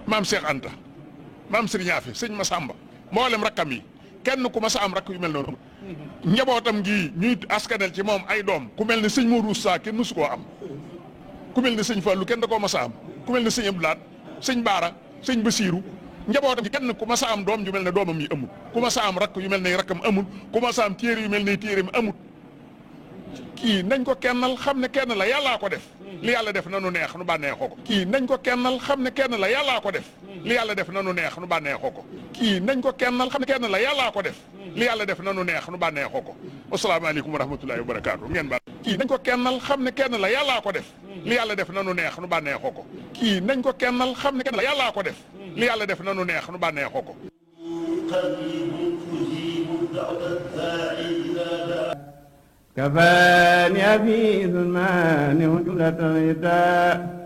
maam Cheikh Anta maam Serigne Afe sëñ Massamba mboolem rakkam yi kenn ku ma sa am rakk yu mel noonu njabootam gi ñuy askanel ci moom ay doom ku mel ni sëñ Modou Sa kenn mësu koo am ku mel ni sëñ Fallou kenn da koo ma sa am ku mel ni sëñ Abdoulaat sëñ Baara sëñ Basiiru njabootam gi kenn ku ma sa am doom ju mel ne doomam yi amul ku ma sa am rakk yu mel ne rakkam amul ku ma sa am téere yu mel ne téereem amul kii nañ ko kennal xam ne kenn la yàllaa ko def li yàlla def nanu neex nu bànneexoo ko kii nañ ko kennal xam ne kenn la yàllaa ko def li yàlla def nanu neex nu bànneexoo ko kii nañ ko kennal xam ne kenn la yàllaa ko def li yàlla def nanu neex nu bànneexoo ko asalaamaaleykum wa rahmatullahi wa barakaatu ngeen baal kii nañ ko kennal xam ne kenn la yàllaa ko def li yàlla def nanu neex nu bànneexoo ko kii nañ ko kennal xam ne kenn la yàllaa ko def li yàlla def nanu neex nu bànneexoo ko كفاني في ظلمان جملة الرداء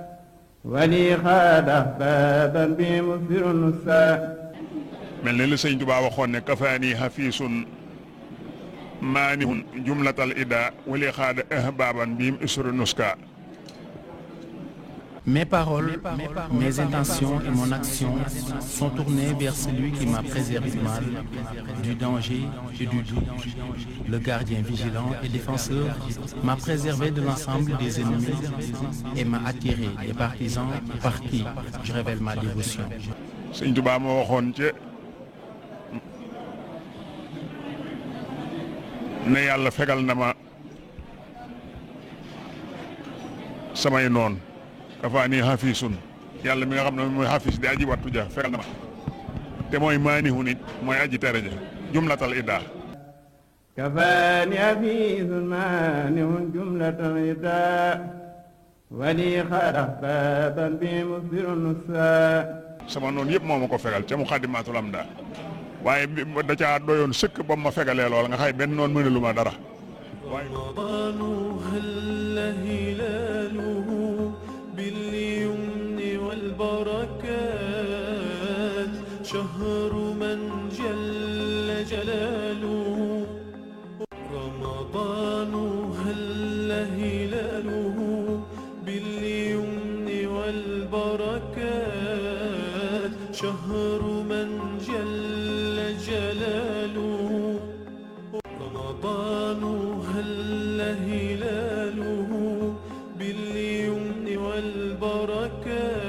ولي خاد أحبابا بمصدر النساء mel ni li sëñ Tuubaa waxoon ne kafaani hafiisun maanihun jumlatal ida wali xaada ahbaban bim isru nuska. Mes paroles, mes intentions et mon action sont tournées vers celui qui m'a préservé du mal, du danger et du doute. Le gardien vigilant et défenseur m'a préservé de l'ensemble des ennemis et m'a attiré des partisans par qui je révèle ma dévotion. Sëñ Tuubaa moo waxoon ci ne yàlla fegal na ma samay noon kafaani hafiisun yàlla mi nga xam ne mooy hafiis di aji wattu ja fegal na ma te mooy maanihu nit mooy aji tere ja jumlatal iddaa كفاني حفيظ مانع جملة الرداء ولي خاد أحبابا بمصدر النساء sama noonu yëpp moo ma ko fegal ca Muxaddamaatul Amdaa waaye da caa doyoon sëkk ba ma fegalee lool nga xay benn noonu mënalu ma dara waaye باليمن والبركات شهر من جل جلاله رمضان هل هلاله باليمن والبركات شهر من جل جلاله رمضان هل هلاله باليمن والبركات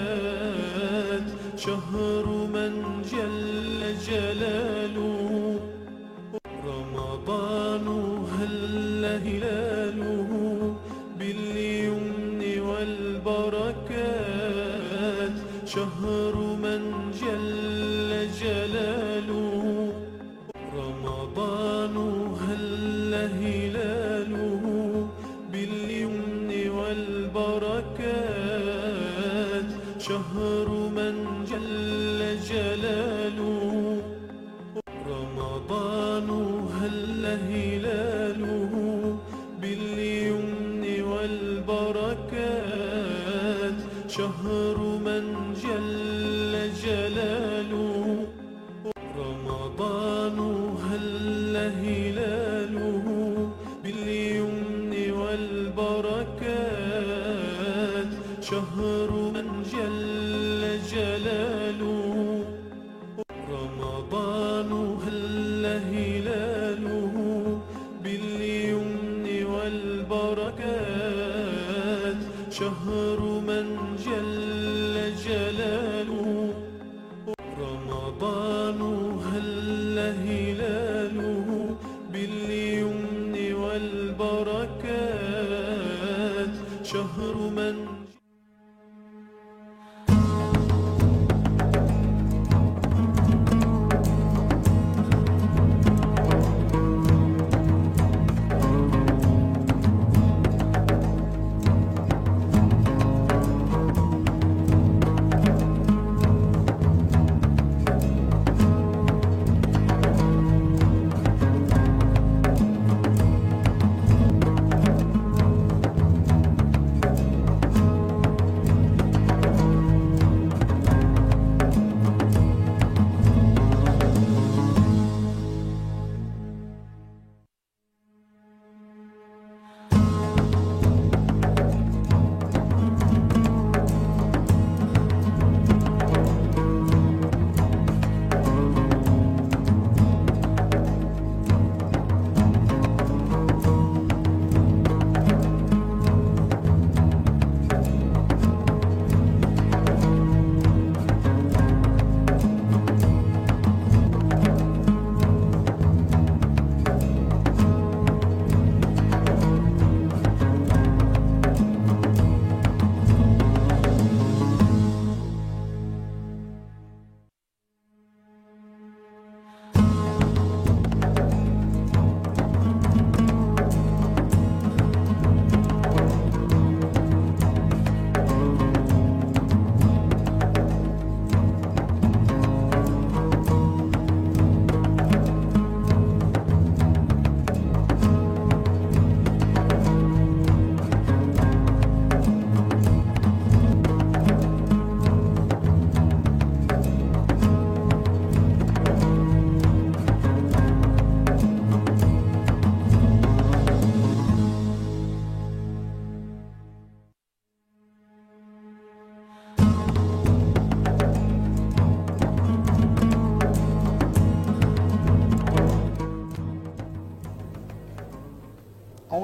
شهر من جل جلاله رمضان هل هلاله باليمن والبركات شهر من جل جلاله رمضان هل هلاله باليمن والبركات شهر من جل جلاله رمضان هل هلاله باليمن والبركات شهر من جل جلاله رمضان هل هلاله باليمن والبركات شهر من جل جلاله رمضان هل هلاله باليمن والبركات شهر من جل جلاله رمضان هل هلاله باليمن والبركات شهر من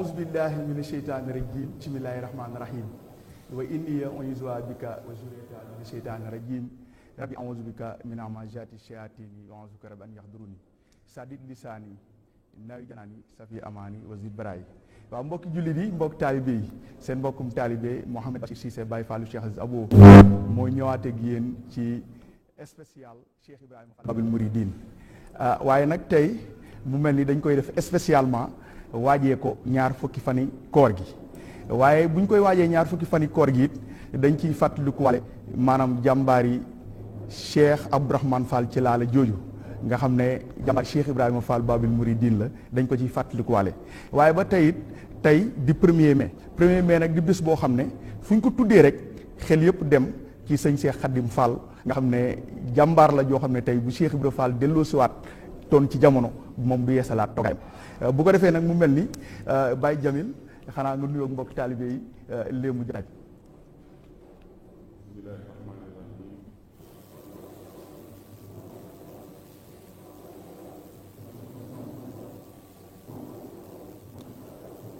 a'uuzu billahi mina sheytaani rajim bismillahi rahmaani rahim wa inni u'iizuha bika wa zurriyataha mina sheytaani rajim rabbi a'uuzu bika min hamazaati shayaatini wa a'uuzu bika rabbi an yahduruni sadid lisaani nawi janaani safi amaani wa zid baraay. waaw mbokki jullit yi mbokk taalibe yi seen mbokkum taalibe Mouhamed Bachir Cissé Baye Fallou Cheikh Aziz Abo moo ñëwaat ak yéen ci spécial Cheikh Ibrahima Fall Babil Mouridine waaye nag tey mu mel ni dañ koy def spécialement waajee ko ñaar fukki fani koor gi waaye buñ koy waajee ñaar fukki fani koor gi it dañ ciy fàttaliku wale maanaam jàmbaari Cheikh Abdourahmane Fall ci laala jooju nga xam ne jàmbaar Cheikh Ibrahima Fall Babil Mouridine la dañ ko ciy fàttaliku wale waaye ba tey it tey di 1er mai nag di bés boo xam ne fu ñu ko tuddee rek xel yëpp dem ci sëñ Cheikh Khadim Fall nga xam ne jàmbaar la joo xam ne tey bu Cheikh Ibrahima Fall delloo siwaat toon ci jamono moom du yeesalaat togaayam bu ko defee nag mu mel ni Baye Jamil xanaa nga nuyoo mbokk taalibe yi léemu jotaay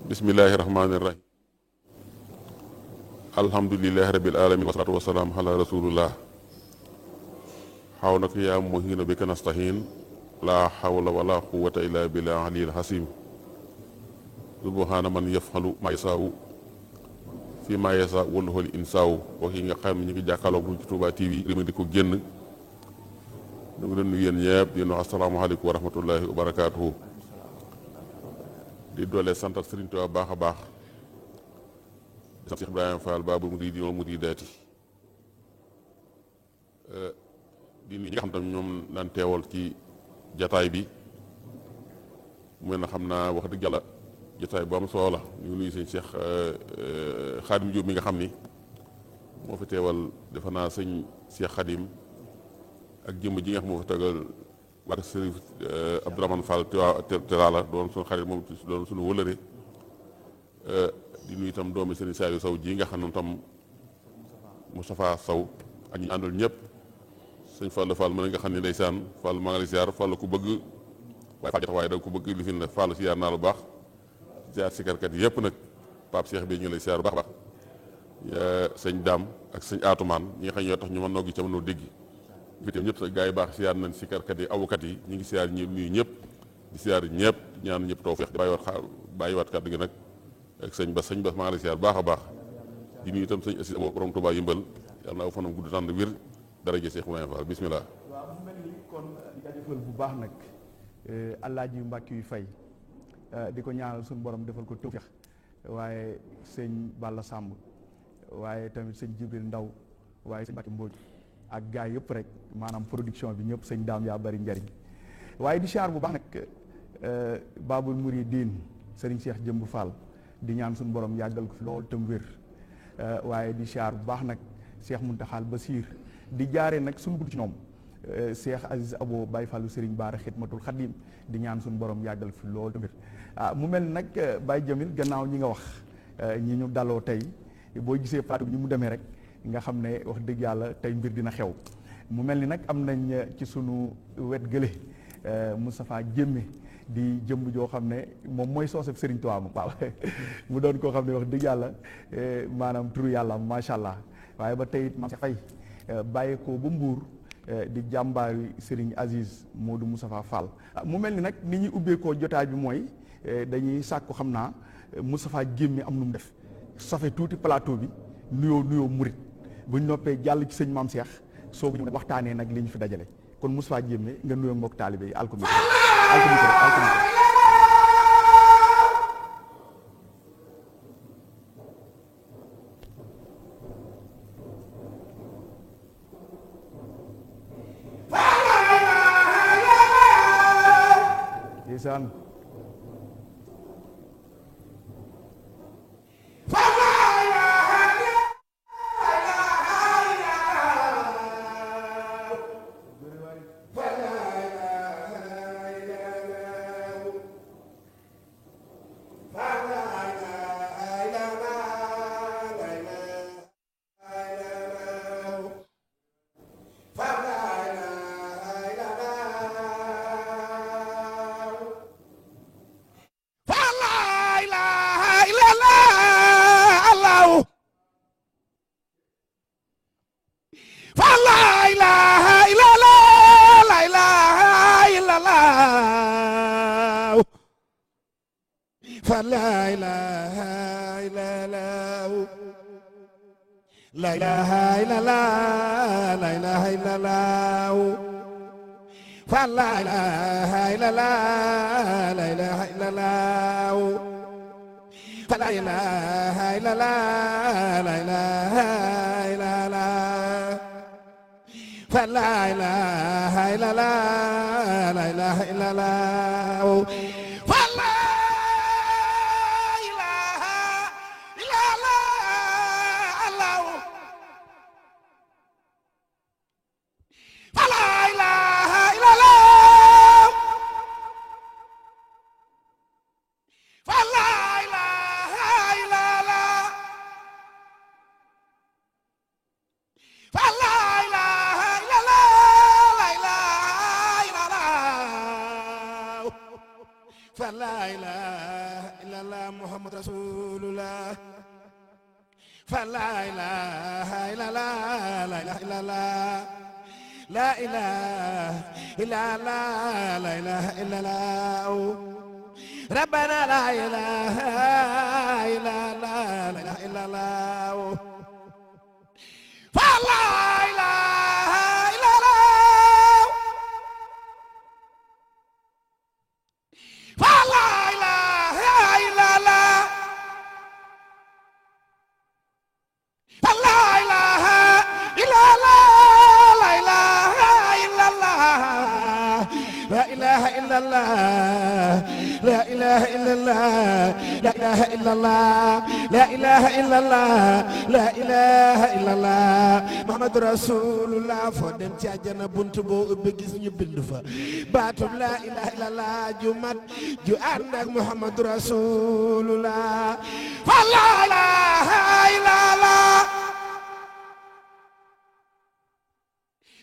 bismillahi rahmaani rahim alhamdulillahi rabbil alamin wasalaatu wasalaam ala rasulillah xaw nag yaa muhiina bika nastahin laa xawla wala quwata illa billah aliyil hasim subhana man yafxalu ma yasaawu fi ma yasa walluhul insaawu wax yi nga xam ne ñu ngi jàkkaarloog bu ci Touba TV rimi di ko génn ñu ngi leen nuyu yéen ñëpp yéen wax asalaamaaleykum wa rahmatullahi wa barakaatuhu di doole santal Sëriñ Tuubaa baax a baax di sant Cheikh Ibrahima Fall Babil Mouridine wal Muridaati di ñi nga xam tam ñoom daan teewal ci jataay bi mu na xam naa wax dëgg yàlla jataay bu am solo la ñu nuyu sëñ Cheikh Khadim Diop mi nga xam ni moo fi teewal defe naa sëñ Cheikh Khadim ak jëmm ji nga xam moo fi tegal waa Sëriñ Abdourahmane Fall Terala doon suñu xarit moom doon suñu wëlëre di nuyu itam doomi Sëriñ Saliou Sow ji nga xam ne tam Moustapha Sow ak ñi àndal ñëpp sëñ Fallou Fall mën nga xam ne ndeysaan Fall maa ngi lay siyaar Fall ku bëgg waaye da ko bëgg li fi ne Fall siyaar naa lu baax siyaar sikarkat yi yëpp nag Pape Cheikh bi ñu lay siyaar bu baax sëñ Dame ak sëñ Atoumane ñi nga xam ñoo tax ñu mën noo gi ca mënoo dégg fi tam ñëpp gaa yi baax siyaar nañ sikarkat yi awukat yi ñu ngi siyaar ñi nuyu ñëpp di siyaar ñëpp ñaan ñëpp tawfeex di bàyyiwaat kàddu gi nag ak sëñ Bass maa ngi lay siyaar baax a baax di nuyu itam sëñ Assis Abo borom Touba yëmbal yàlla na aw fanam gudd tànd wér daraja Cheikh Ibrahima Fall bismillah. waaw mu mel ni kon jaajëfal bu baax nag Alaaji Mbàkke yu fay di ko ñaanal suñu borom defal ko tawfeex waaye sëñ Balla Samb waaye tamit sëñ Jibril Ndaw waaye sëñ Mbàkke Mbodj ak gaa yëpp rek maanaam production bi ñëpp sëñ Daam yaa bari njariñ waaye di siyaar bu baax nag Babil Mouridine sëriñ Cheikh Jëmb Fall di ñaan suñu borom yàggal ko fi loolu tam wér waaye di siyaar bu baax nag Cheikh Muntaxal Basiir di jaare nag suñu bunt ci ñoom Cheikh Aziz Abo Baye Fallou Serigne Bara Xidmatul Xadim di ñaan suñu borom yàggal fi loolu tamit mu mel nag Baye Jamil gannaaw ñi nga wax ñi ñu daloo tey boo gisee plateau bi ni mu demee rek nga xam ne wax dëgg yàlla tey mbir dina xew mu mel ni nag am nañ ci sunu wet gële Moustapha Jémme di jëmb joo xam ne moom mooy sooseb Serigne Touba waaw mu doon koo xam ne wax dëgg yàlla maanaam turu yàlla macha allah waaye ba tey it ma fay bàyyi ko ba Mbuur di jàmbaari Serigne Aziz Modou Moustapha Fall mu mel ni nag ni ñuy ubbeekoo jotaay bi mooy dañuy sàkku xam naa Moustapha Jémme am nu mu def safe tuuti plateau bi nuyoo murit bu ñu noppee jàll ci sëñ Maam Cheikh soogu ñu waxtaanee nag li ñu fi dajale kon Moustapha Jémme nga nuyoo mbokk taalibe yi alko ndeysaan fa la ilaha illallah la ilaha illallah fa la ilaha illallah la ilaha illallah la ilaha illallah fa la ilaha illallah la ilaha illallah fa la ilaha illallah la ilaha illallah fa la ilaha illallah la ilaha illallah fa la ilaha illallah fa la ilaha illallah fa la ilaha illallah fa la ilaha illallah la ilaha illallah fa la ilaha illallah muhammad rasulullah fa la ilaha illallah la ilaha illallah la ilaha illallah la ilaha illallah rabbana la ilaha illallah la ilaha illallah fa la ilaha illallah fa la ilaha illallah fa la ilaha illallah la ilaha illallah la ilaha illallah la ilaha illallah la ilaha illallah la ilaha illallah la ilaha illallah muhammadu rasulullah foo dem ci àjjana buntu boo ubbi gis ñu bind fa baatum la ilaha illallah ju mat ju ànd ak muhammadu rasulullah fa la ilaha illallah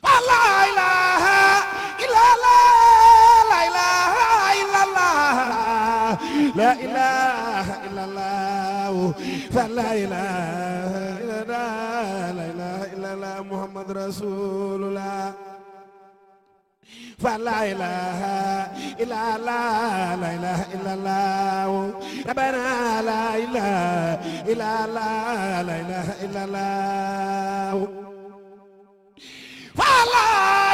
fa la ilaha illallah la ilaha illallah la ilaha illallah fa la ilaha illallah la ilaha illallah muhammad rasulullah fa la ilaha illallah la ilaha illallah rabbana la ilaha illallah la ilaha illallah fa la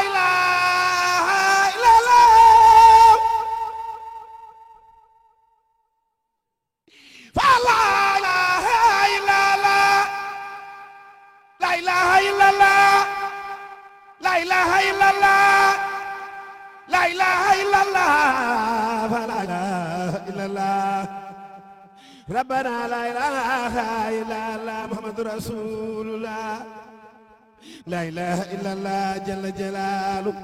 ilaha illallah fa la ilaha illallah la ilaha illallah la ilaha illallah la ilaha illallah fa la ilaha illallah rabbana la ilaha illallah muhammadur rasulullah la ilaha illallah jalla jalaluh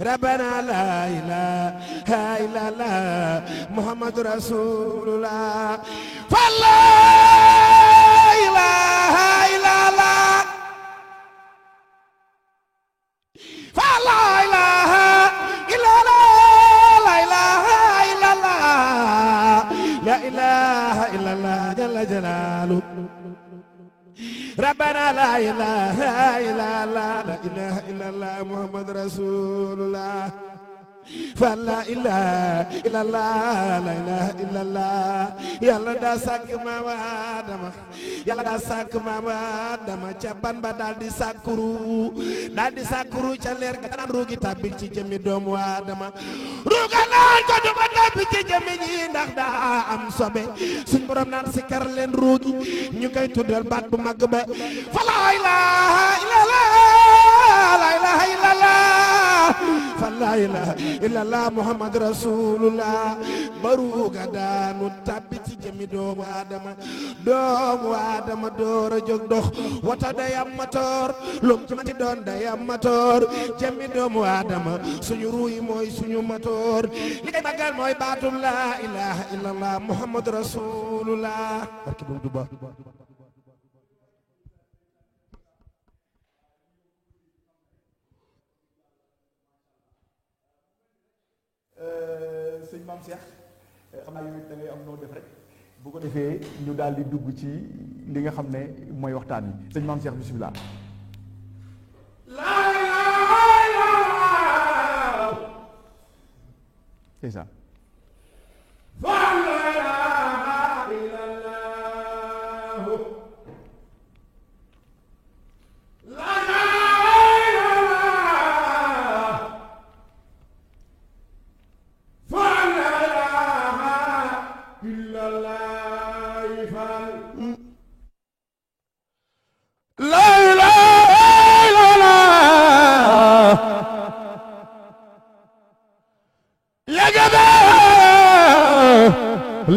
rabbana la ilaha illallah muhammadur rasulullah fa la ilaha illallah fa la ilaha illallah la ilaha illallah la ilaha illallah jalla jalaluh rabbana la ilaha illallah la ilaha illallah muhammad rasulullah fa la ilaha illallah la ilaha illallah yàlla daa sàkk maam Adama yàlla daa sàkk maam Adama ca ban ba daal di sàkkuru ca leer ga naan ruugi tàbbi ci jëmmi doomu Adama ruuga naan ko du ma tàbbi ci jëmmi ñi ndax daa am sobe suñ borom naan si kar leen ruugi ñu koy tuddal baat bu mag ba fa la ilaha illallah la ilaha illallah fa la ilaha illallah muhammad rasulullah baruga daanu tabbi ci jëmi doomu Adama door a jóg dox wata day am matoor lum ci mati doon day am matoor jëmi doomu Adama suñu ruuy mooy suñu matoor li kay magal mooy baatum la ilaha illallah muhammad rasulullah barke bu duba sëñ Maam Cheikh xam naa yow da ngay am noo def rek bu ko defee ñu daal di dugg ci li nga xam ne mooy waxtaan wi sëñ Maam Cheikh bisimilah. ndeysaan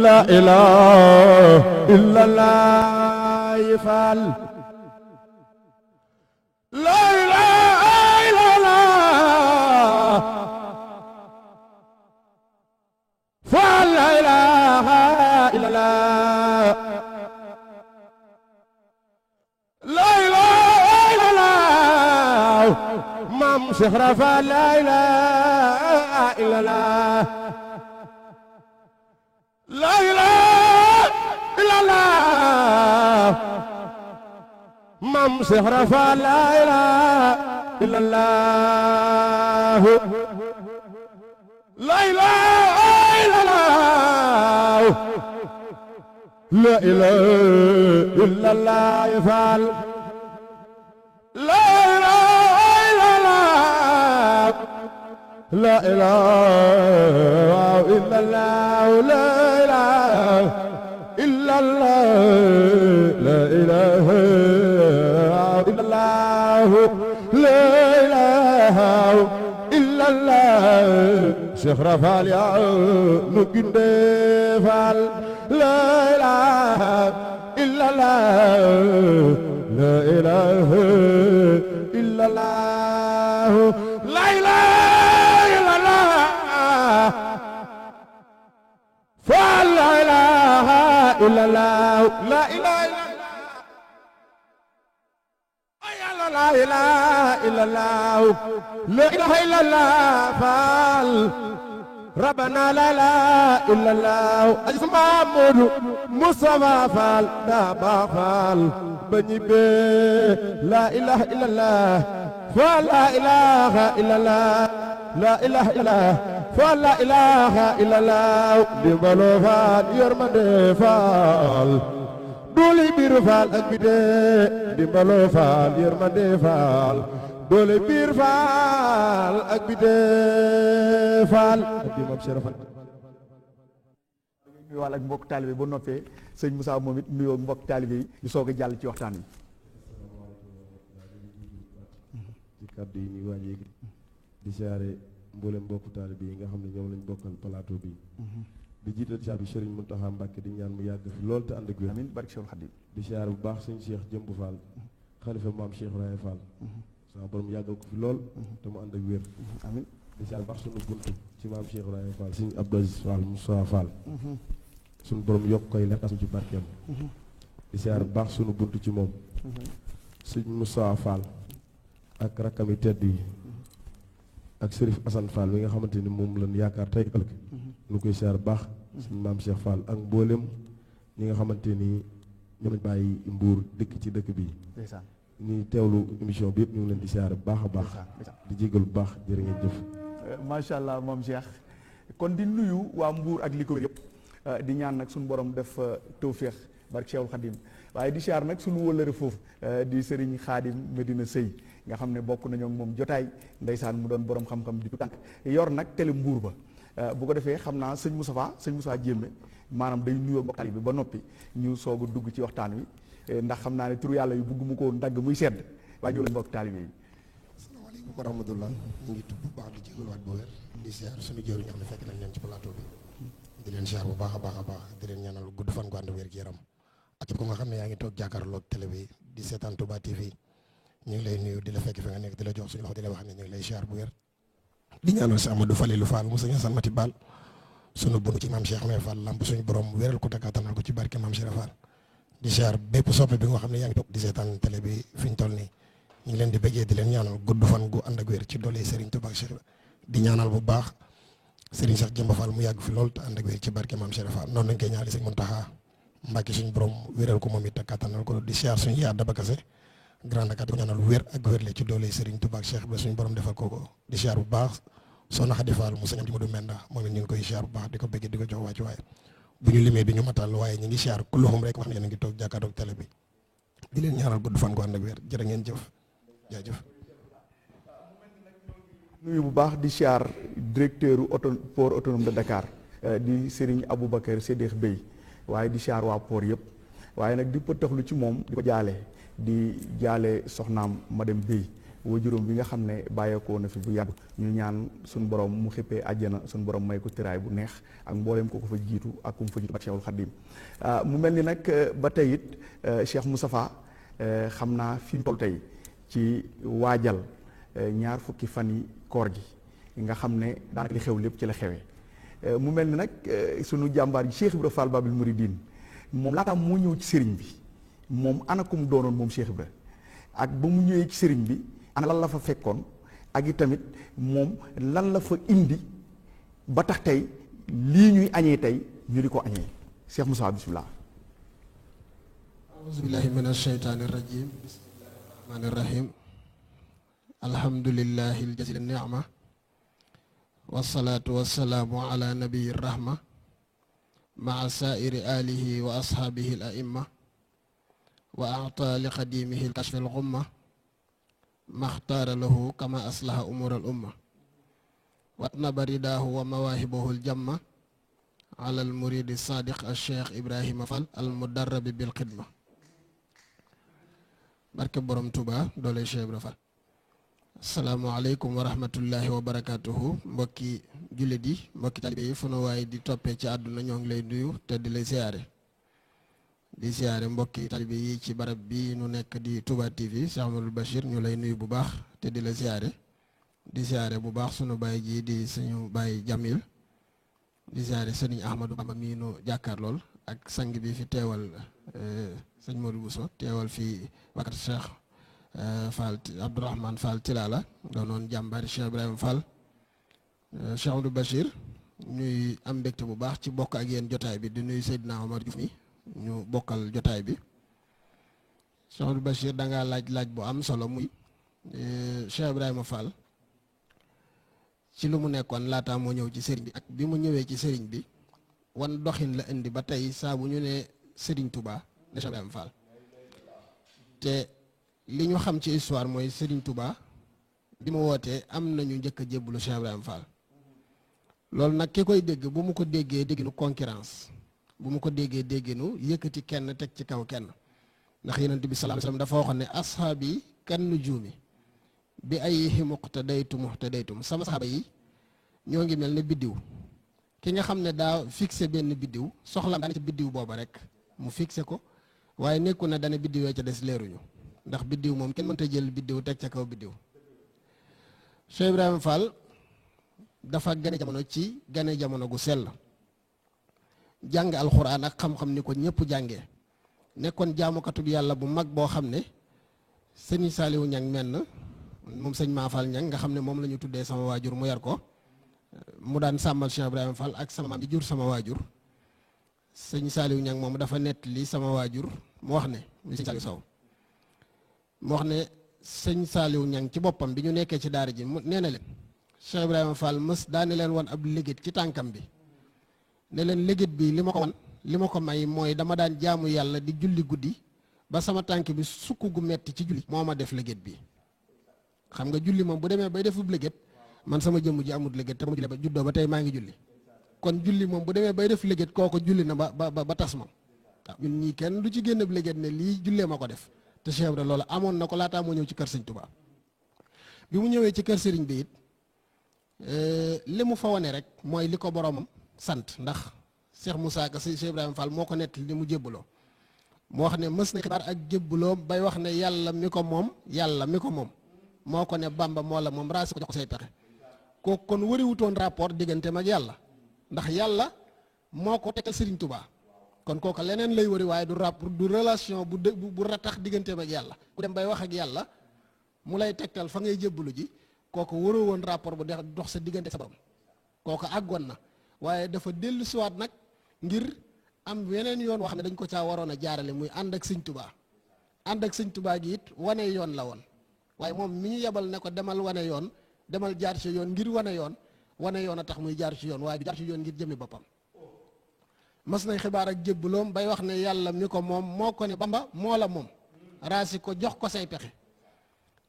la ilaha illallah yifal la ilaha illallah fa la ilaha illallah la ilaha illallah mam Cheikh Rafa la ilaha illallah la ilaha illallah mam Cheikh Rafa la ilaha illallah la ilaha illallah la ilaha illallah yafal la ilaha illallah la ilaha illallah إلا الله لا إله إلا الله لا إله إلا الله شيخ رفال يا نقين فال لا إله إلا الله لا إله إلا الله لا إله إلا الله فلا إله إلا الله لا إله إلا الله لا إله إلا الله لا إله إلا الله فال ربنا لا إله إلا الله أجسما مود مصطفى فال دابا فال بني بي لا إله إلا الله فلا إله إلا الله لا إله إلا الله فلا إله إلا الله دبلو فال يرمدي فال دولي بير فال أكبدي دبلو فال يرمدي فال دولي بير فال أكبدي فال ديمام شرفا ñu wal ak mbokk talibé ba noppé sëñ Moussa momit nuyo mbokk talibé yi ñu soga jall ci waxtaan wi ci kaddu yi ni waji di siyaare mboolem mbokku taalibe yi nga xam ne ñoom lañ bokkal plateau bi di jiital siyaar bi Serigne Mountakha Mbacké di ñaan mu yàgg fi lool te ànd ak wér amiin barke Cheikh Khadim di siyaare bu baax sëñ Cheikh Jëmb Fall xalifa maam Cheikh Ibrahima Fall sama borom yàggal ko fi lool te mu ànd ak wér amiin di siyaare bu baax sunu buntu ci maam Cheikh Ibrahima Fall sëñ Abdou Aziz Fall Moussa Fall sunu borom yokk koy lekkas ci barkeem di siyaare bu baax sunu buntu ci moom sëñ Moussa Fall ak rakkam yi tedd yi ak Serif Assane Fall mi nga xamante ni moom lañ yaakaar tey ëllëg ñu koy siyaar baax suñu maam Cheikh Fall ak mboolem ñi nga xamante ni ñoom lañ bàyyi Mbuur dëkk ci dëkk bi ñuy teewlu émission bi yëpp ñu ngi leen di siyaar bu baax a baax di jégal bu baax jërë ngeen jëf macha allah moom Cheikh kon di nuyu waa Mbuur ak li ko yëpp di ñaan nag suñu borom def tawféex barke Cheikhul Khadim waaye di siyaar nag suñu wëllëre foofu di Serigne Khadim Medina Sey nga xam ne bokk nañoo moom jotaay ndeysaan mu doon borom xam-xam di tànk yor nag télé Mbuur ba bu ko defee xam naa sëñ Moussa Jéembe maanaam day nuyoo mbokk bi ba noppi ñu soog a dugg ci waxtaan wi ndax xam naa ne turu yàlla yu bugg mu ko ndagg muy sedd waaye ñu la mbokk taalibe yi. asalaamaaleykum wa rahmatullah ñu ngi tudd bu baax di jégaluwaat bu wér di siyaar suñu jëriñ ñoo xam ne fekk nañ leen ci plateau bi di leen siyaar bu baax a baax a baax di leen ñaanal gudd fan gu ànd wér gi yaram ak ko nga xam ne yaa ngi toog jàkkaarloog télé bi di seetaan Touba TV ñu ngi lay nuyu di la fekk fi nga nekk di la jox suñu loxo di la wax ne ñu ngi lay siyaar bu wér di ñaanal si Amadou Falilou Fall mu sëñ Assane Mati Bal sunu bunu ci maam Cheikh May Fall lamp suñu borom wéral ko takaatanal ko ci barke maam Cheikh Fall di siyaar bépp soppe bi nga xam ne yaa ngi toog di seetaan télé bi fi ñu toll nii ñu ngi leen di bëggee di leen ñaanal gudd fan gu ànd ak wér ci doole Serigne Touba Cheikh di ñaanal bu baax Serigne Cheikh Jëmba Fall mu yàgg fi lool te ànd ak wér ci barke maam Cheikh Fall noonu lañ koy ñaanal Serigne Mountakha Mbacké suñu borom wéral ko moom it takaatanal ko di siyaar suñu yaa Dabakase Grand Dakar di ko ñaanal wér ak wérle ci doole Serigne Touba Cheikh ba suñu borom defal ko di siyaar bu baax Soxna Xadi Fall mu sëñ Amdi Modou Menda moom it ñu ngi koy siyaar bu baax di ko bëgg di ko jox wàccu waaye bu ñu limee du ñu matal waaye ñu ngi siyaar kulluhum rek wax ne yéen a ngi toog jàkkaarloog télé bi di leen ñaanal gudd fan gu ànd ak wér jërë ngeen jëf jaajëf. nuyu bu baax di siyaar directeur port autonome de Dakar di Serigne Aboubacar Sédéx Bey waaye di siyaar waa port yëpp waaye nag di pëtaxlu ci moom di ko jaale soxnaam madame Bey waajuram bi nga xam ne bàyyeekoo na fi bu yàgg ñu ñaan suñu borom mu xippee àjjana suñu borom may ko tiraay bu neex ak mbooleem ko fa jiitu ak ku mu fa jiitu ak Cheikhul Khadim mu mel ni nag ba tey it Cheikh Moustapha xam naa fi mu toll tey ci waajal ñaar fukki fan yi koor gi nga xam ne daanaka li xew lépp ci la xewee mu mel ni nag sunu jàmbaar yi Cheikh Ibra Fall Babil Mouridine moom laataam moo ñëw ci sëriñ bi moom ana ku mu doonoon moom Cheikh Ibra ak ba mu ñëwee ci sëriñ bi ana lan la fa fekkoon ak i tamit moom lan la fa indi ba tax tey lii ñuy añee tey ñu di ko añee Cheikh Moussa bismillah. auzu billahi min asheytaani rajim bismillahi rahmaani rahim alhamdulillahi aljazil ni'ma wasalaatu wasalaamu ala nabiyi rahma maa saairi alihi wa ashaabihi al aimma wa ata li qadimihi al kashfi al ghumma maxtaara lahu kama aslaha umur al umma watnaba ridaahu wa mawaahibahu al jamma ala al muridi sadiq al cheikh Ibrahima Fall al mudarrabi bil xidma barke borom Touba doole Cheikh Ibrahima Fall. asalaamaaleykum wa rahmatullahi wa barakaatuhu mbokki jullit yi mbokki talibe yi fu nu waaye di toppee ci àdduna ñoo ngi lay nuyu te di lay siyaare di siyaare mbokki talibe yi ci barab bi nu nekk di Touba TV Cheikh Amadou Bachir ñu lay nuyu bu baax te di la siyaare di siyaare bu baax sunu baay ji di suñu baay Jamil di siyaare sëriñ Ahmadou Bamba mii nu jàkkaar lool ak sang bi fi teewal sëñ Modou Bousso teewal fi wakat Cheikh Fall Abdourahmane Fall Tilala doonoon jàmbaari Cheikh Ibrahima Fall Cheikh Amadou Bachir ñuy am mbégte bu baax ci bokk ak yéen jotaay bi di nuyu Seydina Omar Diouf mi ñu bokkal jotaay bi Cheikh Amadou Bachir da ngaa laaj bu am solo muy Cheikh Ibrahima Fall ci lu mu nekkoon laataa moo ñëw ci sëriñ bi ak bi mu ñëwee ci sëriñ bi wan doxin la indi ba tey saa bu ñu ne sëriñ Touba ne Cheikh Ibrahima Fall te li ñu xam ci histoire mooy Serigne Touba bi mu wootee am nañu njëkk a jébbalu Cheikh Ibrahima Fall loolu nag ki koy dégg bu mu ko déggee dégginu concurrence bu mu ko déggee dégginu yëkkati kenn teg ci kaw kenn ndax Yonent bi sallallahu alayhi wasallam dafa waxoon ne ashaabi kan nujuumi bi ayyihi muqtadaytum sama saxaaba yi ñoo ngi mel ne biddiw ki nga xam ne daa fixé benn biddiw soxlaam daane ci biddiw booba rek mu fixé ko waaye nekku na dana biddiw yoo ca des leeruñu ndax biddiw moom kenn mënta jël biddiw teg ca kaw biddiw Cheikh Ibrahima Fall dafa gane jamono ci gane jamono gu sell jàng alxuraan ak xam-xam ni ko ñëpp jàngee nekkoon jaamukatub yàlla bu mag boo xam ne sëñ Saaliwu Ñang menn moom sëñ Maafal Ñang nga xam ne moom la ñu tuddee sama waajur mu yar ko mu daan sàmmal Cheikh Ibrahima Fall ak sama maam di jur sama waajur sëñ Saaliwu Ñang moom dafa nettali sama waajur mu wax ne muy sëñ Saaliwu Sow mu wax ne sëñ Saaliw Ñang ci boppam bi ñu nekkee ci daara ji mu nee na leen Cheikh Ibrahima Fall mës daane leen woon ab légét ci tànkam bi ne leen légét bi li ma ko may mooy dama daan jaamu yàlla di julli guddi ba sama tànk bi sukk gu metti ci julli moo ma def légét bi xam nga julli moom bu demee bay defub légét man sama jëmm ji amul légét te ma julli ba juddoo ba tey maa ngi julli kon julli moom bu demee bay def légét kooku julli na ba tas moom waaw ñun ñii kenn du ci génn ab légét ne lii jullee ma ko def te Cheikh Ibrahima loolu amoon na ko laataa moo ñëw ci kër sëñ Touba bi mu ñëwee ci kër sëriñ bi it li mu fa wane rek mooy li ko boromam sant ndax Cheikh Moussa Ka Cheikh Ibrahima Fall moo ko nettali ni mu jébbaloo moo wax ne mës na xibaar ak jébbaloo bay wax ne yàlla mi ko moom moo ko ne Bamba moo la moom raasi ko jox ko say pexe kooku kon wariwutoon rapport digganteem ak yàlla ndax yàlla moo ko tegal sëriñ Touba kon kooka leneen lay wari waaye du rapport du relation bu ratax digganteem ak yàlla ku dem bay wax ak yàlla mu lay tegtal fa ngay jébbalu ji kooku waroo woon rapport bu dex dox sa diggante sa borom kooku àggoon na waaye dafa dellu siwaat nag ngir am yeneen yoon wax ne dañ ko caa waroon a jaarale muy ànd ak sëñ Touba ànd ak sëñ Touba gi it wane yoon la woon waaye moom mi ñu yebal ne ko demal wane yoon demal jaar ci yoon ngir wane yoon wane yoon a tax muy jaar ci yoon waaye du jaar ci yoon ngir jëmi boppam. mas nay xibaar ak jébbaloom bay wax ne yàlla mi ko moom moo ko ne Bamba moo la moom raasi ko jox ko say pexe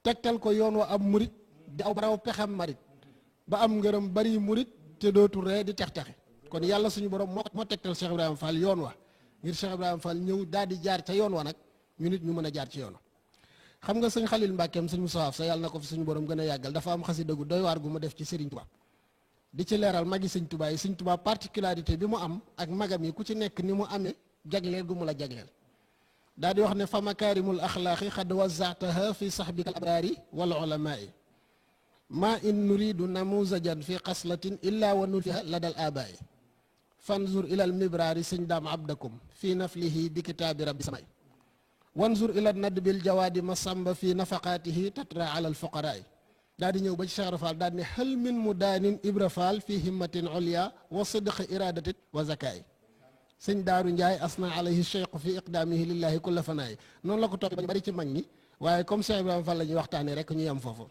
tegtal ko yoon wa am murit di aw baraw pexem marit ba am ngërëm bari murit te dootu ree di tex-texe kon yàlla suñu borom moo tegtal Cheikh Ibrahima Fall yoon wa ngir Cheikh Ibrahima Fall ñëw daal di jaar ca yoon wa nag ñu nit ñu mën a jaar ci yoon wa xam nga sëñ Xalil Mbàkkeem sëñ Moussa sa yàlla na ko fi suñu borom gën a yàggal dafa am xasida gu doy waar gu ma def ci Serigne Touba di ci leeral magi sëñ Touba yi sëñ Touba particularité bi mu am ak magam yi ku ci nekk ni mu amee jagleel gu mu la jagleel daal di wax ne fa makaarimul axlaaqi xad wazaataha fi saxbika al abraari wal ulamaai ma in nuridu namuzajan fi xaslatin illa wa nulfiha ladal abaai fanzur ila al mibraari sëñ daam abdakum fi naflihi bi kitaabi rabbi samay wanzur ila nadbil jawaadi masamba fi nafaqaatihi tatra ala al fuqaraai daal di ñëw ba ci Cheikh Ibra Fall daal di ne hal min mudaanin Ibra Fall fi himmatin ulya wa sidqi iradatin wa zakaay sëñ Daaru Njaay asna alayhi cheikh fi iqdaamihi lillahi kulla fanaay noonu la ko toppee bari ci mag ñi waaye comme Cheikh Ibrahima Fall la ñuy waxtaanee rek ñu yem foofu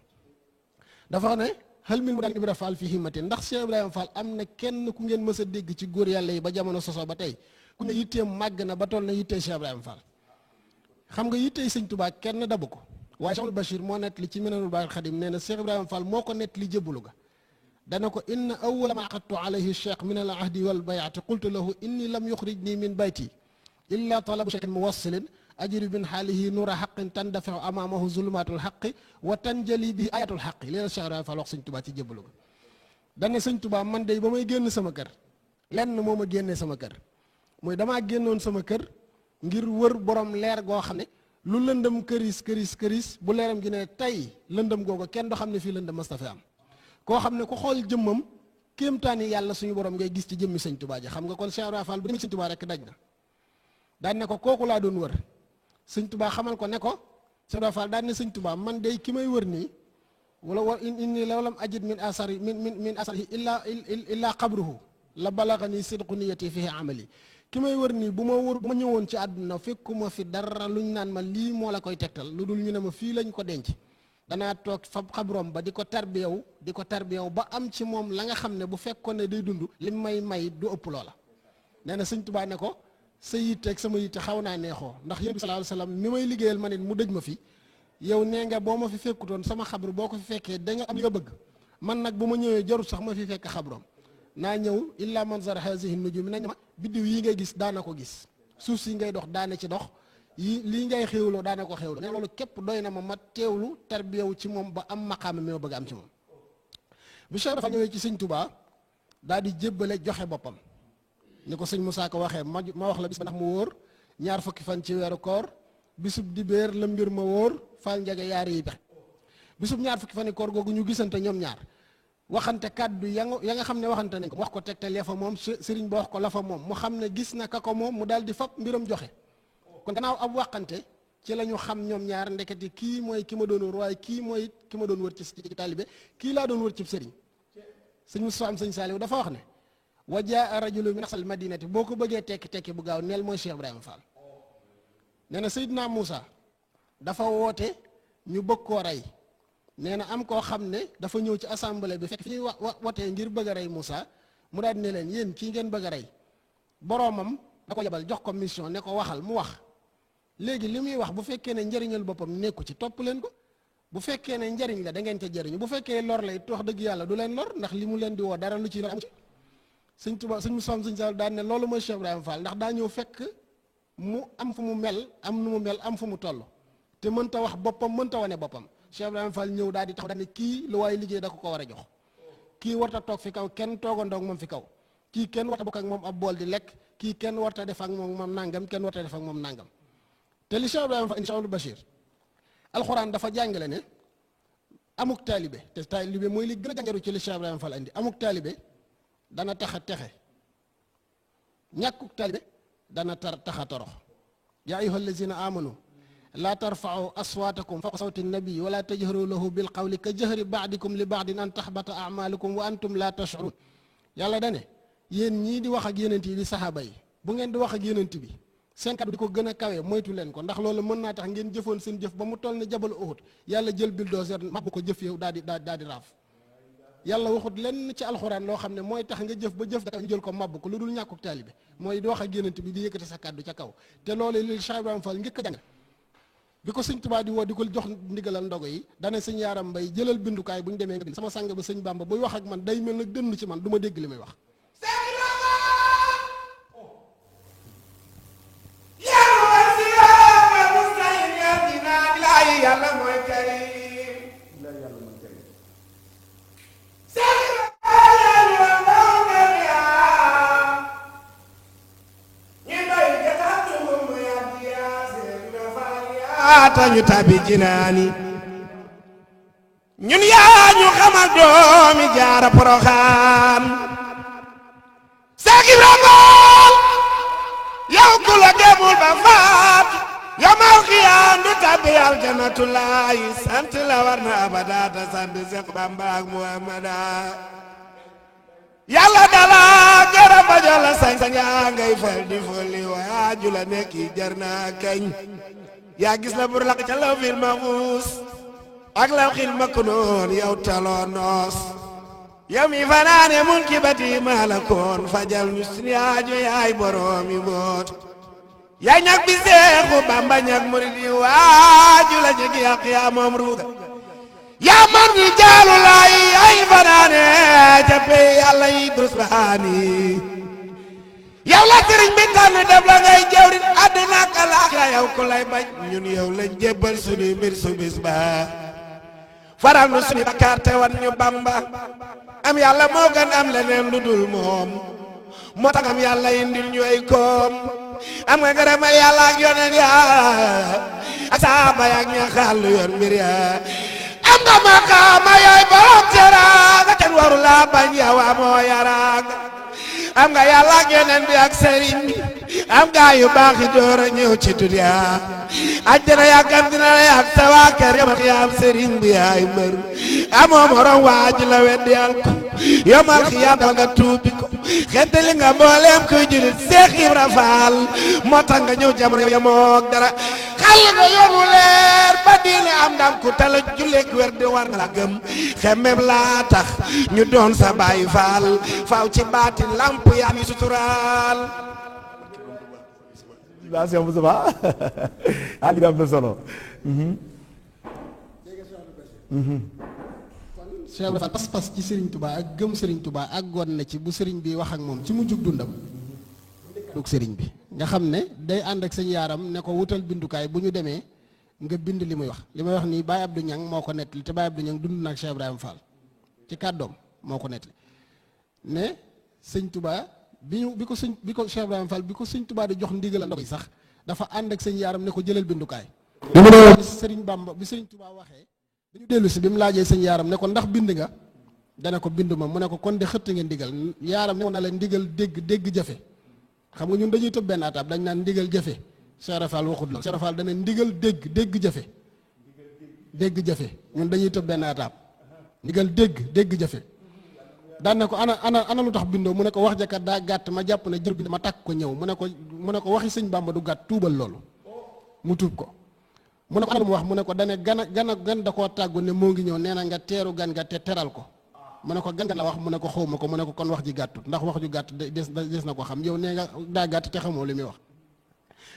dafa ne hal min mudaanin Ibra Fall fi himmatin ndax Cheikh Ibrahima Fall am na kenn ku ngeen mës a dégg ci góor yàlla yi ba jamono soso ba tey ku ne yitteem màgg na ba toll na yittee Cheikh Ibrahima Fall xam nga yittee sëñ Tuubaa kenn dabu ko waaye Cheikh Bachir moo nett li ci Minanul Baaqil Xadim nee na Cheikh Ibrahima Fall moo ko nett li jébbalu ga dana ko inna awwala ma aqadtu alayhi cheikh min al ahdi wal bayati qultu lahu inni lam yuxrijni min bayti illa talabu cheikhin muwassilin ajri bin xaalihi nuura xaqin tandafiu amaamahu zulumatul xaqi wa tanjali bihi ayatul xaqi lii la Cheikh Ibrahima Fall wax sëñ Tuubaa ci jébbalu ga dana sëñ Tuubaa man de ba may génn sama kër lenn moo ma génnee sama kër mooy damaa génnoon sama kër ngir wër borom leer goo xam ne lu lëndëm këris bu leeram gi ne tey lëndëm googu kenn du xam ne fii lëndëm mas na fi am koo xam ne ku xool jëmmam kéemtaani yàlla suñu borom ngay gis ci jëmmi sëñ Tuubaa ji xam nga kon Cheikh Ibrahima Fall bu jëmmi sëñ Tuubaa rek daj na daan ne ko kooku laa doon wër sëñ Tuubaa xamal ko ne ko Cheikh Ibrahima Fall daan ne sëñ Tuubaa man day ki may wër nii wala wa inni law lam ajid min asari min asarihi illa qabruhu la balagani sidqu niyati fihi amali ki may wër nii bu ma ñëwoon ci àdduna fekkuma fi dara luñ naan ma lii moo la koy tegtal lu dul ñu ne ma fii lañ ko denc danaa toog fa xabrom ba di ko tarbiyaw ba am ci moom la nga xam ne bu fekkoon ne day dund li may du ëpp loola nee na sëñ Tuubaa ne ko sa yitte ak sama yitte xaw naa neexoo ndax yéen bi sallallahu alayhi wasallam mi may liggéeyal ma nit mu dëj ma fi yow nee nga boo ma fi fekkutoon sama xabru boo ko fi fekkee da nga am li nga bëgg man nag bu ma ñëwee jarut sax ma fi fekk xabrom naa ñëw illa manzar hazihi nujum nañ ma biddiw yi ngay gis daana ko gis suuf si ngay dox daana ci dox yi lii ngay xéewloo daana ko xéewloo ne loolu képp doy na ma teewlu tarbiyawu ci moom ba am maqaama mi ma bëgg am ci moom bi Cheikh dafa ñëwee ci sëñ Touba daal di jébbale joxe boppam ni ko sëñ Moussa ko waxee ma wax la bis ba ndax mu wóor ñaar fukki fan ci weeru koor bisub dibéer la mbir ma wóor fal njage yaari yi pexe bisub ñaar fukki fan koor googu ñu gisante ñoom ñaar waxante kàddu ya nga xam ne waxante nañ ko wax ko tegtal ya fa moom sëriñ ba wax ko la fa moom mu xam ne gis na ka ko moom mu daal di fab mbiram joxe kon gannaaw ab waxante ci la ñu xam ñoom ñaar ndeketi kii mooy ki ma doon wër waaye kii mooy ki ma doon wër ci taalibe kii laa doon wër ci sëriñ sëñ Moussa am sëñ Saliou dafa wax ne wa jaa rajulu min aqsal madinati boo ko bëggee tekki bu gaaw neel mooy Cheikh Ibrahima Fall nee na Seydina Moussa dafa woote ñu bëgg koo rey nee na am koo xam ne dafa ñëw ci assemblée bi fekk fi ñuy wotee ngir bëgg a rey Moussa mu daal ne leen yéen kii ngeen bëgg a rey boroomam da ko yebal jox ko mission ne ko waxal mu wax léegi li muy wax bu fekkee ne njëriñal boppam nekku ci topp leen ko bu fekkee ne njëriñ la da ngeen ca jëriñu bu fekkee lor lay wax dëgg yàlla du leen lor ndax li mu leen di woo dara lu ci lor am ci sëñ Tuubaa sëñ Moussa sëñ Sall daan ne loolu mooy Cheikh Ibrahima Fall ndax daa ñëw fekk mu am fu mu mel am nu mu mel am fu mu toll te mënta wax boppam mënta wane boppam Cheikh Ibrahima Fall ñëw daal di tax daal ne kii lu waaye liggéey da ko war a jox kii warta toog fi kaw kenn toogandoog moom fi kaw kii kenn warta bokk ak moom ab bool di lekk kii kenn warta def ak moom nangam kenn warta def ak moom nangam te li Cheikh Ibrahima Fall Cheikh Bachir alxuraan dafa jàngale ne amuk taalibe te taalibe mooy li gën a jàngaru ci li Cheikh Ibrahima Fall andi amuk taalibe dana tax a texe ñàkkuk taalibe dana tax a torox yaa ayyuha allazina amanu laa tarfa'u aswaatakum fawqa sawti nabi wala tajharu lahu bil qawli ka jahri ba'dikum li ba'din an tahbata a'malukum wa antum la tash'urun yàlla dane yéen ñii di wax ak yonent yi di saxaaba yi bu ngeen di wax ak yonent bi seen kàddu di ko gën a kawe moytu leen ko ndax loolu mën naa tax ngeen jëfoon seen jëf ba mu toll ne jabal Uhud yàlla jël bulldozer mabbu ko jëf yow daal di raaf yàlla waxut lenn ci alxuraan loo xam ne mooy tax nga jëf ba jëf da ñu jël ko mabb ko lu dul ñàkkuk taalibe mooy di wax ak yonent bi di yëkkati sa kàddu ca kaw te loolu li Cheikh Ibrahima Fall njëkk a jàng bi ko sëñ Tuubaa di woo di ko jox ndigalal ndogo yi dana sëñ Yaaram Mbay jëlal bindukaay bu ñu demee nga bind sama sang ba sëñ Bamba buy wax ak man day mel nag dënn ci man du ma dégg li may wax yàlla mooy karim tañu tabi jinaani ñun yaa ñu xamal doomi jaara Poroxaan Seex Ibra Faal yow ku la demul ba faat yamal xiyaam du tabi aljannatulaay sant la war na abada ta sant Seex Bamba ak Muhammada yàlla dala gërëm ba jox la sañ-sañ yaa ngay fal di folli waaju la nekki jar na kañ yaa gis la bur laq ca law fil mahfuus ak law xil maknoon yow taloo noos yow mi fanaane mun ki bati malakoon fajal ñu sunu aajo yaay boroomi boot yaa ñag bi Seexu Bamba ñag murid yi waaju la jegi yàq yaa moom ruuga yaa man di jaalu laay ay fanaane ca pey yàlla yi durus baani yow la sëriñ bi tànn def la ngay jawrin àddina ak alaaxira yow ku lay bañ ñun yow lañ jébbal suñuy mbir su bis ba faral nu suñu bakkaar te wan ñu Bamba am yàlla moo gën am leneen lu dul moom moo tax am yàlla indil ñu ay koom am nga ngërëmal yàlla ak yoneen ya ak saaba ya ak ña xaal yoon mbir ya am nga maqaama yaay borom teraanga kenn waru laa bañ yow amoo yaraanga am nga yàlla ak yeneen bi ak sëriñ bi am gaa yu baax yi door a ñëw ci dunya àjjana yàggam dina la yàgg sa waa kër yomal xiyaam sëriñ bi yaay mbër amoo morom waaj la weddi yàl ko yomal xiyaam dal nga tuubi ko xettali nga mbooleem kuy julit Seex Ibra Faal moo tax nga ñëw jamono yamook dara xal nga yoonu leer ba diine am ndam ku tala julleek wer di war la gëm xemem laa tax ñu doon sa baay Faal faaw ci baati lamp yaa ngi suturaal waa Cheikh Moustapha li nga am na solo Cheikh Ibra Fall pas-pas ci Serigne Touba ak gëm Serigne Touba ak goon na ci bu Serigne bi wax ak moom ci mujjug dundam dug Serigne bi nga xam ne day ànd ak sëñ Yaaram ne ko wutal bindukaay bu ñu demee nga bind li muy wax nii Baye Abdou Niang moo ko nettali te Baye Abdou Niang dund na ak Cheikh Ibrahima Fall ci kàddoom moo ko nettali ne sëñ Touba bi ko Cheikh Ibrahima Fall bi ko sëñ Touba di jox ndigal ndox yi sax dafa ànd ak sëñ Yaaram ne ko jëlal bindukaay bi Serigne Bamba bi Serigne Touba waxee bi ñu dellu si bi mu laajee sëñ Yaaram ne ko ndax bind nga dana ko bind ma mu ne ko kon de xëtt ngeen ndigal Yaaram ne ko na la ndigal dégg jafe xam nga ñun dañuy tëb benn ataab dañ naan ndigal jafe Cheikh Ibra Fall waxut la Cheikh Ibra Fall dana ndigal dégg jafe ñun dañuy tëb benn ataab ndigal dégg jafe daan ne ko ana lu tax bindoo mu ne ko wax jakat daa gàtt ma jàpp ne jër bi ma takk ko ñëw mu ne ko waxi sëñ Bamba du gàtt tuubal loolu mu tuub ko mu ne ko ana lu mu wax mu ne ko dane gan da koo tàggu ne moo ngi ñëw nee na nga teeru gan nga te teral ko mu ne ko gan la wax mu ne ko xaw ma ko mu ne ko kon wax ji gàttut ndax wax ju gàtt des na ko xam yow nee nga daa gàtt te xamoo li muy wax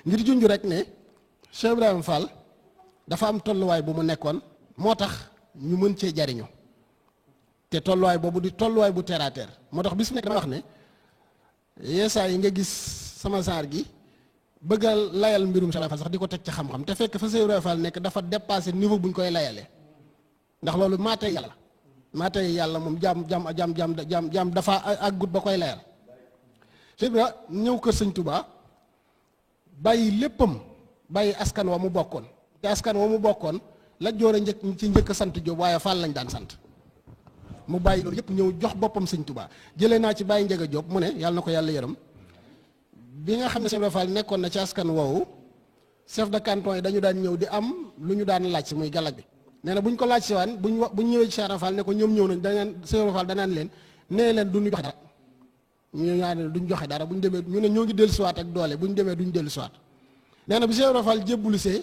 ngir junj rek ne Cheikh Ibrahima Fall dafa am tolluwaay bu mu nekkoon moo tax ñu mën cee jariñu te tolluwaay boobu di tolluwaay bu terre à terre moo tax bis nekk dama wax ne yeesaa yi nga gis sama saar gi bëgg a layal mbirum Cheikh Ibrahima Fall sax di ko teg ci xam-xam te fekk fa Cheikh Ibrahima Fall nekk dafa dépassé niveau bu ñu koy layalee ndax loolu maa tey yàlla moom jaam dafa àggut ba koy layal Cheikh Ibrahima ñëw kër sëñ Touba bàyyi léppam bàyyi askan wa mu bokkoon te askan wa mu bokkoon la joor a njëkk sant Jóob waaye Fall lañ daan sant mu bàyyi loolu yëpp ñëw jox boppam sëñ Touba jëlee naa ci bàyyi Njëga Jóob mu ne yàlla na ko yàlla yërëm bi nga xam ne Cheikh Ibrahima Fall nekkoon na ci askan woowu chef de canton yi dañu daan ñëw di am lu ñu daan laaj si muy galag bi nee na bu ñu ko laaj si waan bu ñu ñëwee ci Cheikh Ibrahima Fall ne ko ñoom ñëw nañ danaan Cheikh Ibrahima Fall danaan leen nee leen duñu joxe dara ñu ñaan duñ joxe dara bu ñu demee ñu ne ñoo ngi dellu siwaat ak doole bu ñu demee duñ dellu siwaat nee na bi Cheikh Ibrahima Fall jébbulisee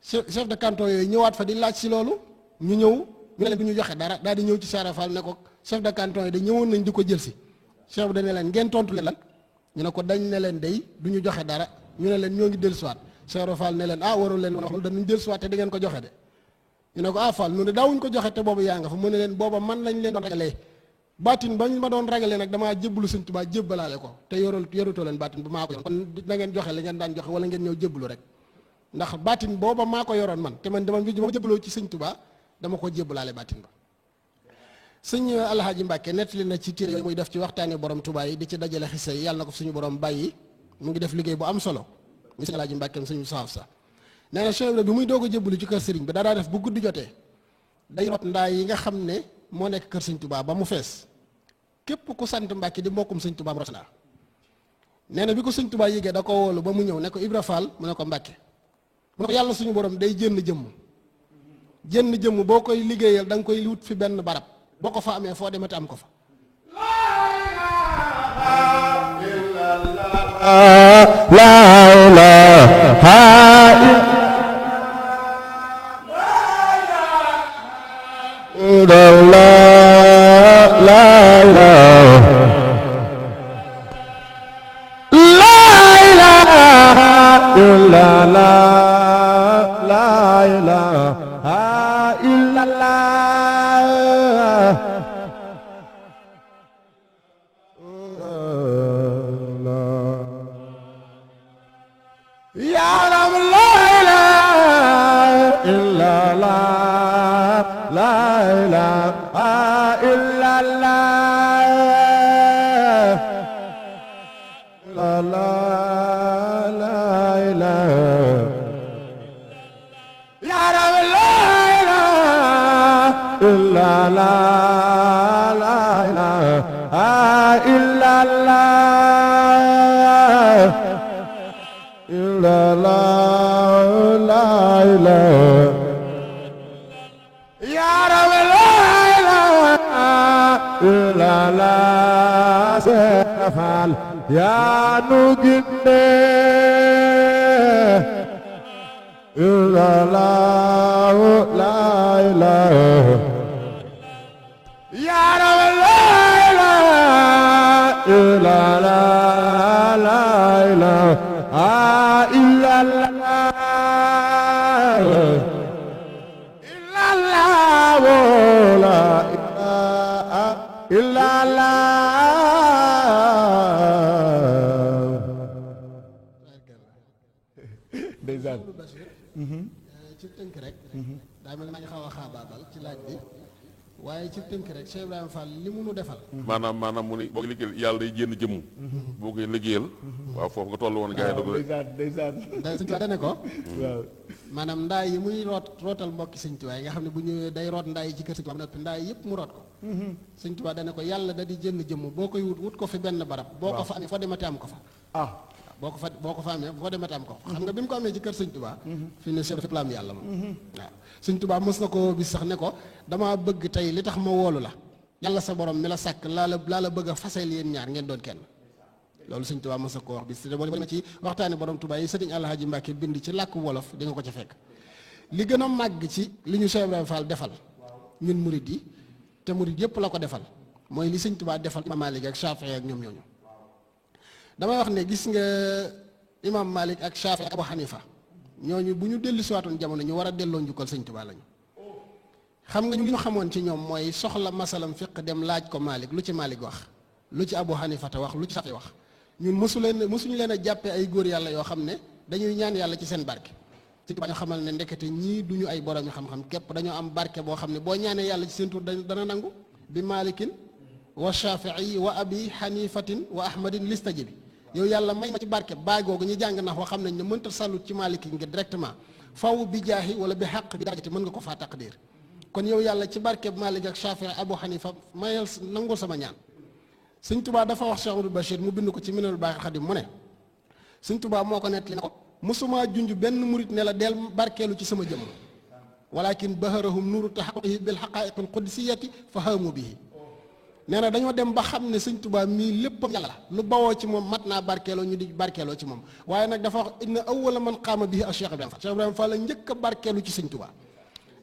chef de canton yooyu ñëwaat fa di laaj si loolu ñu ñëw ñu ne leen du ñu joxe dara daal di ñëw ci Cheikh Ibrahima Fall ne ko chef de canton yi da ñëwoon nañ di ko jël si chef bi dañ ne leen ngeen tontu leen lan ñu ne ko dañ ne leen day du ñu joxe dara ñu ne leen ñoo ngi dellusiwaat Cheikh Fall ne leen warul leen wax dañu dellusiwaat te di ngeen ko joxe de ñu ne ko Fall ñu ne daawuñ ko joxe te boobu yaa nga fa mu ne leen booba man lañ leen doon ragalee baatin bañ ma doon ragalee nag damaa jébbalu Sëñ Tuubaa jébbalaale ko te yorutoo leen baatin ba maa ko yor kon na ngeen joxe li ngeen daan joxe wala ngeen ñëw jébbalu rek ndax baatin booba maa ko yoroon man te man dama jébbaloo ci Sëñ Tuubaa dama ko jébbalaale baatin ba. sëñ Alhaaji Mbàkke nettali na ci téere muy def ci waxtaani borom Tuubaa yi di ci dajale xisa yi yàlla na ko suñu borom bàyyi mu ngi def liggéey bu am solo mi sëñ Alhaaji Mbàkke suñu saaf sa nee na Cheikh Ibra bi muy doog a jébbalu ci kër sëriñ bi daa def bu guddi jotee day rot ndaa yi nga xam ne moo nekk kër Sëñ Tuubaa ba mu fees képp ku sant Mbàkke di mbokkum Sëñ Tuubaa rot naa nee na bi ko Sëñ Tuubaa yégee da ko woolu ba mu ñëw ne ko Ibra Fall mu ne ko Mbàkke mu ne ko yàlla suñu borom day jënn jëmm boo koy liggéeyal da nga koy wut fi benn barab boo ko fa amee foo demati am ko fa yaa nu ginde illallahu la ilaha yaa rabbi la ilaha illallah la ilaha illallah illallah la ilaha illallah ci tënk rek daa mel na nga xaw a xaabaabal ci laaj bi waaye ci tënk rek Cheikh Ibrahima Fall li mu nu defal maanaam mu ne boo ko liggéeyal yàlla day jénn jëmm boo koy liggéeyal waaw foofu nga toll woon gars yi Sëñ Tuubaa dane ko waaw maanaam ndaay yi muy rootal mbokki Sëñ Tuubaa yi nga xam ne bu ñëwee day root ndaay yi ci kër Sëñ Tuubaa noppi ndaay yëpp mu root ko Sëñ Tuubaa dane ko yàlla da di jënn jëmm boo koy wut ko fi benn barab boo ko fa amee foo demati am ko fa boo ko fa amee foo demati am ko xam nga bi mu ko amee ci kër Sëñ Tuubaa fi ne chef la am yàlla moom waaw Sëñ Tuubaa mës na ko bis sax ne ko damaa bëgg tey li tax ma woolu la yàlla sa borom mi la sàkk laa la bëgg a fasal yéen ñaar ngeen doon kenn loolu Sëñ Tuubaa mës na ko wax bis te boo demee ci waxtaani borom Tuubaa yi Sëriñ Alhaaji Mbàkke bind ci làkk wolof di nga ko ca fekk li gën a màgg ci li ñu Cheikh Ibrahima Fall defal ñun murid yi te murid yëpp la ko defal mooy li Sëñ Tuubaa defal Imaam Maalik ak Shaafi'i ak ñoom ñooñu damay wax ne gis nga Imaam Maalik ak Shaafi'i ak Abu Hanifa ñooñu bu ñu dellu siwaatoon jamono ñu war a delloo njukkal Sëñ Tuubaa lañu xam nga ñu xamoon ci ñoom mooy soxla masalam fiq dem laaj ko Maalik lu ci Maalik wax lu ci Abu Hanifa te wax lu ci Shaafi'i wax ñun mësuñu leen a jàppee ay góor yàlla yoo xam ne dañuy ñaan yàlla ci seen barke Sëñ Tuubaa ñu xamal ne ndekete ñii duñu ay borom yu xam-xam képp dañoo am barke boo xam ne boo ñaanee yàlla ci seen tur dana nangu bi Maalikin wa Shaafi'i wa Abi Hanifatin wa Ahmadin listajibi yow yàlla may ma ci barke baay googu ñu jàng nax wa xam nañ ne mënta sallut ci Maliki ngir directement faw bi jaahi wala bi xaq bi darajati mën nga ko faa taqdir kon yow yàlla ci barke Malik ak Shaafi'i Abu Hanifa mayal nangul sama ñaan Sëñ Tuubaa dafa wax Cheikh Amadou Bachir mu bind ko ci Minanul Baaxil Xadim mu ne Sëñ Tuubaa moo ko nettali ne ko mosuma junj benn murit ne la del barkeelu ci sama jëmm walakin baharahum nuru taxaqihi bil xaqaiqil qudsiyati fa hamu bihi nee na dañoo dem ba xam ne Sëñ Tuubaa mii lépp yàlla la lu bawoo ci moom mat naa barkeeloo ñu di barkeeloo ci moom waaye nag dafa wax inna awwala man qaama bihi Cheikh Ibrahima Fall Cheikh Ibrahima Fall la njëkk a barkeelu ci Sëñ Tuubaa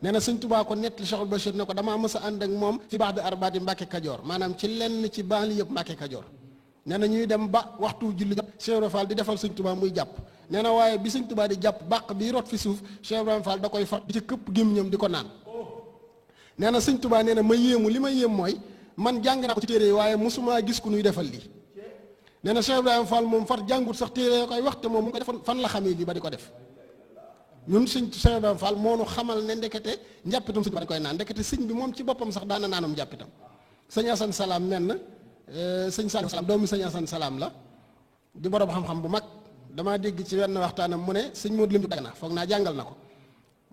nee na sëñ Tuubaa ko nettali Cheikhul Bachir ne ko damaa mës a ànd ak moom ci baax de arbaati Mbàkke Kajoor maanaam ci lenn ci banlieue yëpp Mbàkke Kajoor nee na ñuy dem ba waxtu julli jot Cheikh Ibrahima Fall di defal sëñ Tuubaa muy jàpp nee na waaye bi sëñ Tuubaa di jàpp bàq bi rot fi suuf Cheikh Ibrahima Fall da koy fat di ci këpp gémmiñam di ko naan nee na sëñ Tuubaa nee na ma yéemu li ma yéem mooy man jàng naa ko ci téere yi waaye mosumaa gis ku nuy defal lii nee na Cheikh Ibrahima Fall moom far jàngut sax téere koy wax te moom mu ko defoon fan la xamee lii ba di ko def ñun sëñ Cheikh Ibrahima Fall moo nu xamal ne ndekete njàppitam sëñ ba di koy naan ndekete sëñ bi moom ci boppam sax daana naanam njàppitam sëñ Asan Salaam menn sëñ Saliou Salaam doomu sëñ Asan Salaam la di borom xam-xam bu mag damaa dégg ci wenn waxtaanam mu ne sëñ Modou Lim Dagana foog naa jàngal na ko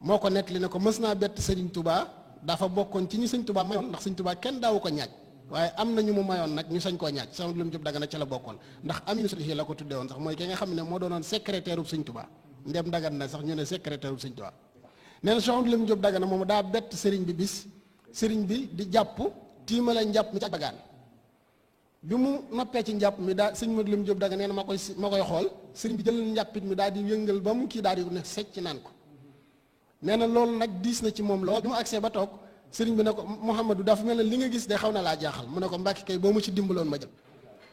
moo ko nettali ne ko mës naa bett Sëriñ Touba dafa bokkoon ci ñi sëñ Touba mayoon ndax sëñ Touba kenn daawu ko ñaaj waaye am na ñu mu mayoon nag ñu sañ koo ñaaj sëñ Modou Lim Dagana ca la bokkoon ndax Aminu Sëriñ la ko tuddee woon sax mooy ki nga xam ne moo doonoon secrétaire u sëñ Touba ndem dagan na sax ñu ne secrétaire u sëñ Touba nee na sëñ Modou Lim Dagana moom daa bett sëriñ bi bis sëriñ bi di jàpp tiimale njàpp mi ci bagaan bi mu noppee ci njàpp mi daa sëñ Modou Lim Diop Dagana nee na ma koy xool sëriñ bi jël njàppit mi daal di yëngal ba mu kii daal di ne secc naan ko nee na loolu nag diis na ci moom lool bi mu agsee ba toog sëriñ bi ne ko Mouhamadou dafa mel ne li nga gis de xaw na laa jaaxal mu ne ko Mbàkke kay boo mu ci dimbaloon ma jël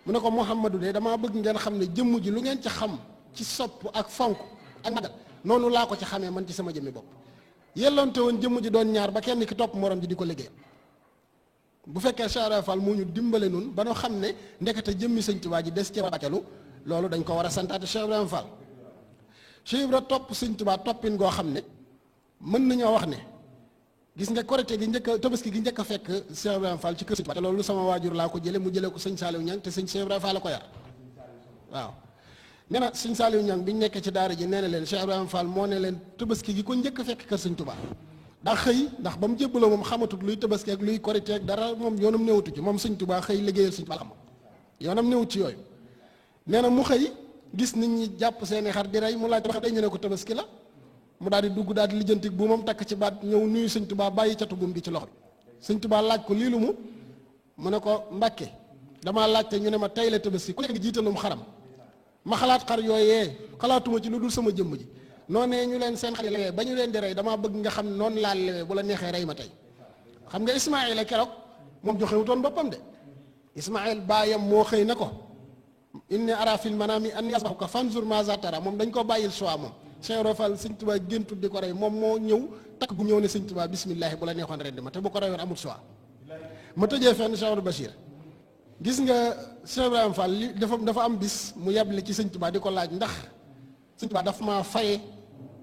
mu ne ko Mouhamadou de damaa bëgg ngeen xam ne jëmm ji lu ngeen ci xam ci sopp ak fonk ak magal noonu laa ko ci xamee man ci sama jëmmi bopp yelloonte woon jëmm ji doon ñaar ba kenn ki topp morom ji di ko liggéey bu fekkee Cheikh Ibrahima Fall moo ñu dimbale nun ba noo xam ne ndekete jëmmi sëñ Tuubaa ji des ci bàccalu loolu dañ ko war a santaate Cheikh Ibrahima Fall Cheikh Ibrahima topp sëñ Tuubaa toppin goo xam ne mën nañoo wax ne gis nga korité gi njëkk a tabaski gi njëkk a fekk Cheikh Ibrahima Fall ci kër sëñ Tuubaa te loolu sama waajur laa ko jële mu jëlee ko sëñ Saliou Niang te sëñ Cheikh Ibrahima Fall la ko yar waaw nee na sëñ Saliou Niang bi ñu nekkee ci daara ji nee na leen Cheikh Ibrahima Fall moo ne leen tabaski gi ko njëkk a fekk kër sëñ Tuubaa daa xëy ndax ba mu jébbaloo moom xamatut luy tabaski ak luy korité ak dara moom yoonam newutu ci moom sëñ Tuubaa xëy liggéeyal sëñ Tuubaa xam yoonam newut ci yooyu nee na mu xëy gis nit ñi jàpp seeni xar di rey mu laaj wax day ñu ne ko tabaski la mu daal di dugg daal di lijjanti bu moom takk ci baat ñëw nuyu sëñ Tuubaa bàyyi catu buum gi ci loxo bi sëñ Tuubaa laaj ko lii lu mu ne ko Mbàkke damaa laajte ñu ne ma tey la tabaski ku nekk jiitalum xaram ma xalaat xar yooyee xalaatuma ci lu dul sama jëmm ji noonee ñu leen seen xar lewee ba ñu leen di rey damaa bëgg nga xam ne noonu laa lewee bu la neexee rey ma tey xam nga Ismaayila keroog moom joxewutoon boppam de Ismaayil baayam moo xëy na ko inni ara fil manami anni asbahuka fanzur maza tara moom dañ ko bàyyil choix moom Cheikh Ibra Fall sëñ Tuubaa géntul di ko rey moom moo ñëw takk gu ñëw ne sëñ Tuubaa bismillaahi bu la neexoon rendi ma te bu ko reyoon amul choix ma tëjee fenn Cheikh Bachir gis nga Cheikh Ibrahima Fall li dafa am bis mu yeble ci sëñ Tuubaa di ko laaj ndax sëñ Tuubaa dafa maa faye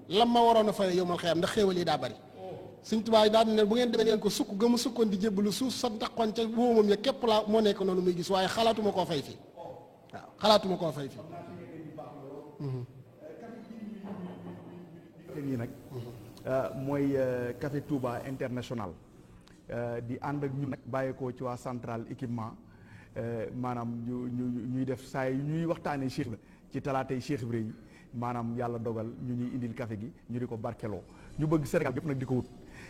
lam ma waroon a faye yowmal xiyaam ndax xéewal yi daa bari sëñ Tuubaa daal ne bu ngeen demee ngeen ko sukk gëmu sukkoon di jébbalu suuf sa taxoon ca wóomam ya képp laa moo nekk noonu muy gis waaye xalaatuma koo fay fii waaw xalaatuma koo fay fii yi nag mooy Café Touba International di ànd ak ñu nag bàyyeekoo ci waa central équipement maanaam ñuy def saa yi ñuy waxtaanee Cheikh la ci talaatay Cheikh Ibrahima yi maanaam yàlla dogal ñu ñuy indil café gi ñu di ko barkeloo ñu bëgg Sénégal yëpp nag di ko wut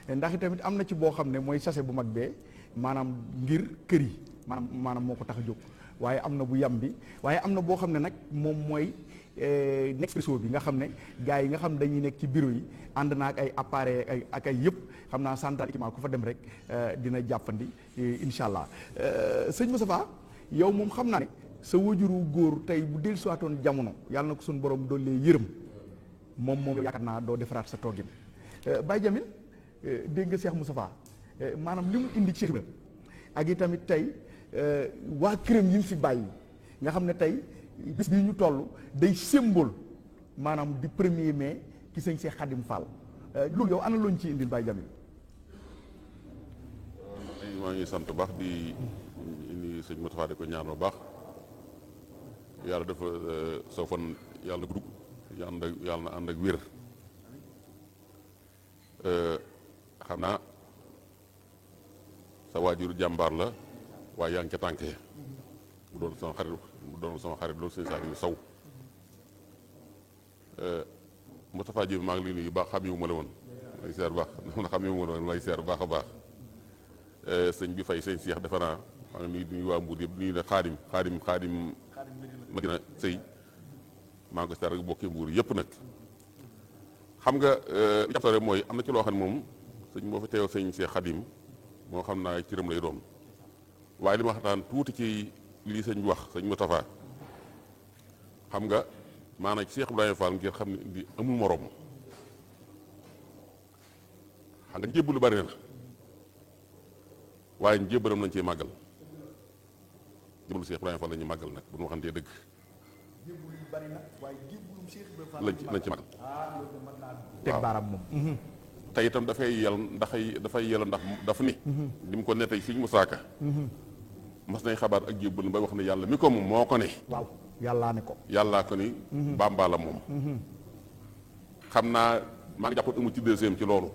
ndax tamit am na ci boo xam ne mooy sachet bu mag bee maanaam ngir kër yi maanaam moo ko tax a jóg waaye am na bu yam bi waaye am na boo xam ne nag moom mooy Nespresso bi nga xam ne gars yi nga xam ne dañuy nekk ci bureau yi ànd naa ak ay appareil ak ay yëpp xam naa central équipement ku fa dem rek dina jàppandi incha allah sëñ Moustapha yow moom xam naa ne sa wajuru góor tey bu dellu siwaatoon jamono yàlla na ko suñu borom doole yërëm moom yaakaar naa doo defaraat sa toogin Baye Jamil dégg nga Cheikh Moustapha maanaam li mu indi ci Cheikh ak i tamit tey waa këram yi mu fi bàyyi nga xam ne tey bis bi ñu toll day symbole maanaam di 1er mai ci sëñ Cheikh Khadim Fall loolu yow ana looñ ci indil Baye Jamil maa ngi sant bu baax di indi sëñ Moustapha di ko ñaan bu baax yàlla dafa soo fan yàlla gudd yàlla na ànd ak wér xam naa sa waajur jàmbaar la waaye yaa ngi ca tànkee mu doon sama xarit loolu sëñ Saliou Sow Moustapha Diop maa ngi lay nuyu baax xamewu ma la woon may seer baax xamewu ma la woon may seer baax a baax sëñ bi fay sëñ Cheikh defe naa maa ngi nuyu waa Mbour yëpp nuyu ne xaadim Madina sëy maa ngi ko seer rek bokki Mbour yëpp nag xam nga li jàppale mooy am na ci loo xam ne moom sëñ moo fi teewal sëñ Cheikh Khadim moo xam naa cëram lay doon waaye li ma waxtaan tuuti ci lii sëñ bi wax sëñ Moustapha xam nga maanaam ci Cheikh Ibrahima Fall ngir xam ne di amul morom xam nga njébbalu bari na waaye njébbalam lañ ciy màggal jébbalu Cheikh Ibrahima Fall la ñuy màggal nag bu ñu waxantee dëgg lañ ci màggal teg baaraam moom te itam dafay yel ndax dafa ni li mu ko nettee Sëñ Musaa Ka mas nañ xabaar ak jébbalu bay wax ne yàlla mi ko moom moo ko ne waaw yàllaa ne ko yàllaa ko ni Bàmba la moom xam naa maa ngi jàppoon amul ci deuxième ci loolu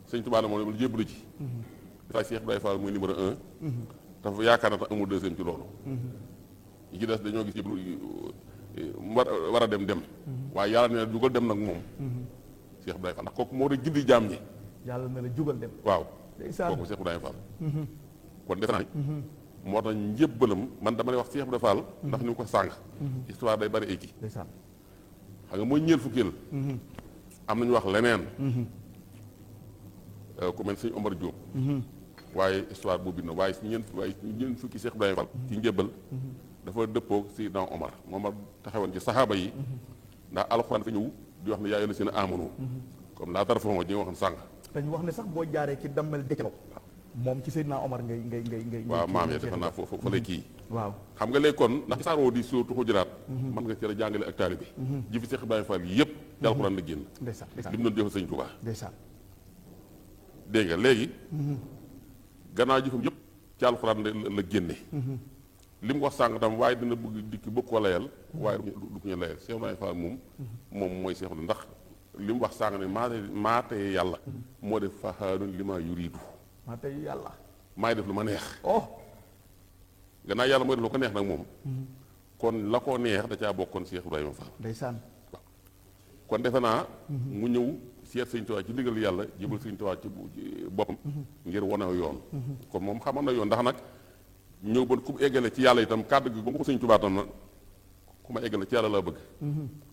Sëñ Tuubaa la moom lu jébbalu ci dafay Cheikh Ibrahima Fall muy numéro 1 dafa yaakaar na tax amul deuxième ci loolu yi ci des dañoo gis jébbalu war a dem waaye yàlla ne jugal dem nag moom Cheikh Ibrahima Fall ndax kooku moo doon gindi jaam ñi yàlla na la jugal dem waaw kooku Cheikh Ibrahima Fall kon defe naa moo tax njébbalam man dama lay wax Cheikh Ibrahima Fall ndax ni mu ko sàng histoire day bari ay kii xam nga mooy ñeel fukkeel am nañu wax leneen ku mel sëñ Omar Diop waaye histoire boobu na waaye ñeent fukki Cheikh Ibrahima Fall ci njébbal dafa dëppoog si dans Omar moom taxawoon ci saxaaba yi ndax alxuraan fa ñëw di wax ne yaa ayyuhal lazina aamanu comme laa tarfa'u ñi nga waxoon sàng dañu wax ne sax boo jaaree ci dammel dëkk moom ci Seydina Omar ngay waaw maam ya defe naa foofu fa lay kii waaw xam nga léegi kon ndax saaroo di surtout Xujuraat mën nga ci la jàngale ak taalibe bi ji fi Cheikh Ibrahima Fall yëpp ci alxuraan la génn li mu doon jëfal sëñ Tuubaa dégg nga léegi gannaaw jëfam yëpp ci alxuraan la génne li mu wax sàng tam waaye dina bëgg dikk bëgg ko layal waaye du ko ñu layal Cheikh Ibrahima Fall moom mooy Cheikh ndax li mu wax sàng ne maatee yàlla moo def faxaalun li ma yuriidu maatee yàlla maay def lu ma neex gannaaw yàlla mooy def lu ko neex nag moom kon la ko neex da caa bokkoon Cheikh Ibrahima Fall ndeysaan waaw kon defe naa mu ñëw seet Sëñ Tuubaa ci ndigal yàlla jébal Sëñ Tuubaa ci boppam ngir wane yoon kon moom xamoon na yoon ndax nag ñëw ba ku eggale ci yàlla itam kàddu gi ba mu ko Sëñ Tuubaa tam na ku ma eggale ci yàlla laa bëgg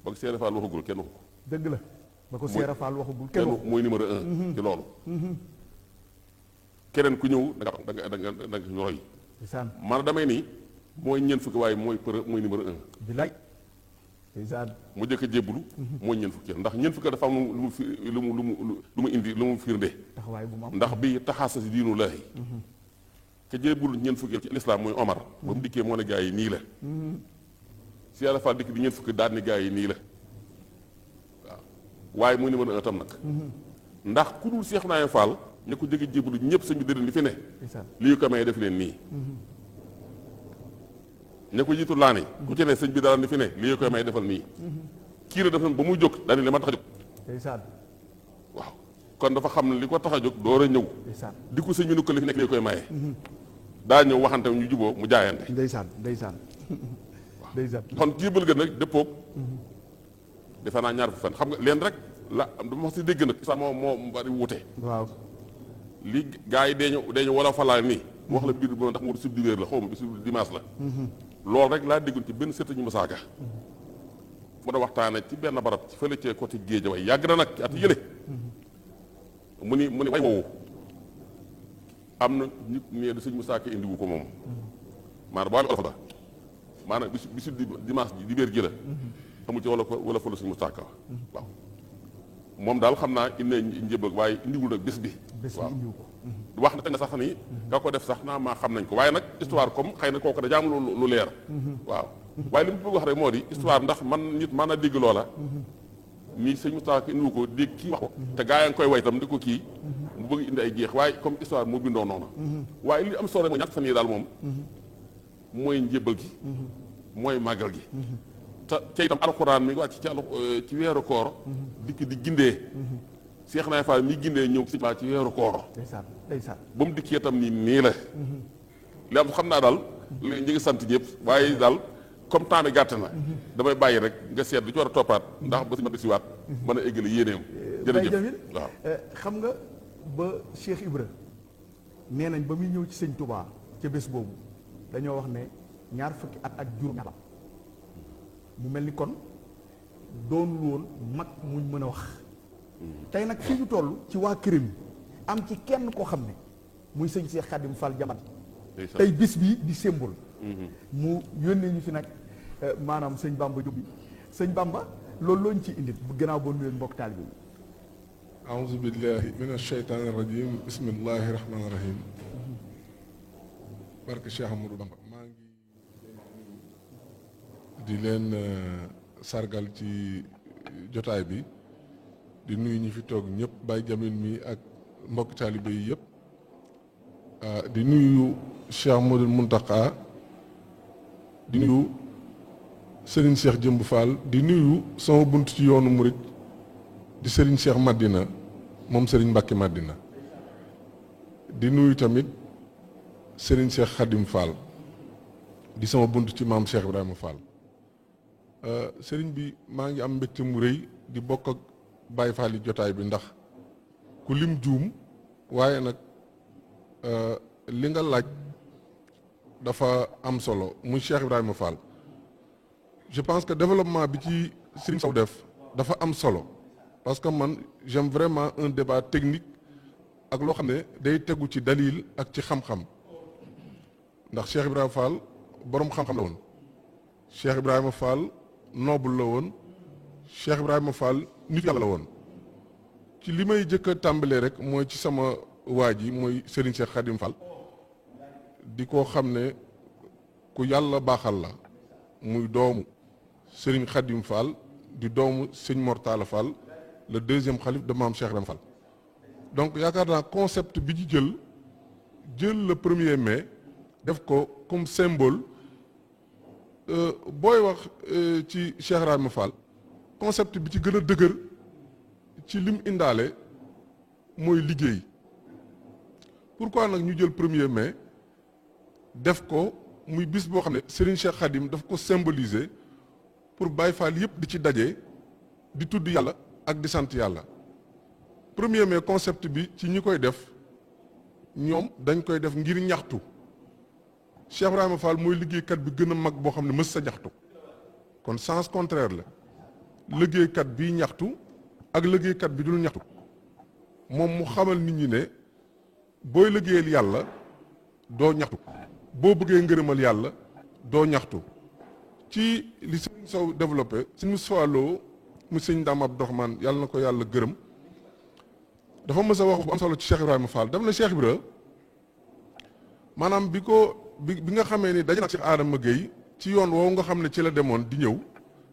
ba ko Seera Fall waxagul kenn waxu ko dëgg la ba ko Seera Fall waxagul kenn mooy numéro 1 ci loolu keneen ku ñëw da nga roy man damay ni mooy ñeent fukki waaye mooy numéro 1 bilaay mu jëkk a jébbalu mooy ñeent fukki ndax ñeent fukki dafa am lu mu indi lu mu firnde ndax bi taxaasa si diinu laahi ka jébbalu ñeent fukki ci lislaam mooy Omar ba mu dikkee moo ne gaa yi nii la si yàlla Fall dikk di ñeent fukki daal ni gaa yi nii la waaw waaye mooy numéro 1 tam nag ndax ku dul Cheikh Ibrahima Fall ña ko jëkk jébbalu ñëpp sëñ bi dërin li fi ne lii ko may def leen nii ña ko jiitu laa ni ku ci ne sëñ bi dara ni fi ne lii koy may defal nii kii la def ba muy jóg daal ni li ma tax a jóg waaw kon dafa xam ne li ko tax a jóg door a ñëw di ko sëñ bi nu ko li fi nekk lii koy maye daa ñëw waxante ñu juboo mu jaayante ndeysaan waaw kon jébal ga nag dëppoog defe naa ñaar fu fan xam nga leen rek la dama wax si dégg nag sax moo bari wute waaw li gars yi deeñu wala falaa nii mu wax la biir bi ndax mu sub di wéer la xaw ma bisu dimanche la loolu rek laa déggoon ci benn sëriñ Musaa Ka mu da waxtaane ci benn barab ci fële cee côté géej way yàgg na nag ci at yële mu ni way woowu am na nit ne da sëñ Musaa Ka indiwu ko moom maanaam boo olof la maanaam bisu dimanche di wéer ji la amul ci wala fa la sëñ Musaa Ka waaw moom daal xam naa indi njëbal waaye indiwul nag bés bi waaw wax na sax ni nga ko def sax naa maa xam nañ ko waaye nag histoire comme xëy na kooku da jaam lu leer waaw waaye li mu bëgg wax rek moo di histoire ndax man nit mën na dégg loola nii sëñ Moustapha indiwu ko dégg kii wax ko te gaa yaa ngi koy way tam di ko kii mu bëgg indi ay jeex waaye comme histoire moo bindoo noonu waaye li am solo mooy ñàkk fan yi daal moom mooy njëbal gi mooy màggal gi te itam alxuraan mi ngi wàcc ci weeru koor dikk di gindee Cheikh Ibrahima Fall mi gindee ñëw ci weeru koor ba mu dikkee itam nii la li am xam naa daal ñu ngi sant ñëpp waaye daal comme temps bi gàtt na damay bàyyi rek nga seet du ci war a toppaat ndax ba si ma desiwaat mën a éggali yéeneem jërëjëf waaw xam nga ba Cheikh Ibra nee nañ ba muy ñëw ci sëñ Touba ca bés boobu dañoo wax ne ñaar fukki at ak juróom mu mel ni kon doonul woon mag muñ mën a wax tey nag fii ñu toll ci waa këram am ci kenn koo xam ne muy sëñ Cheikh Khadim Fall Jamat tey bis bi di symbole mu yónnee ñu fi nag maanaam sëñ Bamba Jóob bi sëñ Bamba loolu looñ ci indit bu gannaaw boo nuyeen mbokk taalibe bi aouzu billahi min asheytaani rajim bismillahi rahmaani rahim barke Cheikh Amadou Bamba maa ngi di leen sargal ci jotaay bi di nuyu ñi fi toog ñëpp Baye Jamil mi ak mbokk taalibe yi yëpp di nuyu Cheikh Modou Muntaka di nuyu Serigne Cheikh Jëmb Fall di nuyu sama bunt ci yoonu murit di Serigne Cheikh Madina moom Serigne Mbacke Madina di nuyu tamit Serigne Cheikh Khadim Fall di sama bunt ci maam Cheikh Ibrahima Fall Serigne bi maa ngi am mbégte mu rëy di bokk ak Baye Fall yi jotaay bi ndax ku lim juum waaye nag li nga laaj dafa am solo muy Cheikh Ibrahima Fall je pense que développement bi ci Serigne Sow def dafa am solo parce que man j'aime vraiment un débat technique ak loo xam ne day tegu ci dalil ak ci xam-xam ndax Cheikh Ibrahima Fall boroom xam-xam la woon Cheikh Ibrahima Fall noble la woon Cheikh Ibrahima Fall nit yàlla la woon ci li may jëkk a tàmbalee rek mooy ci sama waa ji mooy Serigne Cheikh Khadim Fall di ko xam ne ku yàlla baaxal la muy doomu Serigne Khadim Fall di doomu Sëñ Mortala Fall le deuxième xalif de maam Cheikh Ibrahima Fall donc yaakaar naa concept bi ci jël le 1er mai def ko comme symbole booy wax ci Cheikh Ibrahima Fall concept bi ci gën a dëgër ci lim indaale mooy liggéey pourquoi nag ñu jël 1er mai def ko muy bis boo xam ne Serigne Cheikh Khadim daf ko symboliser pour Baye Fall yëpp di ci daje di tudd yàlla ak di sant yàlla 1er mai concept bi ci ñi koy def ñoom dañ koy def ngir ñaxtu Cheikh Ibrahima Fall mooy liggéeykat bi gën a mag boo xam ne mës sa ñaxtu kon sens contraire la liggéeykat bi ñaxtu ak liggéeykat bi dul ñaxtu moom mu xamal nit ñi ne booy liggéeyal yàlla doo ñaxtu boo bëggee ngërëmal yàlla doo ñaxtu ci li sëñ Sow développé sëñ Moustapha Lo mu sëñ Dame Abdourahmane yàlla na ko yàlla gërëm dafa mës a wax bu am solo ci Cheikh Ibrahima Fall daf na Cheikh Ibra maanaam bi nga xamee ni daje na Cheikh Adama Gueye ci yoon woowu nga xam ne ci la demoon di ñëw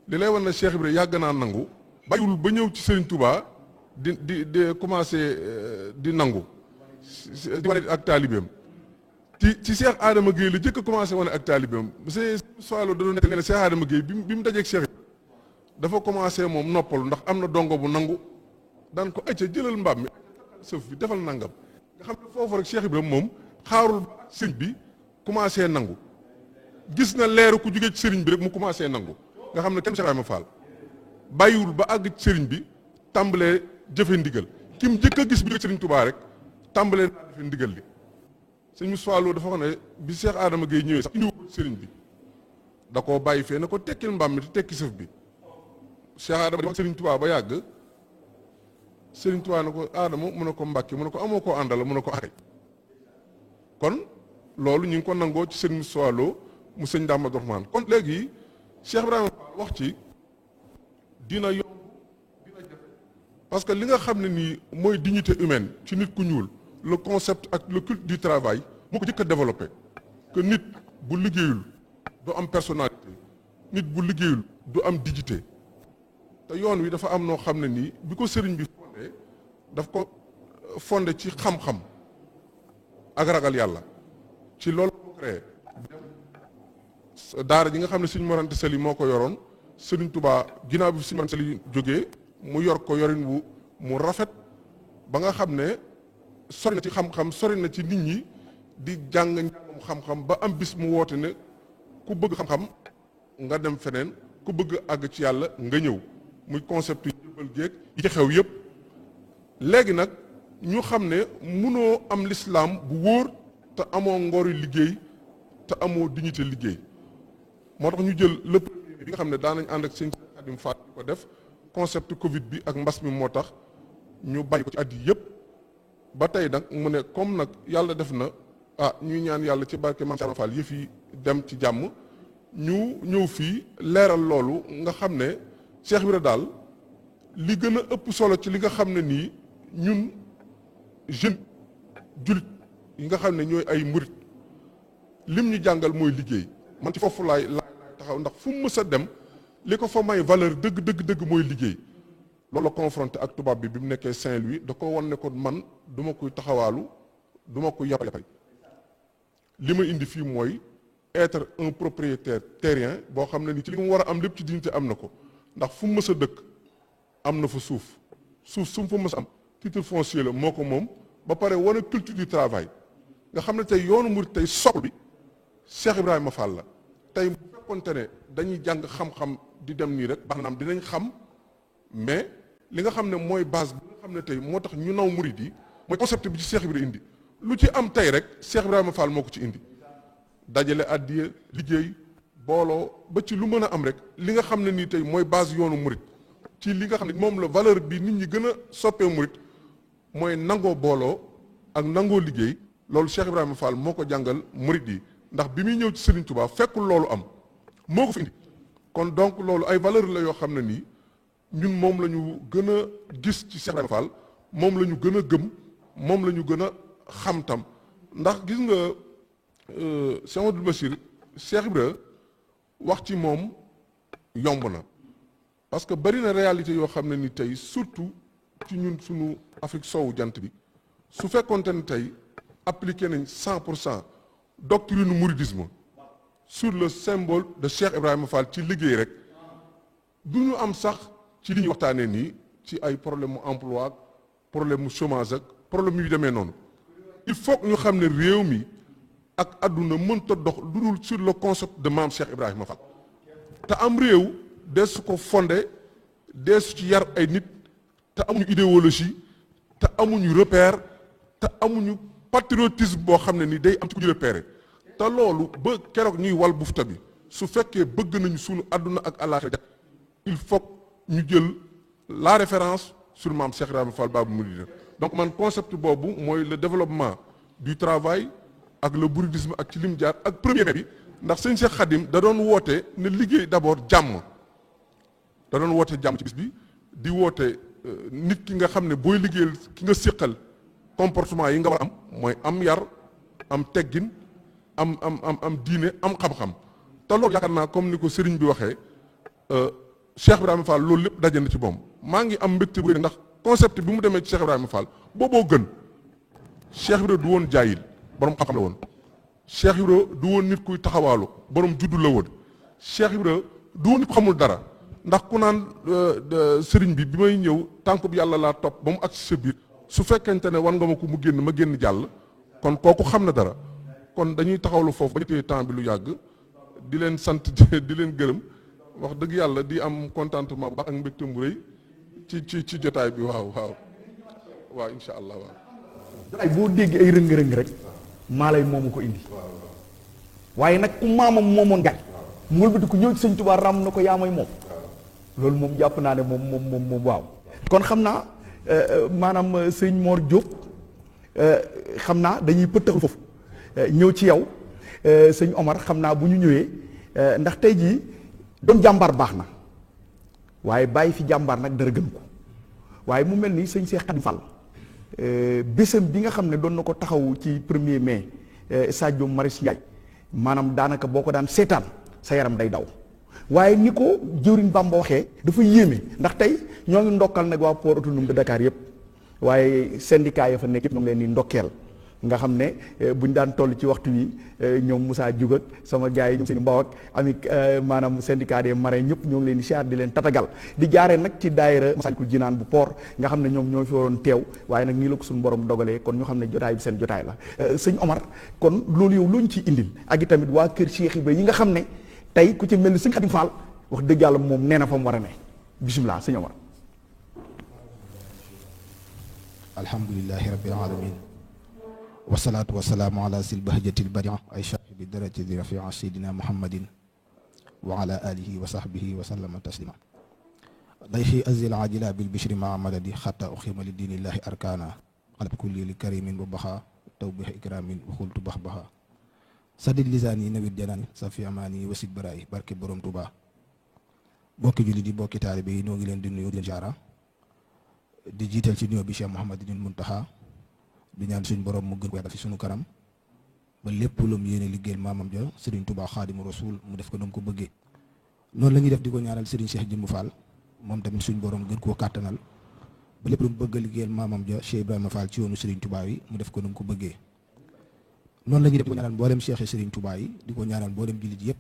li lay wan na Cheikh Ibra yàgg naa nangu bàyyiwul ba ñëw ci Serigne Touba di commencé di nangu di wane ak taalibeem ci Cheikh Adama Gueye la jëkk a commencé wane ak taalibeem c'est soilo da doon nekk ne Cheikh Adama Gueye bi mu dajeeg Cheikh dafa commencé moom noppalu ndax am na dongo bu nangu daan ko acca jëlal mbaam mi sëf bi defal nangam nga xam ne foofu rek Cheikh Ibrahima moom xaarul sëriñ bi commencé nangu gis na leeru ku jógee ci sëriñ bi rek mu commencé nangu nga xam ne kenn Cheikh Ibrahima Fall bàyyiwul ba àgg ci sëriñ bi tàmbalee jëfe ndigal ki mu jëkk a gis bi jógee sëriñ Touba rek tàmbalee naa jëfe ndigal li sëñ Moussa Lo dafa wax ne bi Cheikh Adama Gueye ñëwee sax indiwu ko sëriñ bi da koo bàyyi fee ne ko tekkil mbaam mi te tekki sëf bi Cheikh Adama di wax sëriñ Touba ba yàgg sëriñ Touba ne ko Adama mu ne ko Mbàkke mu ne ko amoo koo àndal mu ne ko axi kon loolu ñu ngi ko nangoo ci sëriñ Moussa Lo mu sëñ Dame Abdourahmane kon léegi Cheikh Ibrahima Fall wax ci dina yomb dina jafe parce que li nga xam ne nii mooy dignité humaine ci nit ku ñuul le concept ak le culte du travail moo ko jëkk a développé que nit bu liggéeyul du am personnalité nit bu liggéeyul du am dignité te yoon wi dafa am noo xam ne nii bi ko sëriñ bi fondé daf ko fondé ci xam-xam ak ragal yàlla ci loolu ko créé daara ji nga xam ne Sëriñ Mor Anta Sali moo ko yoroon Sëriñ Touba ginnaaw bi Sëriñ Mor Anta Sali jógee mu yor ko yorin wu mu rafet ba nga xam ne sori na ci xam-xam sori na ci nit ñi di jàng njàngum xam-xam ba am bis mu woote ne ku bëgg xam-xam nga dem feneen ku bëgg àgg ci yàlla nga ñëw muy concept yi jëbal géeg yi ci xew yépp léegi nag ñu xam ne munoo am l'islam bu wóor te amoo ngori liggéey te amoo dignité liggéey moo tax ñu jël le premier bi nga xam ne daan nañ ànd ak sëñ Khadim Fall di ko def concept Covid bi ak mbas mi moo tax ñu bàyyi ko ci at yi yëpp ba tey nag mu ne comme nag yàlla def na ñuy ñaan yàlla ci barke Maam Cheikh Fall yëf yi dem ci jàmm ñu ñëw fii leeral loolu nga xam ne Cheikh Ibra daal li gën a ëpp solo ci li nga xam ne nii ñun jeune julit yi nga xam ne ñooy ay murit lim ñu jàngal mooy liggéey man ci foofu laay taxaw ndax fu mu mës a dem li ko fa may valeur dëgg mooy liggéey loolu la confronté ak tubaab bi mu nekkee Saint-Louis da ko wan ne ko man du ma koy taxawaalu du ma koy yapay li ma indi fii mooy être un propriétaire terrien boo xam ne ni ci li mu war a am lépp ci dignité am na ko ndax fu mu mës a dëkk am na fa suuf su mu fa mës a am titre foncier la moo ko moom ba pare wane culture du travail nga xam ne tey yoonu murit tey socle bi Cheikh Ibrahima Fall la tey bu fekkonte ne dañuy jàng xam-xam di dem nii rek baax na am dinañ xam mais li nga xam ne mooy base bi nga xam ne tey moo tax ñu naw murit yi mooy concept bi ci Cheikh Ibrahima indi lu ci am tey rek Cheikh Ibrahima Fall moo ko ci indi dajale addiya liggéey booloo ba ci lu mën a am rek li nga xam ne nii tey mooy base yoonu murit ci li nga xam ne moom la valeur bi nit ñi gën a soppee murit mooy nangoo booloo ak nangoo liggéey loolu Cheikh Ibrahima Fall moo ko jàngal murit yi ndax bi muy ñëw ci Serigne Touba fekkul loolu am moo ko fi indi kon donc loolu ay valeur la yoo xam ne nii ñun moom la ñu gën a gis ci Cheikh Ibrahima Fall moom la ñu gën a gëm moom la ñu gën a xam tam ndax gis nga Cheikh Amadou Bachir Cheikh Ibra wax ci moom yomb na parce que bari na réalité yoo xam ne ni tey surtout ci ñun suñu Afrique soowu jant bi su fekkoonte ne tey appliqué nañ 100% doctrine mouridisme sur le symbole de Cheikh Ibrahima Fall ci liggéey rek du ñu am sax ci li ñu waxtaanee nii ci ay problème mu emploi problème mu chômage ak problème yu demee noonu il faut que ñu xam ne réew mi ak àdduna mënta dox lu dul sur le concept de maam Cheikh Ibrahima Fall te am réew deesu ko fondé deesu ci yar ay nit te amuñu idéologie te amuñu repère te amuñu patriotisme boo xam ne ni day am ci ku ñu repéré te loolu ba keroog ñuy wal bufta bi su fekkee bëgg nañu sunu àdduna ak àllaaxira il faut ñu jël la référence sur maam Cheikh Ibrahima Fall Babou Mouridina donc man concept boobu mooy le développement du travail ak le mouridisme ak ci lim jaar ak premier bi ndax sëñ Cheikh Khadim da doon woote ne liggéey d'abord jàmm da doon woote jàmm ci bis bi di woote nit ki nga xam ne booy liggéeyal ki nga séqal comportement yi nga war a am mooy am yar am teggin am diine am xam-xam te loolu yaakaar naa comme ni ko sëriñ bi waxee Cheikh Ibrahima Fall loolu lépp daje na ci moom maa ngi am mbégte bu ndax concept bi mu demee ci Cheikh Ibrahima Fall booboo gën Cheikh Ibrahima du woon jaayil borom xam-xam la woon Cheikh Ibrahima du woon nit kuy taxawaalu borom juddu la woon Cheikh Ibrahima du woon nit ku xamul dara ndax ku naan sëriñ bi bi may ñëw tànk bi yàlla laa topp ba mu agsi sa biir su fekkente ne wan nga ma ko mu génn ma génn jàll kon kooku xam na dara kon dañuy taxawlu foofu ba ñu téye temps bi lu yàgg di leen sant di leen gërëm wax dëgg yàlla di am contentement bu baax ak mbégte mu rëy ci jotaay bi waaw incha allah waaw. jotaay boo dégg ay rëng-rëng rek maa lay moomu ko indi waaye nag ku maamam moomoon gàtt mul bi di ko ñëw ci sëñ Tuubaa ram na ko yaa may moom loolu moom jàpp naa ne moom waaw kon xam naa maanaam sëñ Mor Diop xam naa dañuy pëttaxlu foofu ñëw ci yow sëñ Omar xam naa bu ñu ñëwee ndax tey jii doon jàmbaar baax na waaye bàyyi fi jàmbaar nag dara gën ko waaye mu mel ni sëñ Cheikh Khadim Fall bésam bi nga xam ne doon na ko taxaw ci 1er mai Sadio Maris Ndiaye maanaam daanaka boo ko daan seetaan sa yaram day daw waaye ni ko jëwriñ Bamba waxee dafa yéeme ndax tey ñoo ngi ndokkal nag waa port autonome de Dakar yëpp waaye syndicat ya fa nekk yëpp ñoo ngi leen di ndokkeel nga xam ne buñ daan toll ci waxtu wi ñoom Moussa Diouf ak sama gars yi ñoom seen mbaw ak ami maanaam syndicat des marins ñëpp ñoo ngi leen di siyaar di leen tatagal di jaaree nag ci daayira Massalikul Jinaan bu port nga xam ne ñoom ñoo fi waroon teew waaye nag nii la ko suñu borom dogalee kon ñu xam ne jotaay bi seen jotaay la sëñ Omar kon loolu yow loo ñu ciy indil ak itamit waa kër Cheikh Ibrahima yi nga xam ne tey ku ci mel ni sëñ Khadim Fall wax dëgg yàlla moom nee na fa mu war a ne bisimilah sëñ Omar. alhamdulilahi rabbil alamin wasalaatu wasalaamu ala sil bahjatil baria ay saahibi darajati rafia sayidina muhammadin wa ala alihi wa sahbihi wa sallama taslima dayxi azil ajila bil bishri maa madadi xata uxima li diinillahi arkana xalab kulli li karimin bu baxa taw bixa ikramin waxultu bax baxa sadid lisaan yi nawit janaan safi amaani wasid baraay barke borom Tuuba bokki julli di bokki taalibe yi noo ngi leen di nuyu di leen jaara di jiital ci nuyoo bi Cheikh Mouhamadul Muntaxa di ñaan suñ borom mu gën ko yàggal fi suñu kanam ba lépp lu mu yéene liggéeyal maamam ja Serigne Touba Xaadimu Rasuul mu def ko nam ko bëggee noonu la ñuy def di ko ñaanal Serigne Cheikh Jëmbu Fall moom tamit suñ borom gën koo kàttanal ba lépp lu mu bëgg a liggéeyal maamam ja Cheikh Ibrahima Fall ci yoonu Serigne Touba yi mu def ko nam ko bëggee noonu la ñuy def di ko ñaanal mboolem Cheikh Serigne Touba yi di ko ñaanal mboolem jullit yëpp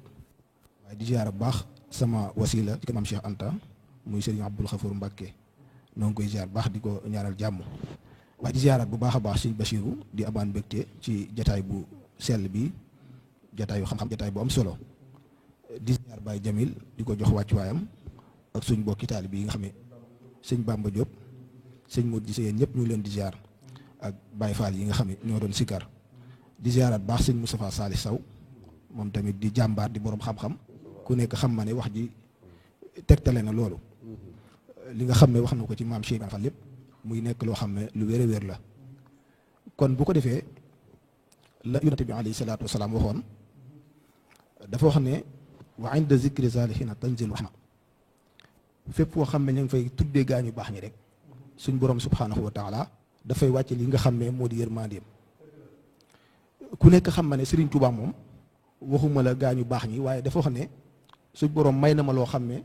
waaye di ziyaara bu baax sama wasila ci kanam Cheikh Anta muy Serigne Abdoul Khafour Mbacké noo ngi koy ziyaar baax di ko ñaanal jàmm waaye di ziyaaraat bu baax a baax Serigne Bassirou di amaan mbégte ci jataay bu sell bi jataay yu xam-xam jataay bu am solo di ziyaar Baye Jamil di ko jox wàccuwaayam ak suñ bokki taalibe yi nga xam ne sëñ Bamba Diop sëñ Modou Gissé yéen ñëpp ñu leen di ziyaar ak Baye Fall yi nga xam ne ñoo doon sikar di ziyaaraat baax sëñ Moustapha Salih Sow moom tamit di jàmbaar di borom xam-xam ku nekk xam ma ne wax ji tegtale na loolu li nga xam ne wax na ko ci maam Cheikh Ibrahima Fall lépp muy nekk loo xam ne lu wér a wér la kon bu ko defee la yonent bi alayhi salaatu wasalaam waxoon dafa wax ne wa inda zikri salihina tanzilu rahma fépp foo xam ne ñu ngi fay tuddee gaañu baax ñi rek suñ borom subhanahu wa taala dafay wàcce li nga xam ne moo di yërmandeem ku nekk xam ne Serigne Touba moom waxuma la gaañu baax ñi waaye dafa wax ne suñ borom may na ma loo xam ne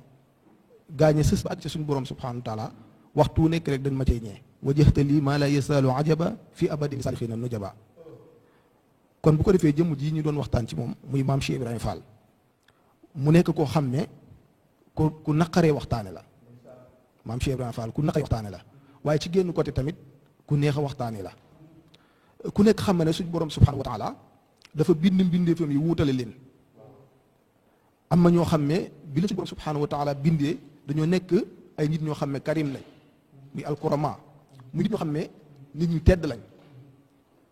gaañe sës ba ak ci suñ borom subhanahu wa taala waxtu nekk rek dañ ma cay ñee wajjahta lii maa la yasaalu ajaba fi abadin salihina nujaba kon bu ko defee jëmm ji ñu doon waxtaan ci moom muy maam Cheikh Ibrahima Fall mu nekk koo xam ne ku naqaree waxtaane la maam Cheikh Ibrahima Fall ku naqaree waxtaane la waaye ci génn côté tamit ku neex a waxtaane la ku nekk xam ne suñ borom subhanahu wa taala dafa bind mbindeefam yi wuutale leen am na ñoo xam ne bi la suñ borom subhanahu wa taala bindee dañoo nekk ay nit ñoo xam ne karim lañ muy alkurama muy nit ñoo xam ne nit ñu tedd lañ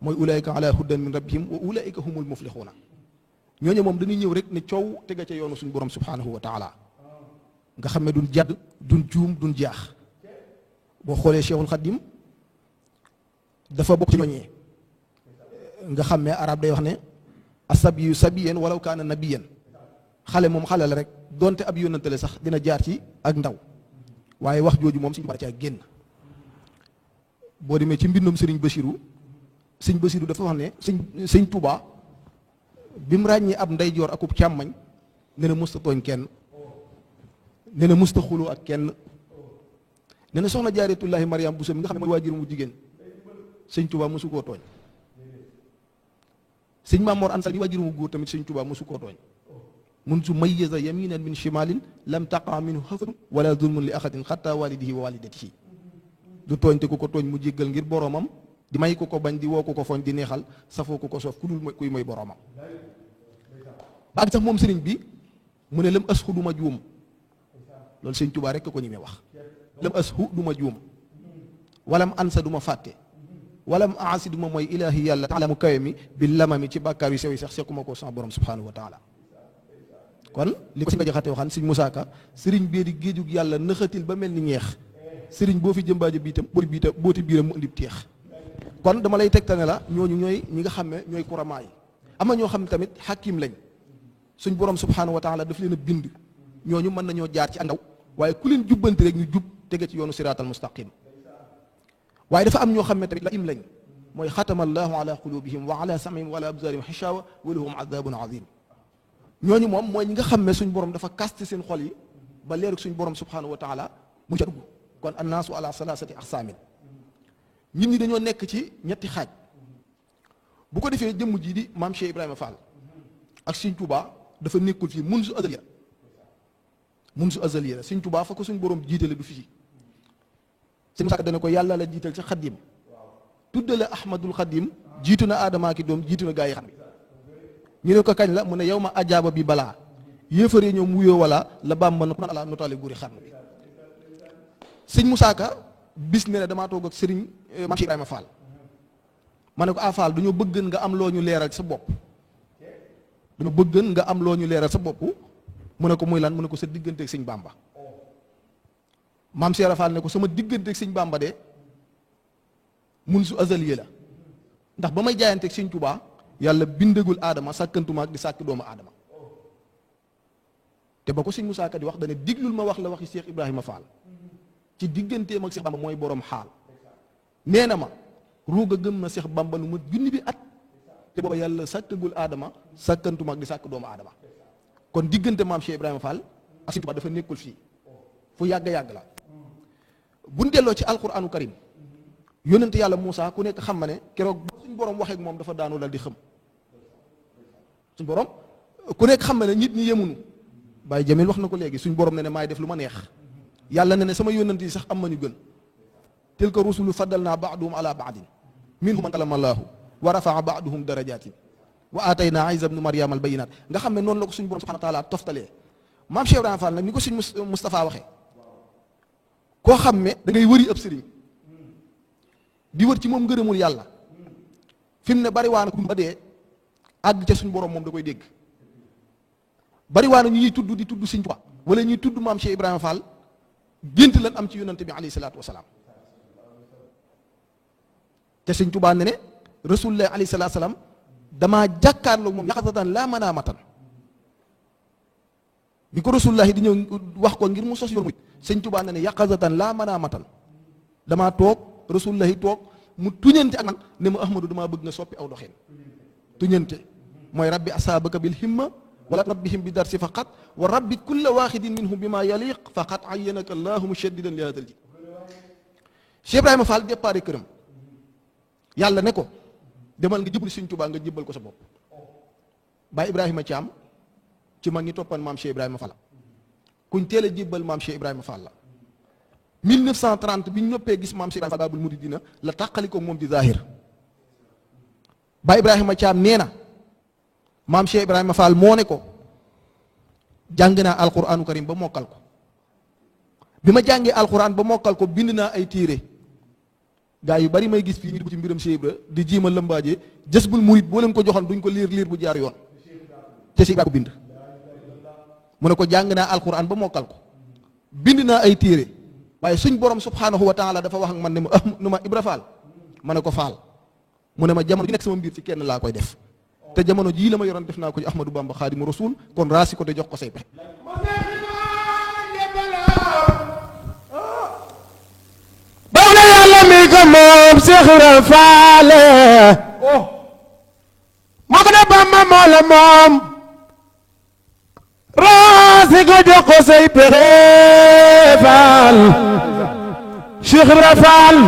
mooy ulaayika ala hudan min rabbihim wa ulaayika humul muflixuuna ñooñu moom dañuy ñëw rek ne coow tega ca yoonu suñu borom subhanahu wa taala nga xam ne duñ jadd duñ juum duñ jaax boo xoolee Cheikhul Khadim dafa bokk ci ñooñee nga xam ne arab day wax ne asabiyu sabiyan walaw kaana nabiyan xale moom xale la rek donte ab yónnantale sax dina jaar ci ak ndaw waaye wax jooju moom suñu war caa génn boo demee ci mbindum Serigne Bassirou sëñ Bassirou dafa wax ne sëñ Touba bi mu ràññee ab ndeyjoor akub càmmañ ne na musta tooñ kenn ne na musta xuloo ak kenn ne na soxna Jaaratullaahi Mariam Bousso mi nga xam ne mooy waajur mu jigéen sëñ Touba mosu koo tooñ sëñ Mamoor Anta mi waajur mu góor tamit sëñ Touba mosu koo tooñ mun su mayyaza yaminan min shimalin lam taqa minhu xafatun wala zulmun li axadin xatta walidihi wa walidatihi du tooñ te ku ko tooñ mu jéggal ngir boroomam di may ko bañ di woo ko foñ di neexal safoo ko soof ku dul kuy mooy boroomam ba ak sax moom sëriñ bi mu ne lam asxu du ma juum loolu sëñ Tuubaa rekk ko ñemee wax lam asxu du ma juum walam ansa du ma fàtte walam aasi du ma mooy ilaahi yàlla taala mu kawe mi bi lamami ci bàkkaar yu sew yi sax sequma ko sama borom subhanahu wa taala kon li ko si nga jaxate waxaan sëñ Musaa Ka sëriñ bee di géejug yàlla nëxatil ba mel ni ñeex sëriñ boo fi jëmbaajo biitam booti biiram mu indi teex kon dama lay tegtane la ñooñu ñooy ñi nga xam ne ñooy kuramaa yi am na ñoo xam ne tamit xakim lañ suñ borom subhanahu wa taala daf leen a bind ñooñu mën nañoo jaar ci ak ndaw waaye ku leen jubbanti rek ñu jub tege ci yoonu siraatal mustaqim waaye dafa am ñoo xam ne tamit la im lañ mooy xatama allahu ala qulubihim wa ala samihim wa ala absarihim xishawa wa lahum adabun azim ñooñu moom mooy ñi nga xam ne suñ borom dafa kaste seen xol yi ba leeru suñ borom subhanahu wa taala mu ca dugg kon annaasu ala salasati aqsaamin nit ñi dañoo nekk ci ñetti xaaj bu ko defee jëmm ji di maam Cheikh Ibrahima Fall ak Sëñ Tuubaa dafa nekkul fii mun su azaliya Sëñ Tuubaa fa ko suñ borom jiitale du fii sëñ Musaa Ka dana ko yàlla la jiital ci xaddim tuddale Ahmadul Xaddim jiitu na aadamaa ki doom jiitu na gaa yi xam ñu ne ko kañ la mu ne yow ma ajaaba bi balaa yéefaree ñoom wuyoo wala la Bàmba na ala notaale guri xarn bi sëñ Musaa Ka bis ne damaa toog ak sëriñ maam Cheikh Ibrahima Fall ma ne ko Fall dañoo bëgg nga am loo ñu leeral sa bopp dañoo bëgg nga am loo ñu leeral sa bopp mu ne ko muy lan mu ne ko sa diggante ak sëñ Bàmba maam Cheikh Rafal ne ko sama digganteeg sëñ Bamba de mun su azaliye la ndax ba may jaayanteeg sëñ Tuubaa yàlla bindagul aadama sàkkantuma ak di sàkk doomu aadama te ba ko sëñ Musaa Ka di wax dana diglul ma wax la waxi Cheikh Ibrahima Fall ci digganteem ak Cheikh Bamba mooy borom xaal nee na ma ruuga gëm na Cheikh Bamba nu ma junni bi at te booba yàlla sàkkagul aadama sàkkantuma ak di sàkk doomu aadama kon diggante maam Cheikh Ibrahima Fall ak sëñ Tuubaa dafa nekkul fii fu yàgg-yàgg la buñ delloo ci alquranu karim yónnent yàlla Moussa ku nekk xam ma ne keroog suñ borom waxee ak moom dafa daanu dal di xëm suñ borom ku nekk xam ma ne nit ñi yemunu Baye Jamil wax na ko léegi suñ borom ne maay def lu ma neex yàlla ne sama yónnent yi sax am nañu gën tilka rusulu faddalna ba'duhum ala ba'din minhum man kallama Allahu wa rafa'a ba'duhum darajatin wa atayna Isa ibnu Maryam al bayinat nga xam ne noonu la ko suñ borom subhanahu wa taala toftalee maam Cheikh Ibrahima Fall nag ni ko suñ Moustapha waxee koo xam ne da ngay wëri ab sëriñ di wër ci moom ngërëmul yàlla fi mu ne bari waa na ku ba dee àgg ca suñ borom moom da koy dégg bari waa na ñu ñuy tudd di tudd Sëñ Tuubaa wala ñuy tudd maam Cheikh Ibrahima Fall gént lan am ci yonante bi alayhi salaatu wasalaam te Sëñ Tuubaa ne rasulullah alayhi salaatu wasalaam damaa jàkkaarloo moom yaqazatan laa manaamatan bi ko rasulullahi di ñëw wax ko ngir mu sos yoon Sëñ Tuubaa ne yaqazatan laa manaamatan damaa toog rasulullahi toog mu tuñante ak man ne ma Ahmadu damaa bëgg nga soppi aw doxeen tuñante mooy rabbi asaabaka bil himma wala rabbihim bi darsi faqat wa rabbi kulla waaxidin minhum bi ma yaliq faqat ayyanaka allahu mushaddidan li hadal ji Cheikh Ibrahima Fall départ këram yàlla ne ko demal nga jëbbal Sëñ Tuubaa nga jëbbal ko sa bopp Baay Ibrahima Thiam ci mag ñi toppan maam Cheikh Ibrahima Fall kuñ teel a jébbal maam Cheikh Ibrahima Fall la 1930 bi ñu ñoppee gis maam Cheikh Ibrahima Fall Baabul Muridiina la tàqali ko moom di zahir Baay Ibrahima Thiam nee na maam Cheikh Ibrahima Fall moo ne ko jàng naa alquranu karim ba mokkal ko bi ma jàngee alquran ba mokkal ko bind naa ay téere gaa yu bari may gis fii ñu ci mbiram Cheikh Ibra di jiima lëmbaaje Jazbul Murid boo leen ko joxoon duñ ko liir bu jaar yoon te si gaa ko bind mu ne ko jàng naa alquran ba mokkal ko bind naa ay téere waaye suñ borom subhanahu wa taala dafa wax ak man ne ma Ibra Fall ma ne ko Fall mu ne ma jamono ji nekk sama mbir ci kenn laa koy def te jamono jii la ma yoroon def naa ko ci Ahmadou Bamba Xaadimu Rasuul kon raasi ko te jox ko say pexe baax na yàlla mi ko moom Cheikh Ibra Fall moo ko ne Bamba moo la moom raasi ko jox ko say pexe Fall Cheikh Ibra Fall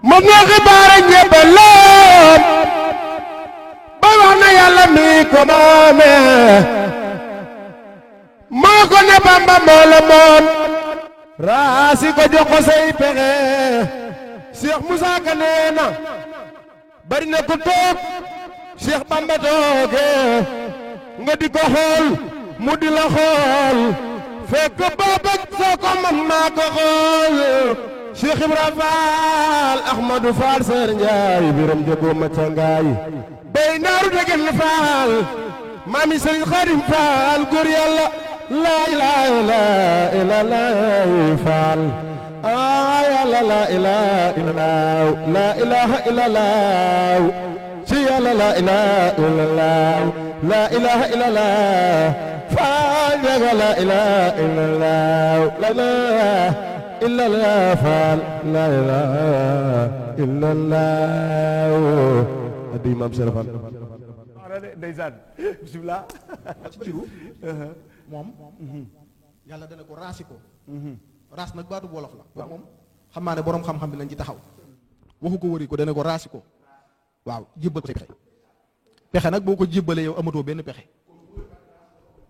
moom nga xibaare njëbbaloom ba wax na yàlla mi ko moome moo ko ne Bamba moo la moom raasi ko jox ko say pexe Cheikh Moussa Ka nee na bari na ko toog Cheikh Bamba tooge nga di ko xool mu di la xool fekk booba soo ko man maa ko xool Cheikh Ibra Fall Ahmadou Fall Seer Njaay biram jogo ma ca ngaay bay naaru degen la Fall maami Sëriñ Xaadim Fall góor yàlla la ilaha illallah Fall yàlla la ilaha illallah la ilaha illallah ci yàlla la ilaha illallah la ilaha illallah Fall jaga la ilaha illallah la ilaha illallah Fall la ilaha illallah adi maam Cheikh Fall ndeysaan bismillah ci ciru moom yàlla dana ko raasi ko raas nag baatu wolof la waaw moom xam naa ne boroom xam-xam bi lañ ci taxaw waxu ko wëri ko dana ko raasi ko waaw jébbal ko say pexe pexe nag boo ko jébbalee yow amatoo benn pexe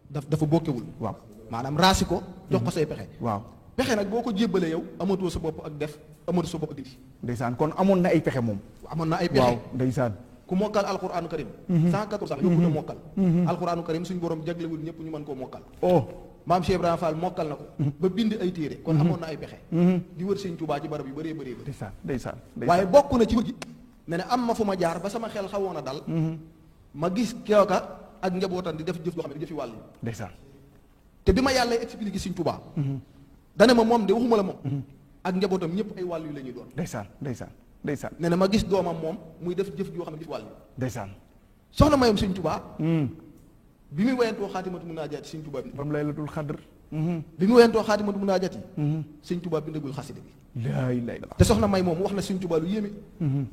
dafa bokkewul waaw maanaam raasi ko jox ko say pexe waaw pexe nag boo ko jébbalee yow amatoo sa bopp ak def amatoo sa bopp ak dindi ndeysaan kon amoon na ay pexe moom amoon na ay pexe waaw ndeysaan ku mokkal alquranu karim 114 sax yóbbu na mokkal alquranu karim suñ borom jaglewul ñëpp ñu mën koo mokkal maam Cheikh Ibrahima Fall mokkal na ko ba bind ay téere kon amoon na ay pexe di wër Sëñ Tuubaa ci barab yu bëree bëree bëri ndeysaan waaye bokk na ci wër gi ne am ma fu ma jaar ba sama xel xawoon a dal ma gis kooka ak njabootam di def jëf loo xam ne jëfi wàll yi ndeysaan te bi ma yàlla expliqué Sëñ Tuubaa dane ma moom de waxuma la moom ak njabootam ñëpp ay wàllu yu la ñuy doon. ndeysaan ndeysaan ndeysaan. nee na ma gis doomam moom muy def jëf joo xam ne gis wàllu. ndeysaan. soxna Mayum Sëñ Tuubaa. bi muy wayantoo xaatimatu munaajaati Sëñ Tuubaa bi. bam laylatul xadr. bi muy wayantoo xaatimatu munaajaati. Sëñ Tuubaa bindagul xasida bi. laa ilaaha illallaah. te soxna May moom wax na Sëñ Tuubaa lu yéeme.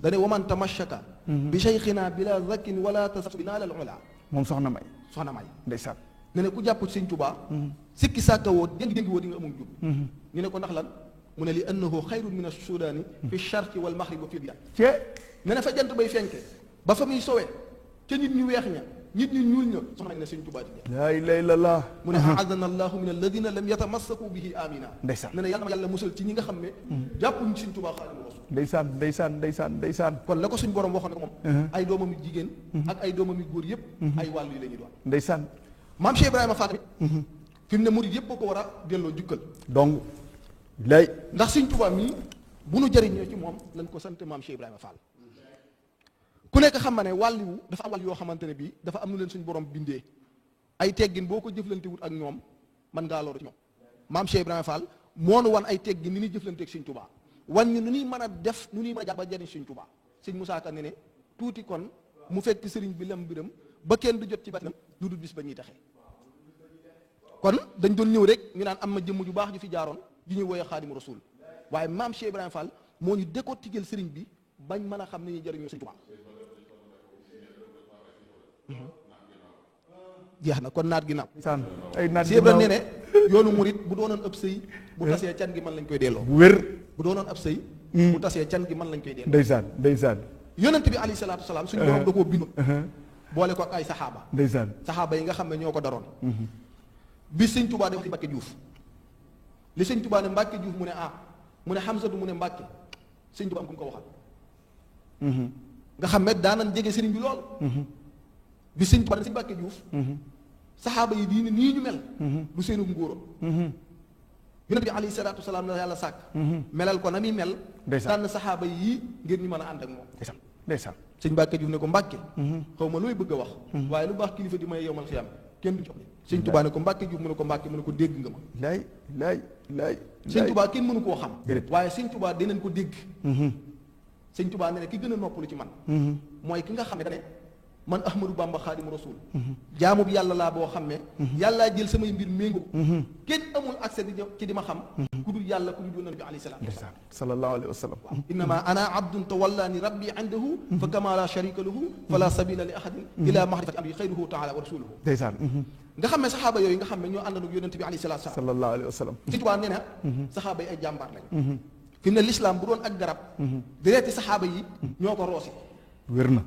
dane waman tamashaka bi shaykhina bila zakkin wala tasab bi naalal ula. moom soxna May. soxna May. ndeysaan. ne ku jàpp Sëñ Tuubaa. sikki sàkka woo déngi woo di nga amul jub. ñu ne ko ndax lan mu ne li annahu xayrun min as-sudaani fi sharqi wal maghrib wa fi bilaad. ne na fa jant bay fenke ba fa muy sowee ca nit ñu weex ña nit ñu ñuul ña soxna ne Sëñ Tuubaa di laa ilaaha illallaah. mu ne aadana allahu min alladina lam yatamassaku bihi amina. ndeysaan. ne na yàlla musal ci ñi nga xam ne jàppuñ Sëñ Tuubaa Xaadimu Rasuul. ndeysaan ndeysaan ndeysaan ndeysaan. kon la ko suñ borom waxoon ne ko moom ay doomam yu jigéen ak ay doomam yu góor yëpp ay wàllu yi la ñuy doon. ndeysaan. maam Cheikh Ibrahima Fall fi mu ne murid yëpp ko war a delloo jukkal. donc lay ndax Sëñ Tuubaa mii bu nu jëriñoo ci moom lañ ko sant maam Cheikh Ibrahima Fall. ku nekk xam na ne wàlliwu dafa am wàll yoo xamante ne bii dafa am nu leen suñ borom bindee ay teggin boo ko jëflantewut ak ñoom mën ngaa loru ci ñoom. maam Cheikh Ibrahima Fall moo nu wan ay teggin ni ñuy jëflanteeg Sëñ Tuubaa wan ñu nu ñuy mën a def nu ñuy mën a jàpp ba jëriñ Sëñ Tuubaa. Sëñ Musaa Ka ne tuuti kon mu fekk sëriñ bi lam biram ba kenn du jot ci batinam du dul bis ba ñuy taxee. kon dañ doon ñëw rek ñu naan am na jëmm ju baax ju fi jaaroon ju ñuy woowee Xaadimu Rasuul waaye maam Cheikh Ibrahima Fall moo ñu décortiquer sëriñ bi bañ mën a xam ne ñuy jëriñoo Sëñ Tuubaa. jeex na kon naat gi naaw. ay naat gi naaw nee ne yoonu murit bu doonoon ab sëy bu tasee can gi mën lañ koy delloo. bu wér. bu doonoon ab sëy bu tasee can gi mën lañ koy delloo. ndeysaan ndeysaan. yonent bi alayhi salaatu salaam suñu borom da koo bindu. boole ko ak ay saxaaba. ndeysaan. saxaaba yi nga xam ne ñoo ko daroon. bi Sëñ Tuubaa dem ci Mbàkke Juuf li Sëñ Tuubaa ne Mbàkke Juuf mu ne mu ne Hamzatu mu ne Mbàkke Sëñ Tuubaa am ku mu ko waxal. nga xam ne daanan jege sëriñ bi lool. bi Sëñ Tuubaa dem ci Mbàkke Juuf. saxaaba yi diine nii ñu mel. du seenu ngóoro. yonent bi alayhi salaatu salaam la yàlla sàkk. melal ko na muy mel. tànn saxaaba yi ngir ñu mën a ànd ak moom. ndeysaan. Sëñ Mbàkke Juuf ne ko Mbàkke. xaw ma looy bëgg a wax. waaye lu baax kilifa di may yowmal xiyaam kenn du jox. Sëñ Tuubaa ne ko Mbàkke Juuf mu ne ko Mbàkke mu ne ko dégg nga ma. laay. Sëñ Tuubaa kenn mënu koo xam. waaye Sëñ Tuubaa dinañ ko dégg. Sëñ Tuubaa ne ki gën a noppalu ci man. mooy ki nga xam ne dane man Ahmadou Bamba Xaadimu Rasuul. jaamu bi yàlla laa boo xam ne. yàllaa jël samay mbir méngoo. kenn amul accès ci di ma xam. ku dul yàlla ku dul yonent bi alayhi salaatu wa salaam. sallallahu alayhi wa sallam. innama ana abdun tawallaani rabbi indahu fa kama la sharika lahu fala sabila li ahadin ila mahrifati amri xayruhu taala wa rasuluhu. ndeysaan. nga xam ne saxaaba yooyu nga xam ne ñoo àndandoo ak yonent bi alayhi salaatu wa salaam. sallallahu alayhi wa sallam. Sëñ Tuubaa nee na. saxaaba yi ay jàmbaar lañ. fi mu ne lislaam bu doon ak garab. dereeti saxaaba yi ñoo ko roosi. wér na.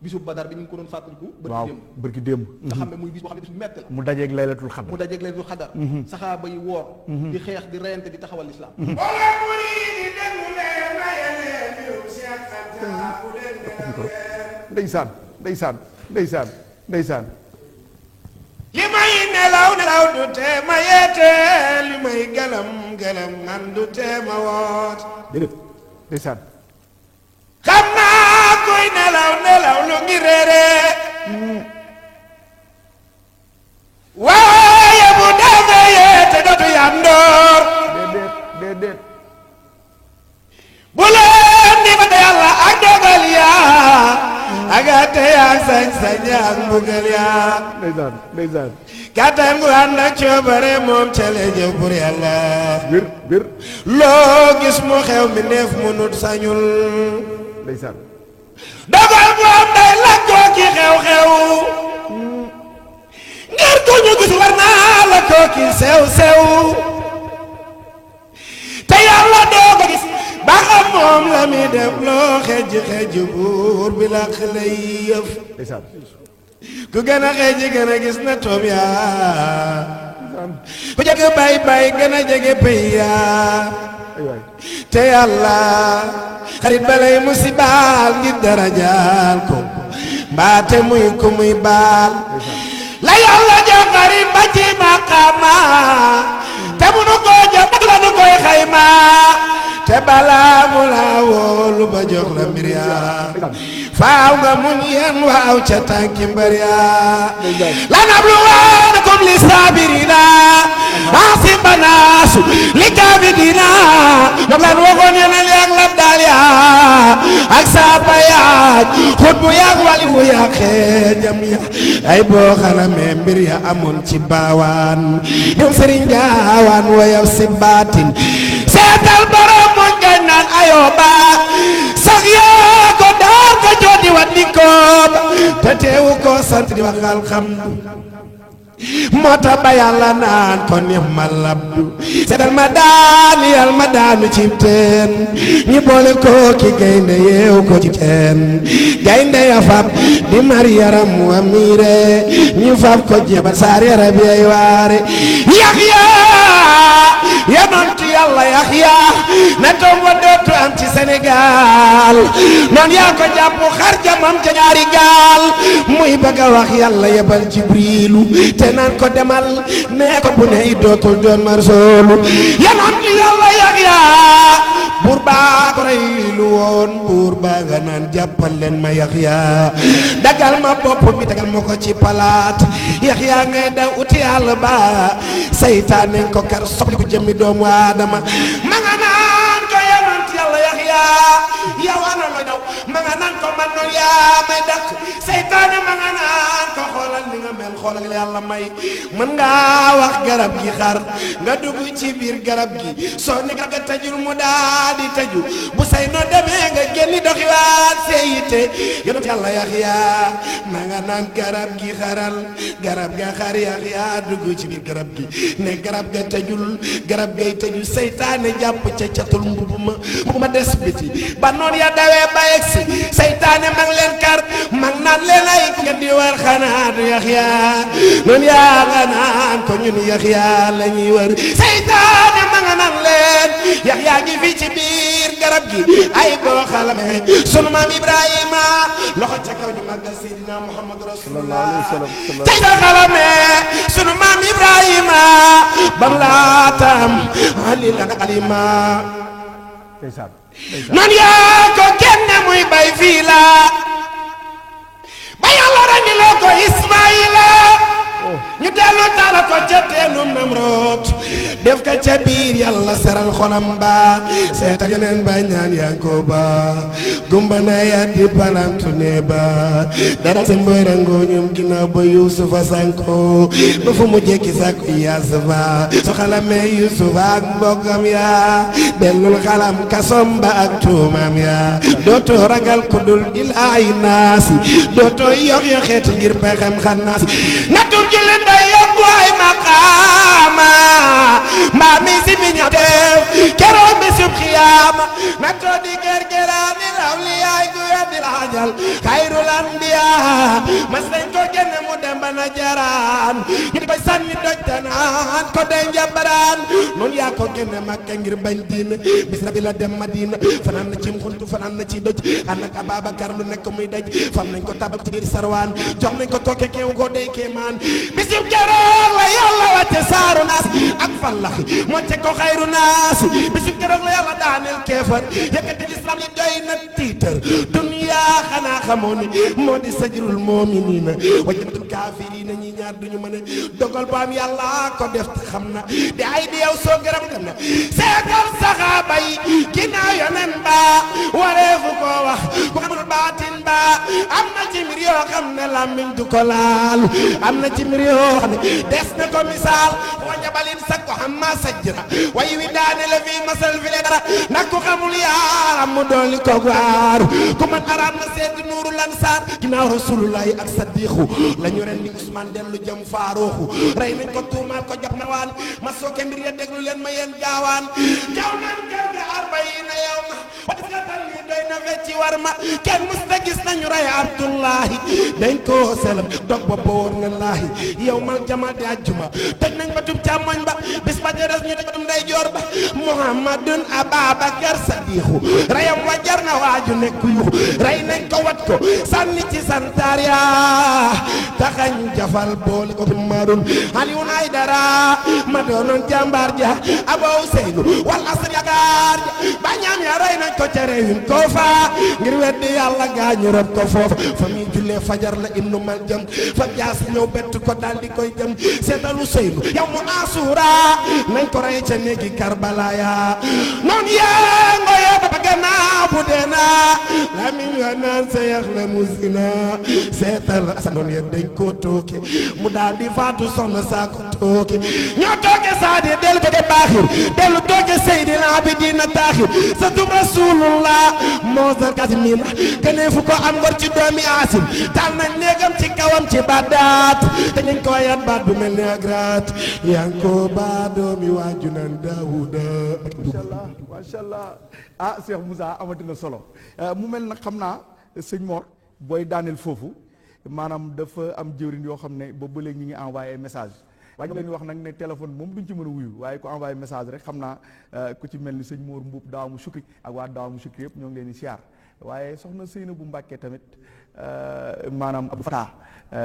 bisu Badar bi ñu ngi ko doon fàttaliku. waaw bërki démb. nga xam ne muy bis boo xam ne bis bu metti la. mu dajeeg laylatul xadar. mu dajeeg laylatul xadar. saxaaba yi woor. di xeex di reyante di taxawal lislaam. ndeysaan ndeysaan ndeysaan ndeysaan. li may nelaw nelaw du tee ma yeete li may gëlëm gëlëm man du tee ma woot. déedéet ndeysaan. xam naa kuy nelaw nelaw lu ngi réere. waaye bu demee yeete dootu yandoor. déedéet. bu leen di fa yàlla ak dogal yaa. ak ate yaa sañ-sañ yaa ak mbugal yaa. ndeysaan ndeysaan. kàttan gu ànd ak coobare moom ca la jëf pour yàlla. bir loo gis mu xew mi neef mu nut sañul. ndeysaan. dogal moom day lakkoo ki xew-xew. ngir ku ñu gis war naa lakkoo ki sew-sew. te yàlla doo ko gis ba xam moom la mi def loo xej buur bi la xale yëf. ndeysaan. ku gën a xëy ji gën a gis na toom yaa. ku jege bay bay gën a jege pay yaa. te yàlla xarit balay musibaal ngir darajaal ko mbaate muy ku muy baal. la yàlla jox xarit ba ci maqaama te munu koo jox la nu koy xayma. te balaa mu laa wóolu ba jox la mbir yaa. faaw nga muñ yeen waaw ca tànki mbër yaa la nabluwannakum li sabirina asibanasu li kabidina ñoom lan waxoon yeneen yaag la daal yaa ak saaba yaag xut bu yaag wali bu yaag xeejam ya ay boo xalamee mbir ya amoon ci baawaan ñoom sëriñ gaawaan woyaw si baatin seetal borom mooñ ngay naan ayoba sax yaa ko daar ko jooti wat di koob te teewu ko sant di wax alxamdu moo tax ba yàlla naan ko ni'mal abdu seetal ma daanu ci teen ñi boole ko ki gaynde yeew ko ci teen gaynde ya fab di mar yaram wa miire ñu fab ko jébal saar yaram yey waare Yaxya yonentu yàlla Yaxya na toom wa dootu am ci Sénégal noon yaa ko jàpp xar jamam ca ñaari gaal muy bëgg a wax yàlla yebal Jibriilu te naan ko demal nee ko bu ne i dootul doon marsoolu yonentu yàlla Yaxya buur baa ko reylu woon buur baa nga naan jàppal leen ma Yaxya dagal ma bopp bi dagal ma ko ci palaat Yaxya ngay daw uti yàlla ba saytaane ko kar sobli ko jëmmi doomu aadama ma nga naan ko yonent yàlla Yaxya yow ana la daw ma nga naan ko man noonu yaa may dakk saytaane ma nga naan ko xoolal ni nga mel xoolal yàlla may mën ngaa wax garab gi xar nga dugg ci biir garab gi soo ni nga tëjul mu daa di tëju bu say no demee nga génni doxiwaat seeyite yonent yàlla Yaxya ma nga naan garab gi xaral garab ga xar Yaxya dugg ci biir garab gi ne garab ga tëjul garab gay tëju saytaane jàpp ca catul mbubu ma des biti ba noon ya dawee ba yegsi saytaane mag leen kar mag naan leen ay nga di war xanaa du Yaxya noon yaa nga naan ko ñun Yaxya la ñuy wër saytaane ma nga naan leen Yaxya gi fii ci biir garab gi ay boo xalamee sunu maam Ibrahima loxo ca kaw ñu màggal Seydina Muhammad Rasulullah tey sa xalamee sunu maam Ibrahima bam laatam alil ak alima noon yaa ko génne muy bay fii la ba yàlla rani loo ko Ismaïla ñu dellu taala ko ca teenum Namrood def ka ca biir yàlla seral xolam ba seeta yeneen ba ñaan Yankoba gumba na ya di palantu ne ba dara si mbërangoo ñoom ginnaaw ba Yuusufa sanko ba fu mu jekki sakku Yaasufa su xalamee Yuusufa ak mbokkam ya dellul xalam kasom ba ak tuumam ya dootoo ragal ku dul ilaahi naasi dootoo yox yoxeet ngir pexem xannaasi natul ci leen day yokku ay maqaama mbaa mi si mi ñax def keroog bi sub xiyaama nattoo di gergeraani raw li yaay gu weddi laajal xayrul anbiya mas nañ ko génne mu dem ba na jaraan ñu di koy sànni doj te naan ko day njabaraan noonu yaa ko génne Makka ngir bañ diina bis na bi la dem Madina fanaan na ci xuntu fanaan na ci doj ànd ak Ababakar lu nekk muy daj fam nañ ko tabal ci biir sarwaan jox nañ ko tooke keew ko day kéemaan bisib keroog la yàlla wàcce saaru naas ak fallaxi mocce ko xayru naas bisib keroog la yàlla daaneel keefar yëkkati lislaam yi doy na tiitar dunya xanaa xamoo ni moo di sajrul mu'miniina wa jannatul kaafiriina ñi ñaar duñu mën a dogal bu am yàlla ko def te xam na di ay di yow soo gërëm dem na seetal saxaaba yi ginnaaw yonen ba wareefu koo wax ku xamul baatin ba am na ci mbir yoo xam ne làmmiñ du ko laal am na ci mbir yoo xam ne des na ko misaal wa jabalin sakko amma sajjira way wi daane la fii masal fi le dara nag ku xamul yaaram mu dooli ko waar ku man araam na seeti nuuru lansaar ginnaaw rasulullahi ak saddiqu la ñu ren ni Ousmane dellu jëm faaruuxu rey nañ ko tuumaal ko jàpp na waan ma sooke mbir ya déglu leen ma yeen gaawaan jaw nan kër ga arbaina yow ma wa nga tan ni doy na fecci war ma kenn mus ta gis nañu rey Abdullahi laahi dañ koo selam dog ba boor nga laahi yow mal jama di ajjuma toj nañ ba tub càmmoñ ba bis ba jëres ñu toj ndey joor ba muhammadun ababakar sadiixu rayam wa jar na waaju nekk yuxu rey nañ ko wat ko sànni ci santaar ya taxañ jafal boole ko marun Alioune Aydara ma doonoon jàmbaar ja Abou Seynou wal asr yagaar ja ba ñaam ya rey nañ ko ca réewim ko fa ngir weddi yàlla gaañu rob ko foofa fa muy jullee fajar la ibnu mal jëm fa jaas ñëw bett ko daal di koy jëm seetalu Seynou yow mu asura nañ ko rey ca néegi Karbala ya noon yaa ngoye ba gannaaw bu dee naa la mi nga naan sa yax la musina seetal sa noon ya dañ ko tooke mu daal di faatu soxna saa ko tooke ñoo tooke saadi dellu tooke baaxir dellu tooke Seydina Abidina taaxir sa tub rasulullah moo sa kasimina keneen fu ko am ngor ci doomi asim taal nañ néegam ci kawam ci baddaat te ñu ko yat baat bu mel ni agraat yaa ngi ko baa doomi waaju nan Daawuda macha allah ah Cheikh Moussa amatina solo mu mel nag xam naa sëñ Mor booy daaneel foofu maanaam dafa am jëwriñ yoo xam ne boobu ba léegi ñu ngi envoyé message waaye ñu leen wax nag ne téléphone moom duñ ci mën a wuyu waaye ku envoyé message rek xam naa ku ci mel ni sëñ Mor Mbuub Daawamu Sukri ak waa Daawamu Sukri yëpp ñoo ngi leen di siyaar waaye soxna Seyna bu Mbàkke tamit maanaam Abou Fata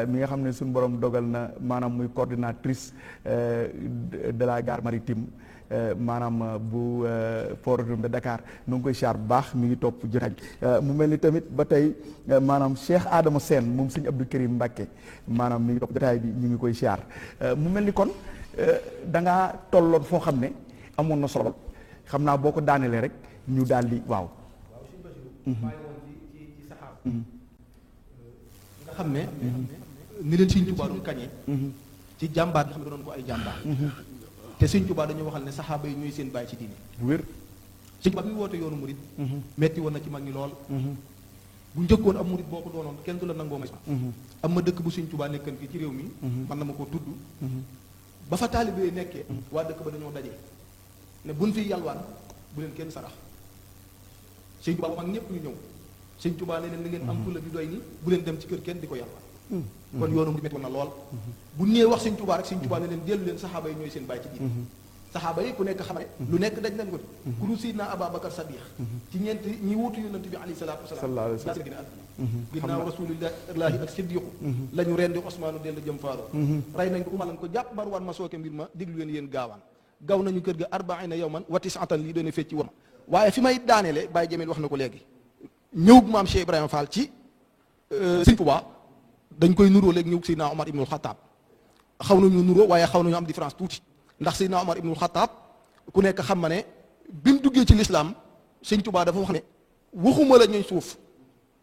mi nga xam ne suñu borom dogal na maanaam muy coordinatrice de la gare maritime maanaam bu port autonome de Dakar nu ngi koy siyaar bu baax mi ngi topp jotaay mu mel ni tamit ba tey maanaam Cheikh Adama Sène moom sëñ Abdou Karim Mbacke maanaam mi ngi topp jotaay bi ñu ngi koy siyaar mu mel ni kon da ngaa tolloon foo xam ne amoon na solo xam naa boo ko daanelee rek ñu daal di waaw. nga xam ne ni leen Sëñ Tuubaa doon kañee ci jàmbaar nga xam ne doon ko ay jàmbaar te Sëñ Tuubaa dañoo waxal ne saxaaba yi ñooy seen bàyyi ci diine wér Sëñ Tuubaa bi mu woote yoonu murit metti woon na ci mag ñi lool bu njëkkoon am murit boo ko doonoon kenn du la nangoo may am ma dëkk bu Sëñ Tuubaa nekkan fii ci réew mi man na ma koo tudd ba fa taalibe nekkee waa dëkk ba dañoo daje ne buñ fi yalwaan bu leen kenn sarax Sëñ Tuubaa mag ñëpp ñu ñëw Sëñ Tuubaa ne leen li ngeen am fulla di doy ni bu leen dem ci kër kenn di ko yalwaan kon yoonu mu metti woon na lool bu ñëwee wax Sëñ Tuubaa rek Sëñ Tuubaa ne leen dellu leen saxaaba yi ñooy seen bàyyi ci diine saxaaba yi ku nekk xam ne lu nekk daj nañ ko ku dul Seydina Ababakar Sadiq ci ñeenti ñi wuutu yonent bi alayhi salaatu wasalaam daa seen gën a àdduna ginnaaw rasulillahi ak siddiqu la ñu rendi Osmaanu dellu jëm faaro rey nañ ko umalan ko jàpp Marwaan ma sooke mbir ma diglu leen yéen gaawaan gaw nañu kër ga arbaina yawman wa tisatan lii doone fecci woon waaye fi may daaneele Baye Jamil wax na ko léegi ñëw maam Cheikh Ibrahima Fall ci Sëñ Tuubaa dañ koy nuroo léegi ñëw Seydina Omar ibnul Xataab xaw nañu nuroo waaye xaw nañu am différence tuuti ndax Seydina Omar ibnul Xataab ku nekk xam ma ne bi mu duggee ci lislaam Sëñ Tuubaa dafa wax ne waxuma la ñuy suuf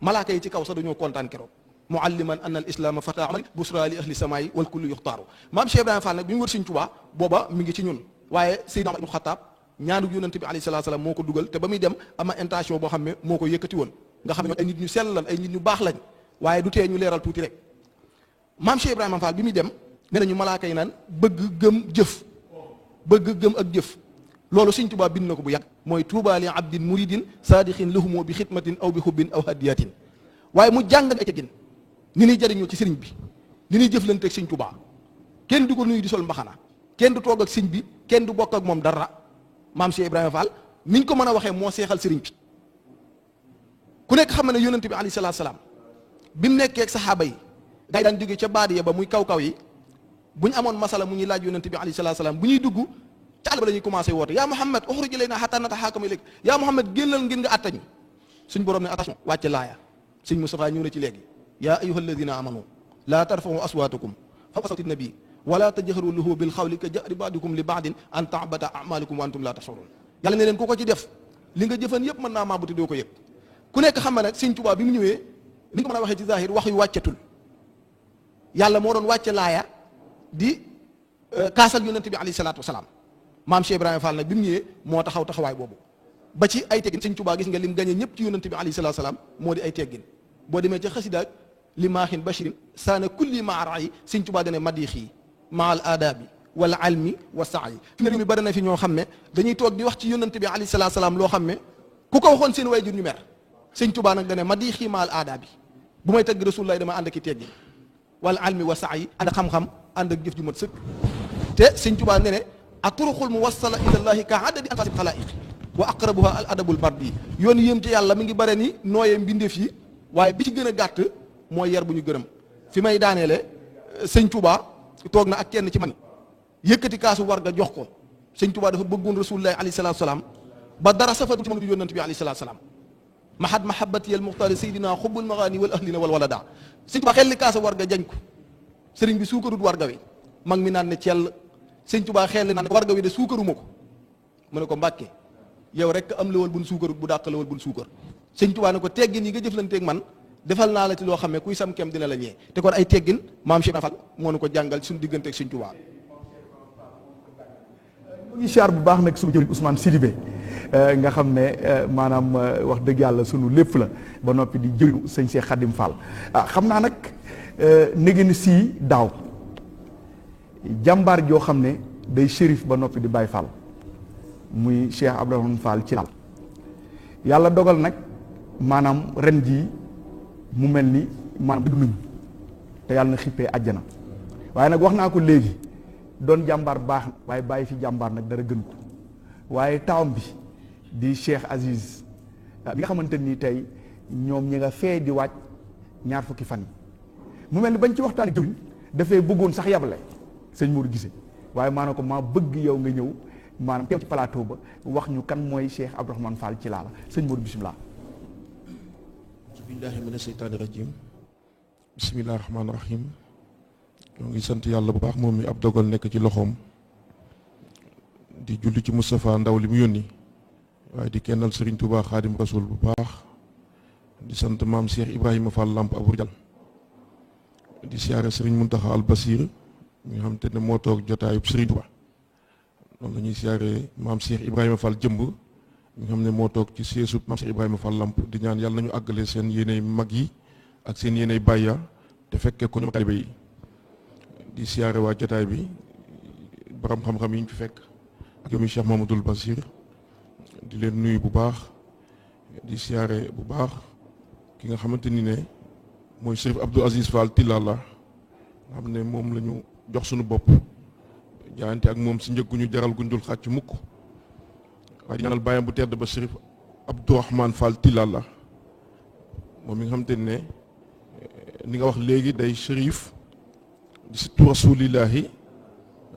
malaaka yi ci kaw sax dañoo kontaan keroog mualliman anna al islaama fata amal busra li ahli samaayi wal kullu yuxtaaru maam Cheikh Ibrahima Fall nag bi mu wër Sëñ Tuubaa booba mi ngi ci ñun waaye Seydina Omar ibnul Xataab ñaanu yonent bi alayhi salaatu salaam moo ko dugal te ba muy dem ama intention boo xam ne moo ko yëkkati woon nga xam ne ay nit ñu sell lan ay nit ñu baax lañ waaye du tee ñu leeral tuuti rek maam Cheikh Ibrahima Fall bi muy dem ne nañu malaaka yi naan bëgg gëm jëf bëgg gëm ak jëf loolu Sëñ Tuubaa bind na ko bu yàgg mooy tuuba li abdin muridin saadixin lahumoo bi xidmatin aw bi xubbin aw hadiyatin waaye mu jàng ay teggin ni ñuy jariñoo ci sëriñ bi ni ñuy jëflante ak Sëñ Tuubaa kenn du ko nuyu di sol mbaxana kenn du toog ak sëñ bi kenn du bokk ak moom dara maam Cheikh Ibrahima Fall niñ ko mën a waxee moo seexal sëriñ bi ku nekk xam ne yonent bi alayhi salaatu salaam bi mu nekkee ak saxaaba yi day daan jógee ca baadiya ba muy kaw-kaw yi bu ñu amoon masala mu ñuy laaj yonent bi alayhi salaatu salaam bu ñuy dugg ca àll ba la ñuy commencé woote yaa Muhammad uxruj ilaynaa hattaa natahaakama ilayk yaa Muhammad génnal ngir nga attañu suñ borom ne attention wàcce laaya sëñ Moustapha ñëw na ci léegi yaa ayyuha alladina amanu laa tarfa'u aswaatakum fawqa sawti nabi wala tajharu lahu bil xawli ka jahri ba'dikum li ba'din an ta'bata a'malukum wa antum la tash'urun yàlla ne leen ku ko ci def li nga jëfan yëpp mën naa maabuti doo ko yëg ku nekk xam na nag Sëñ Tuubaa bi mu ñëwee li nga ko mën a waxee ci zahir wax yu wàccetul yàlla moo doon wàcce laaya di kaasal yonent bi alayhi salaatu wasalaam maam Cheikh Ibrahima Fall nag bi mu ñëwee moo taxaw taxawaay boobu ba ci ay teggin Sëñ Tuubaa gis nga lim gañe ñëpp ci yonent bi alayhi salaatu wasalaam moo di ay teggin boo demee ca xasida li maaxin bashirin saana kulli maa rayi Sëñ Tuubaa dane madixi maa al aadaabi wal almi wa saayi fi ne mi bari na fi ñoo xam ne dañuy toog di wax ci yonent bi alayhi salaatu wasalaam loo xam ne ku ko waxoon seen waajur ñu mer Sëñ Tuubaa nag dane madixi maa al aadaabi bu may tagg Rasulullah dama ànd ak i teggi wala almi wa sa'i ànd ak xam-xam ànd ak jëf ju mat sëkk te sëñ Tuubaa ne ne aturuqul muwassala ilallahi ka adadi anfasil xalaa'iq wa aqrabuha al adabul mardi yoon yéem ci yàlla mi ngi bare ni nooyee mbindeef yi waaye bi ci gën a gàtt mooy yar bu ñu gërëm fi may daaneele sëñ Tuubaa toog na ak kenn ci man yëkkati kaasu warga jox ko sëñ Tuubaa dafa bëggoon Rasulullah alayhi salaatu salaam ba dara safatu ci mënu yónnante bi alayhi salaatu salaam mahad mahabbati al muxtaari sayyidina xubbul magaani wal ahlina wal walada sëñ Tuubaa xel li kaasa warga jañ ko sëriñ bi suukarut warga wi mag mi naan ne cell sëñ Tuubaa xel li naan warga wi de suukaruma ko mu ne ko Mbàkke yow rek am lawal buñ suukarut bu dàq lawal buñ suukar sëñ Tuubaa ne ko teggin yi nga jëflanteeg man defal naa la ci loo xam ne kuy sam kem dina la ñee te kon ay teggin maam Cheikh Fall moo nu ko jàngal suñu digganteeg sëñ Tuubaa. mu ngi siyaar bu baax nag suñu jëriñ Ousmane Sidibé nga xam ne maanaam wax dëgg yàlla sunu lépp la ba noppi di jëriñu sëñ Cheikh Khadim Fall xam naa nag négéni sii daaw jàmbaar joo xam ne day shérif ba noppi di Baye Fall muy Cheikh Abdourahmane Fall ci laal yàlla dogal nag maanaam ren jii mu mel ni maanaam dugg nañu te yàlla na xippee àjjana waaye nag wax naa ko léegi doon jàmbaar baax na waaye bàyyi fi jàmbaar nag dara gën ko waaye taawam bi di Cheikh Aziz bi nga xamante ni tey ñoom ñi nga fee di waaj ñaar fukki fan yi mu mel ni bañ ci waxtaan jëriñ dafay bëggoon sax yabale sëñ Mourou Gissé waaye maanaam ko maa bëgg yow nga ñëw maanaam teew ci plateau ba wax ñu kan mooy Cheikh Abdourahmane Fall ci laala sëñ Mourou bisimilah. billahi mina seytaani rajim bismillahi rahmaani rahim ñoo ngi sant yàlla bu baax moom mi ab dogal nekk ci loxoom di julli ci Moustapha Ndaw li mu yónni waaye di kennal Serigne Touba Xaadim Rasul bu baax di sant maam Cheikh Ibrahima Fall Lamp Abou Dial di siyaare Serigne Mountakha Al Basir mi nga xam te ne moo toog jotaayub Serigne Touba noonu la ñuy siyaare maam Cheikh Ibrahima Fall jëmb mi nga xam ne moo toog ci seesub maam Cheikh Ibrahima Fall Lamp di ñaan yàlla nañu àggale seen yéeney mag yi ak seen yéeney bàyya te fekkee ko ñoom taalibe yi di siyaare waa jotaay bi borom xam-xam yi ñu fi fekk ak yow mi Cheikh Mamadou Basir di leen nuyu bu baax di siyaare bu baax ki nga xamante ni ne mooy Chérif Abdou Aziz Fall Tilala nga xam ne moom la ñu jox suñu bopp jaayante ak moom si njëg gu ñu jaral guñ dul xàcc mukk waaye di ñaanal bàyyam bu tedd ba Chérif Abdourahmane Fall Tilala moom mi nga xamante ne ni nga wax léegi day Chérif di surtout rasulillahi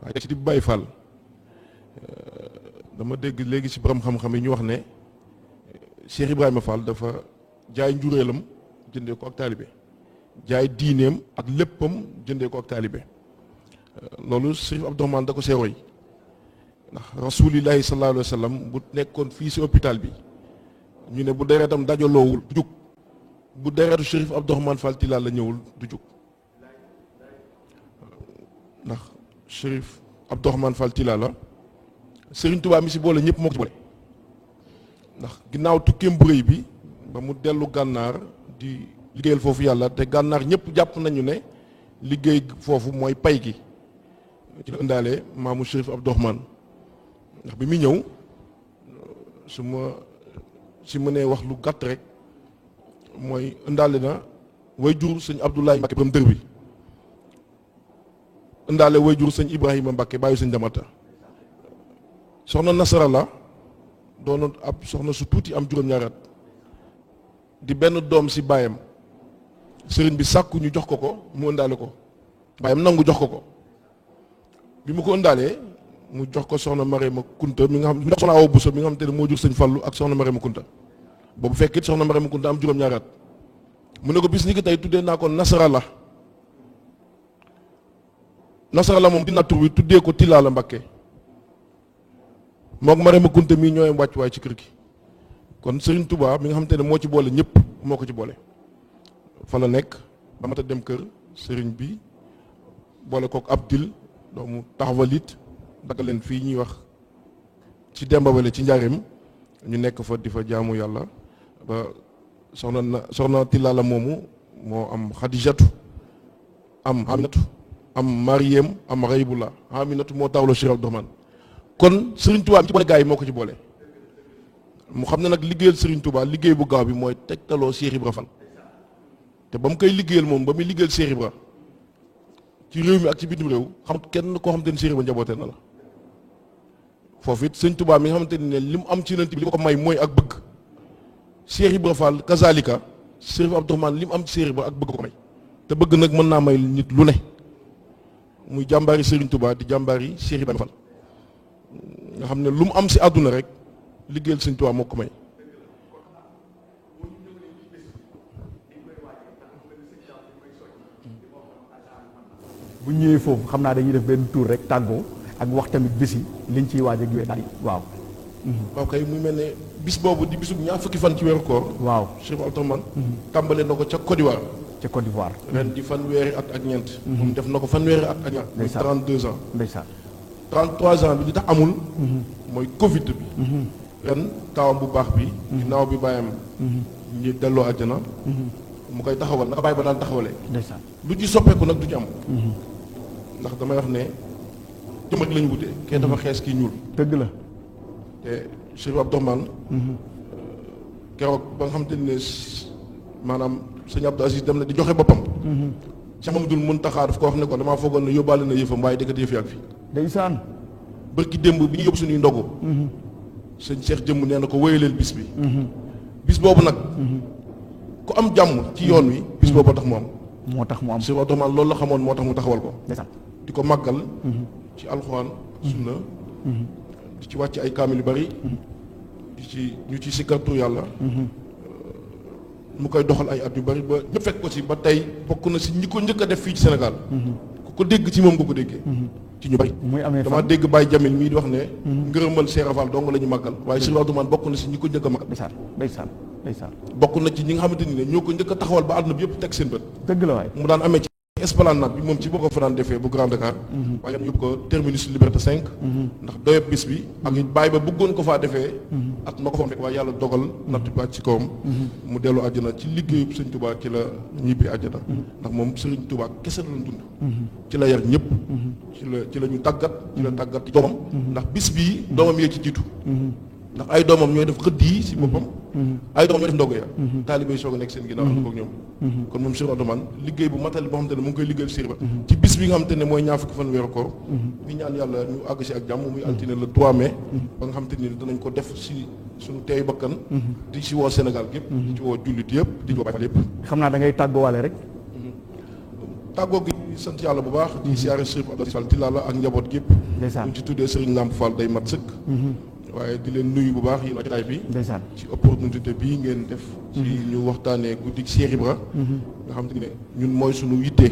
waaye ci di Baye Fall dama dégg léegi ci borom xam-xam yi ñu wax ne Cheikh Ibrahima Fall dafa jaay njuréelam jëndee ko ak taalibe jaay diineem ak léppam jëndee ko ak taalibe loolu Chérif Abdourahmane da ko see roy ndax rasulillahi sallallahu alayhi wa sallam bu nekkoon fii ci hôpital bi ñu ne bu deretam dajaloowul du jug bu deretu Chérif Abdourahmane Fall Tilala la ñëwul du jug ndax Chérif Abdourahmane Fall Tilala Serigne Touba mi si boole ñëpp moo ko ci boole ndax ginnaaw tukkeem bu rëy bi ba mu dellu gànnaar di liggéeyal foofu yàlla te gànnaar ñëpp jàpp nañu ne liggéey foofu mooy pay gi ci la ëndaale maamu Chérif Abdourahmane ndax bi muy ñëw su ma si mënee wax lu gàtt rek mooy ëndaale na way jur sëñ Abdoulaye Mbacke borom dër bi ëndaale way jur sëñ Ibrahima Mbacke bàyyi sëñ Damata soxna Nasara la doonoon ab soxna su tuuti am juróom-ñaari at di benn doom si baayam sëriñ bi sàkku ñu jox ko ko mu ëndaale ko baayam nangu jox ko ko bi mu ko ëndaalee mu jox ko soxna Marema Kunta mi nga xam ne soxna Awa Bousso mi nga xam te ne moo jur sëñ Fallu ak soxna Marema Kunta boobu fekkit soxna Marema Kunta am juróom-ñaari at mu ne ko bis ni ki tey tuddee naa ko Nasara la moom dina tur wi tuddee ko Tilala Mbakke mook Marema Kunta mii ñooy wàcc waay ci kër gi kon Serigne Touba mi nga xam te ne moo ci boole ñëpp moo ko ci boole fa la nekk ba mata dem kër Serigne bi boole kook Abdil doomu taxawalit dagga leen fii ñuy wax ci Dembawele ci njaarim ñu nekk fa di fa jaamu yàlla ba soxna Tilala moomu moo am Xadijatu am Aminatu am Mariyem am Raybula Aminatu moo tawlo Cheikh Abdourahmane kon Serigne Touba ci boole gaa yi moo ko ci boole mu xam ne nag liggéeyal Serigne Touba liggéey bu gaaw bi mooy tegtaloo Cheikh Ibra Fall te ba mu koy liggéeyal moom ba muy liggéeyal Cheikh Ibra ci réew mi ak ci bitim réew xam kenn koo xamante ni Cheikh Ibra njabootee na la foofu it sëñ Touba mi nga xamante ne li mu am ci yonent bi li ko may mooy ak bëgg Cheikh Ibra Fall kazalika Cheikh Abdourahmane li mu am ci Cheikh Ibra ak bëgg ko may te bëgg nag mën naa may nit lu ne muy jàmbaari Serigne Touba di jàmbaari Cheikh Ibrahima Fall nga xam ne lu mu am si àdduna rek liggéeyal Serigne Touba moo ko may. bu ñëwee foofu xam naa dañuy def benn tour rek tàggoo ak wax tamit bis yi liñ ciy waaj ak yooyu daal waaw. waaw kay muy mel ne bis boobu di bisub ñaar fukki fan ci weeru koor. waaw Cheikh Abdourahmane tàmbale na ko ca Côte d'Ivoire. ca Côte d'Ivoire. ren di fanweeri at ak ñeent. moom def na ko fanweeri at ak ñeent. muy 32 ans. ndeysaan 33 ans bi li tax amul. mooy Covid bi. ren taawam bu baax bi. ginnaaw bi bàyyam. ñi delloo àjjana. mu koy taxawal naka bàyyi ba daan taxawalee. ndeysaan lu ci soppeeku nag du ci am. ndax damay wax ne jëm ak lañu wute. kee dafa xees kii ñuul. dëgg la. te Cheikh Abdourahmane keroog ba nga xam te ne maanaam sëñ Abdou Aziz dem na di joxe boppam. Cheikh Mamadou Mountakha daf ko wax ne ko damaa foogoon ne yóbbaale na yëfam waaye dëkkat yëf yaa fi. ndeysaan. bërki démb bi ñu yóbbu suñuy ndogu. sëñ Cheikh jëmm nee na ko wéyaleel bis bi. bis boobu nag. ku am jàmm ci yoon wi. bis boobu tax mu am. moo tax mu am Cheikh Abdourahmane loolu la xamoon moo tax mu taxawal ko. ndeysaan. di ko màggal. ci alxuraan sunna di ci wàcc ay kaamil yu bari. di ci ñu ci sikkartu yàlla. mu koy doxal ay at yu bari ba ñëpp fekk ko ci ba tey bokk na si ñi ko njëkk a def fii ci Sénégal. ku ko dégg ci moom nga ko déggee. ci ñu bari. muy amee damaa dégg Baye Jamil mii di wax ne. ngërëmal Cheikh Rafal dong la ñu màggal waaye Cheikh Abdourahmane bokk na si ñi ko njëkk a màggal. ndeysaan ndeysaan ndeysaan. bokk na ci ñi nga xamante ni ne ñoo ko njëkk a taxawal ba àdduna bi yëpp teg seen bët. dëgg la waay. mu daan amee ci esplanade bi moom ci boo ko fa daan defee bu Grand Dakar. waaye yóbbu ko terminus Liberté 5. ndax doyab bis bi. ak it bàyyi ba bëggoon ko faa defee. at ma ko fa fekk waaye yàlla dogal natt bi ci kawam. mu dellu àjjana ci liggéeyu Sëñ Touba ci la ñibbi àjjana. ndax moom Sëriñ Touba kese la dund. ci la yar ñëpp. ci la ñu tàggat. ci la tàggat ci doomam. ndax bis bii doomam yee ci jiitu. ndax ay doomam ñooy def xëdd yi si boppam. ay doomam ñooy def ndogu ya. taalibe yi soog a nekk seen ginnaaw ànd koog ñoom. kon moom Cheikh Abdourahmane liggéey bu matali boo xam te ne mu ngi koy liggéeyal Cheikh Ibra ci bis bi nga xam te ne mooy ñaar fukki fan weeru koor. ñu ñaan yàlla ñu àgg si ak jàmm muy altine le 3 mai. ba nga xam te ni danañ ko def si suñu teeyu bakkan. di si woo Sénégal gépp di ci woo jullit yëpp di ci woo Baay Faal yëpp. xam naa da ngay tàgguwaale rek. tàggoo gi sant yàlla bu baax. di siyaare Cheikh Abdou Fall Tilala ak njaboot gépp. ndeysaan ñu ci tuddee Serigne Lamp Fall day mat sëkk. waaye di leen nuyu bu baax yéen jotaay bi. ndeysaan ci opportunité bii ngeen def. ci ñu waxtaanee guddi Cheikh Ibra. nga xam te ne ñun mooy suñu yitte.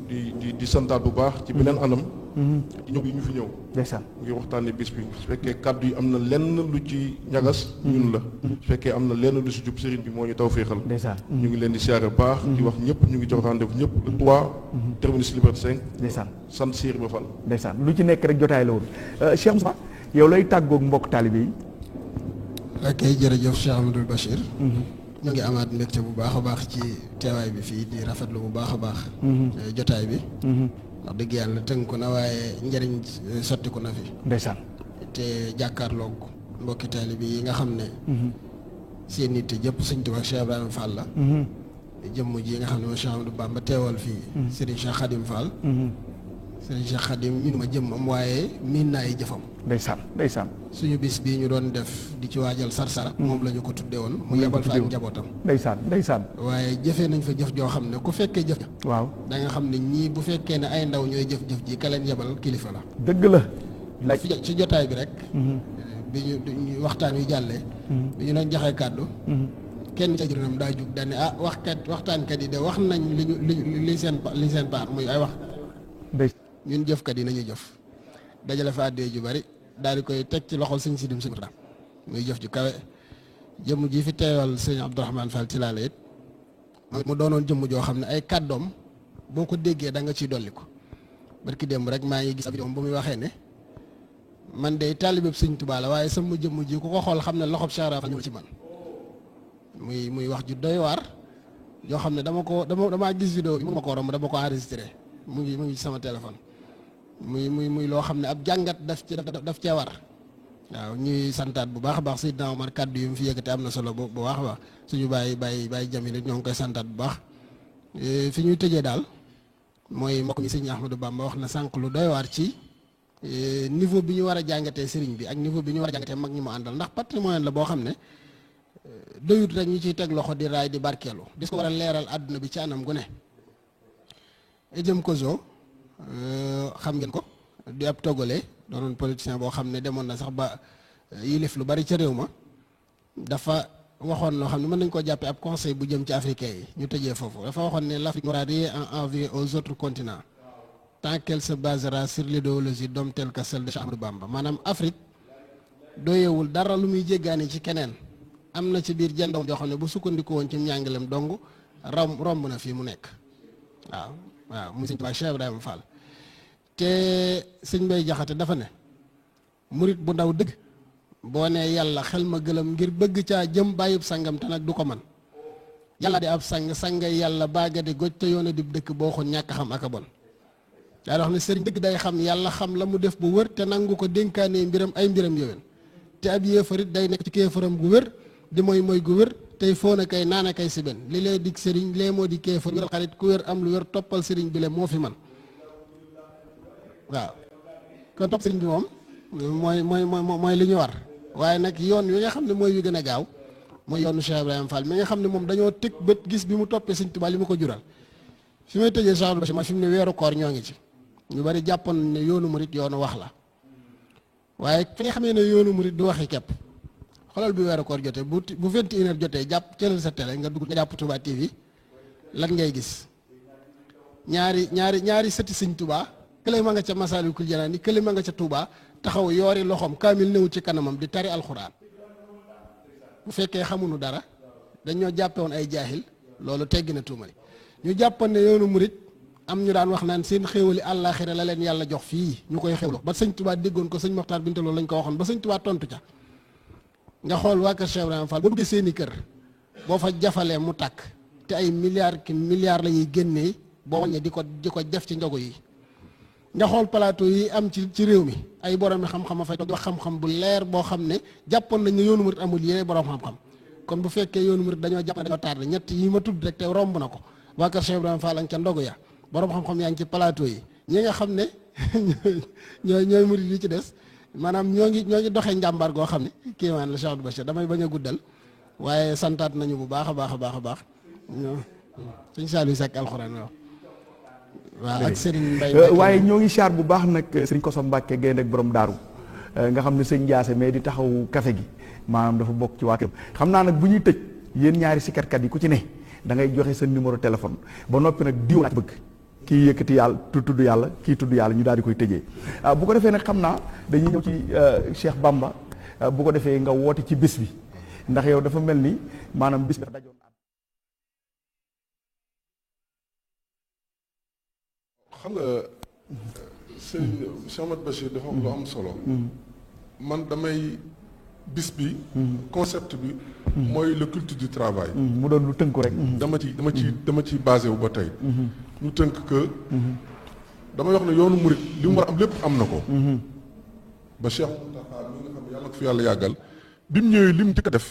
di santaat bu baax ci beneen anam. ñëw bi ñu fi ñëw. ndeysaan ngir waxtaanee bis bi su fekkee kàddu yi am na lenn lu ci ñagas. ñun la su fekkee am na lenn lu si jub sëriñ bi moo ñu taw féexal. ndeysaan ñu ngi leen di siyaare baax. di wax ñëpp ñu ngi jox rendez-vous ñëpp le 3. terminus Liberté 5. ndeysaan sant Cheikh Ibra Fall. ndeysaan lu ci nekk rek jotaay la woon Cheikh Moussa yow lay tàggoog mbokk taalibe yi. ok jërëjëf Cheikh Amadou Bachir. ñu ngi amaat mbégte bu baax a baax ci teewaay bi fii di rafetlu bu baax a baax. jotaay bi. wax dëgg yàlla tënku na waaye njëriñ sottiku na fi. ndeysaan te jàkkaarloog mbokki taalibe yi nga xam ne. seen nit jëpp Sëñ Tuubaa Cheikh Ibrahima Fall la. jëmm ji nga xam ne mooy Cheikh Amadou Bamba teewal fii. Serigne Cheikh Khadim Fall. Serigne Cheikh Khadim ñu ma jëmmam waaye miin naa ay jëfam. ndeysaan ndeysaan. suñu bis bii ñu doon def di ci waajal Sarsara. moom la ñu ko tuddee woon mu yebal fa ak njabootam. ndeysaan ndeysaan. waaye jëfee nañ fa jëf joo xam ne ku fekkee jëf. waaw da nga xam ne ñii bu fekkee ne ay ndaw ñooy jëf-jëf ji ka leen yebal kilifa la. dëgg la. ci jotaay bi rek. bi ñu waxtaan wi jàllee. bi ñu doon joxe kàddu. kenn ca juróom daa jug daal ne waxtaankat yi de wax nañ li seen part muy ay wax. ñun jëfkat yi nañu jëf dajale fa àddee ju bari daal di koy teg ci loxol sëñ Sidim sëñ Murtada muy jëf ju kawe jëmm ji fi teewal sëñ Abdourahmane Fall Tilala it mu doonoon jëmm joo xam ne ay kàddoom boo ko déggee da nga ciy dolli ko barki démb rek maa ngi gis ab bu muy waxee ne man de taalibeeb sëñ Tuubaa la waaye sama jëmm ji ku ko xool xam ne loxob Cheikh Rafa ñëw ci man muy wax ju doy waar yoo xam ne damaa gis vidéo bi ma ko romb dama ko enregistré mu ngi sama téléphone muy loo xam ne ab jàngat daf cee war waaw ñuy santaat bu baax a baax Seydina Omar kàddu yu mu fi yëkkate am na solo bu baax a baax suñu bàyyi Jamil ñoo ngi koy santaat bu baax fi ñuy tëjee daal mooy mbokk mi sëñ Ahmadou Bamba wax na sànq lu doy waar ci niveau bi ñu war a jàngatee sëriñ bi ak niveau bi ñu war a jàngatee mag ñi mu àndal ndax patrimoine la boo xam ne doyut rek ñu ciy teg loxo di raay di barkeelu dis ko war a leeral àdduna bi ci anam gu ne Edem Kozo xam ngeen ko di ab togolais doonoon politicien boo xam ne demoon na sax ba yilif lu bari ca réew ma dafa waxoon loo xam ne mën nañ koo jàppee ab conseil bu jëm ci africain yi ñu tëjee foofu dafa waxoon ne l'Afrique n'aura rien à envier aux autres continents tant qu'elle se basera sur l'idéologie d'hommes tels que celle de Cheikh Ahmadou Bamba maanaam Afrique doyewul dara lu muy jéggaani ci keneen am na ci biir jëndoom joo xam ne bu sukkandiku woon ci njàngalem dong romb na fii mu nekk waaw muy sëñ Tuubaa Cheikh Ibrahima Fall te sëñ Mbay Jaxate dafa ne murit bu ndaw dëgg boo nee yàlla xel ma gëlëm ngir bëgg caa jëm bàyyib sangam te nag du ko man yàlla di ab sang yàlla baaga di goj te yoona di dëkk boo xon ñàkk xam ak a bon daa wax ne sëriñ dëgg day xam yàlla xam la mu def bu wër te nangu ko dénkaanee mbiram ay mbiram yowén te ab yéefarit day nekk ci kéefaram gu wér di mooy gu wér tey foona kay naana kay si ben li lay dig sëriñ lee moo di kéefar wéral xarit ku wér am lu wér toppal sëriñ bi le moo fi man waaw kon topp sëriñ bi moom mooy li ñu war waaye nag yoon wi nga xam ne mooy wi gën a gaaw mooy yoonu Cheikh Ibrahima Fall mi nga xam ne moom dañoo teg bët gis bi mu toppee sëñ Tuubaa li mu ko jural fi may tëjee Cheikh Ibrahima fi mu ne weeru koor ñoo ngi ci ñu bari jàppoon ne yoonu murit yoonu wax la waaye fi nga xamee ne yoonu murit du waxi képp xoolal bi weeru koor jotee bu 21h jotee jàpp cëlal sa télé nga dugg nga jàpp Touba TV lan ngay gis ñaari sëti sëñ Tuubaa kële ma nga ca Masaalikul Jinaan ni kële ma nga ca Touba taxaw yoori loxoom kaamil néew ci kanamam di tari alxuraan bu fekkee xamuñu dara dañoo jàppe woon ay jaahil loolu teggi na tuumali ñu jàppoon ne yoonu murit am ñu daan wax naan seen xéewali àllaaxira la leen yàlla jox fii ñu koy xéewlu ba sëñ Tuubaa déggoon ko sëñ Moxtaar Binta loolu lañ ko waxoon ba sëñ Tuubaa tontu ca nga xool waa kër Cheikh Ibrahima Fall boo duggee seeni kër boo fa jafalee mu tàkk te ay milliards la ñuy génnee boo waññee di ko def ci njogo yi nga xool plateau yi am ci réew mi ay borom xam-xam a fay toog wax xam-xam bu leer boo xam ne jàppoon nañ ne yoonu murit amul yéene borom xam-xam kon bu fekkee yoonu murit dañoo jàpp ne dañoo tardé ñett yi ma tudd rek te romb na ko waa kër Cheikh Ibrahima Fall ca ndogu ya borom xam-xam yaa ngi ci plateau yi ñi nga xam ne ñooy murit yi ci des maanaam ñoo ngi doxee njàmbaar goo xam ne kii maan la Cheikh Abdou Bachir damay bañ a guddal waaye santaat nañu bu baax a baax sëñ Saliou Seck alxuraan waaw ak Serigne Mbaye waaye ñoo ngi char bu baax nag Serigne Koso Mbacke Gaynde ak borom daaru nga xam ne sëñ Ndiasse mais di taxaw café gi maanaam dafa bokk ci waa kër xam naa nag bu ñuy tëj yéen ñaari sikarkat yi ku ci ne da ngay joxe sa numéro téléphone ba noppi nag diw laaj bëgg kii yëkkati yàlla tudd yàlla kii tudd yàlla ñu daal di koy tëjee bu ko defee nag xam naa dañuy ñëw ci Cheikh Bamba bu ko defee nga woote ci bés bi ndax yow dafa mel ni maanaam bés bi dajoon xam nga sëñ Cheikh Ahmadou Bachir dafa am lu am solo man damay bis bi concept bi mooy le culte du travail mu doon lu tënku rek dama ci basé wu ba tey ñu tënk que damay wax ne yoonu murit li mu war a am lépp am na ko ba Cheikh Mountakha mi nga xam ne yàlla ko fi yàlla yàggal bi mu ñëwee li mu njëkk a def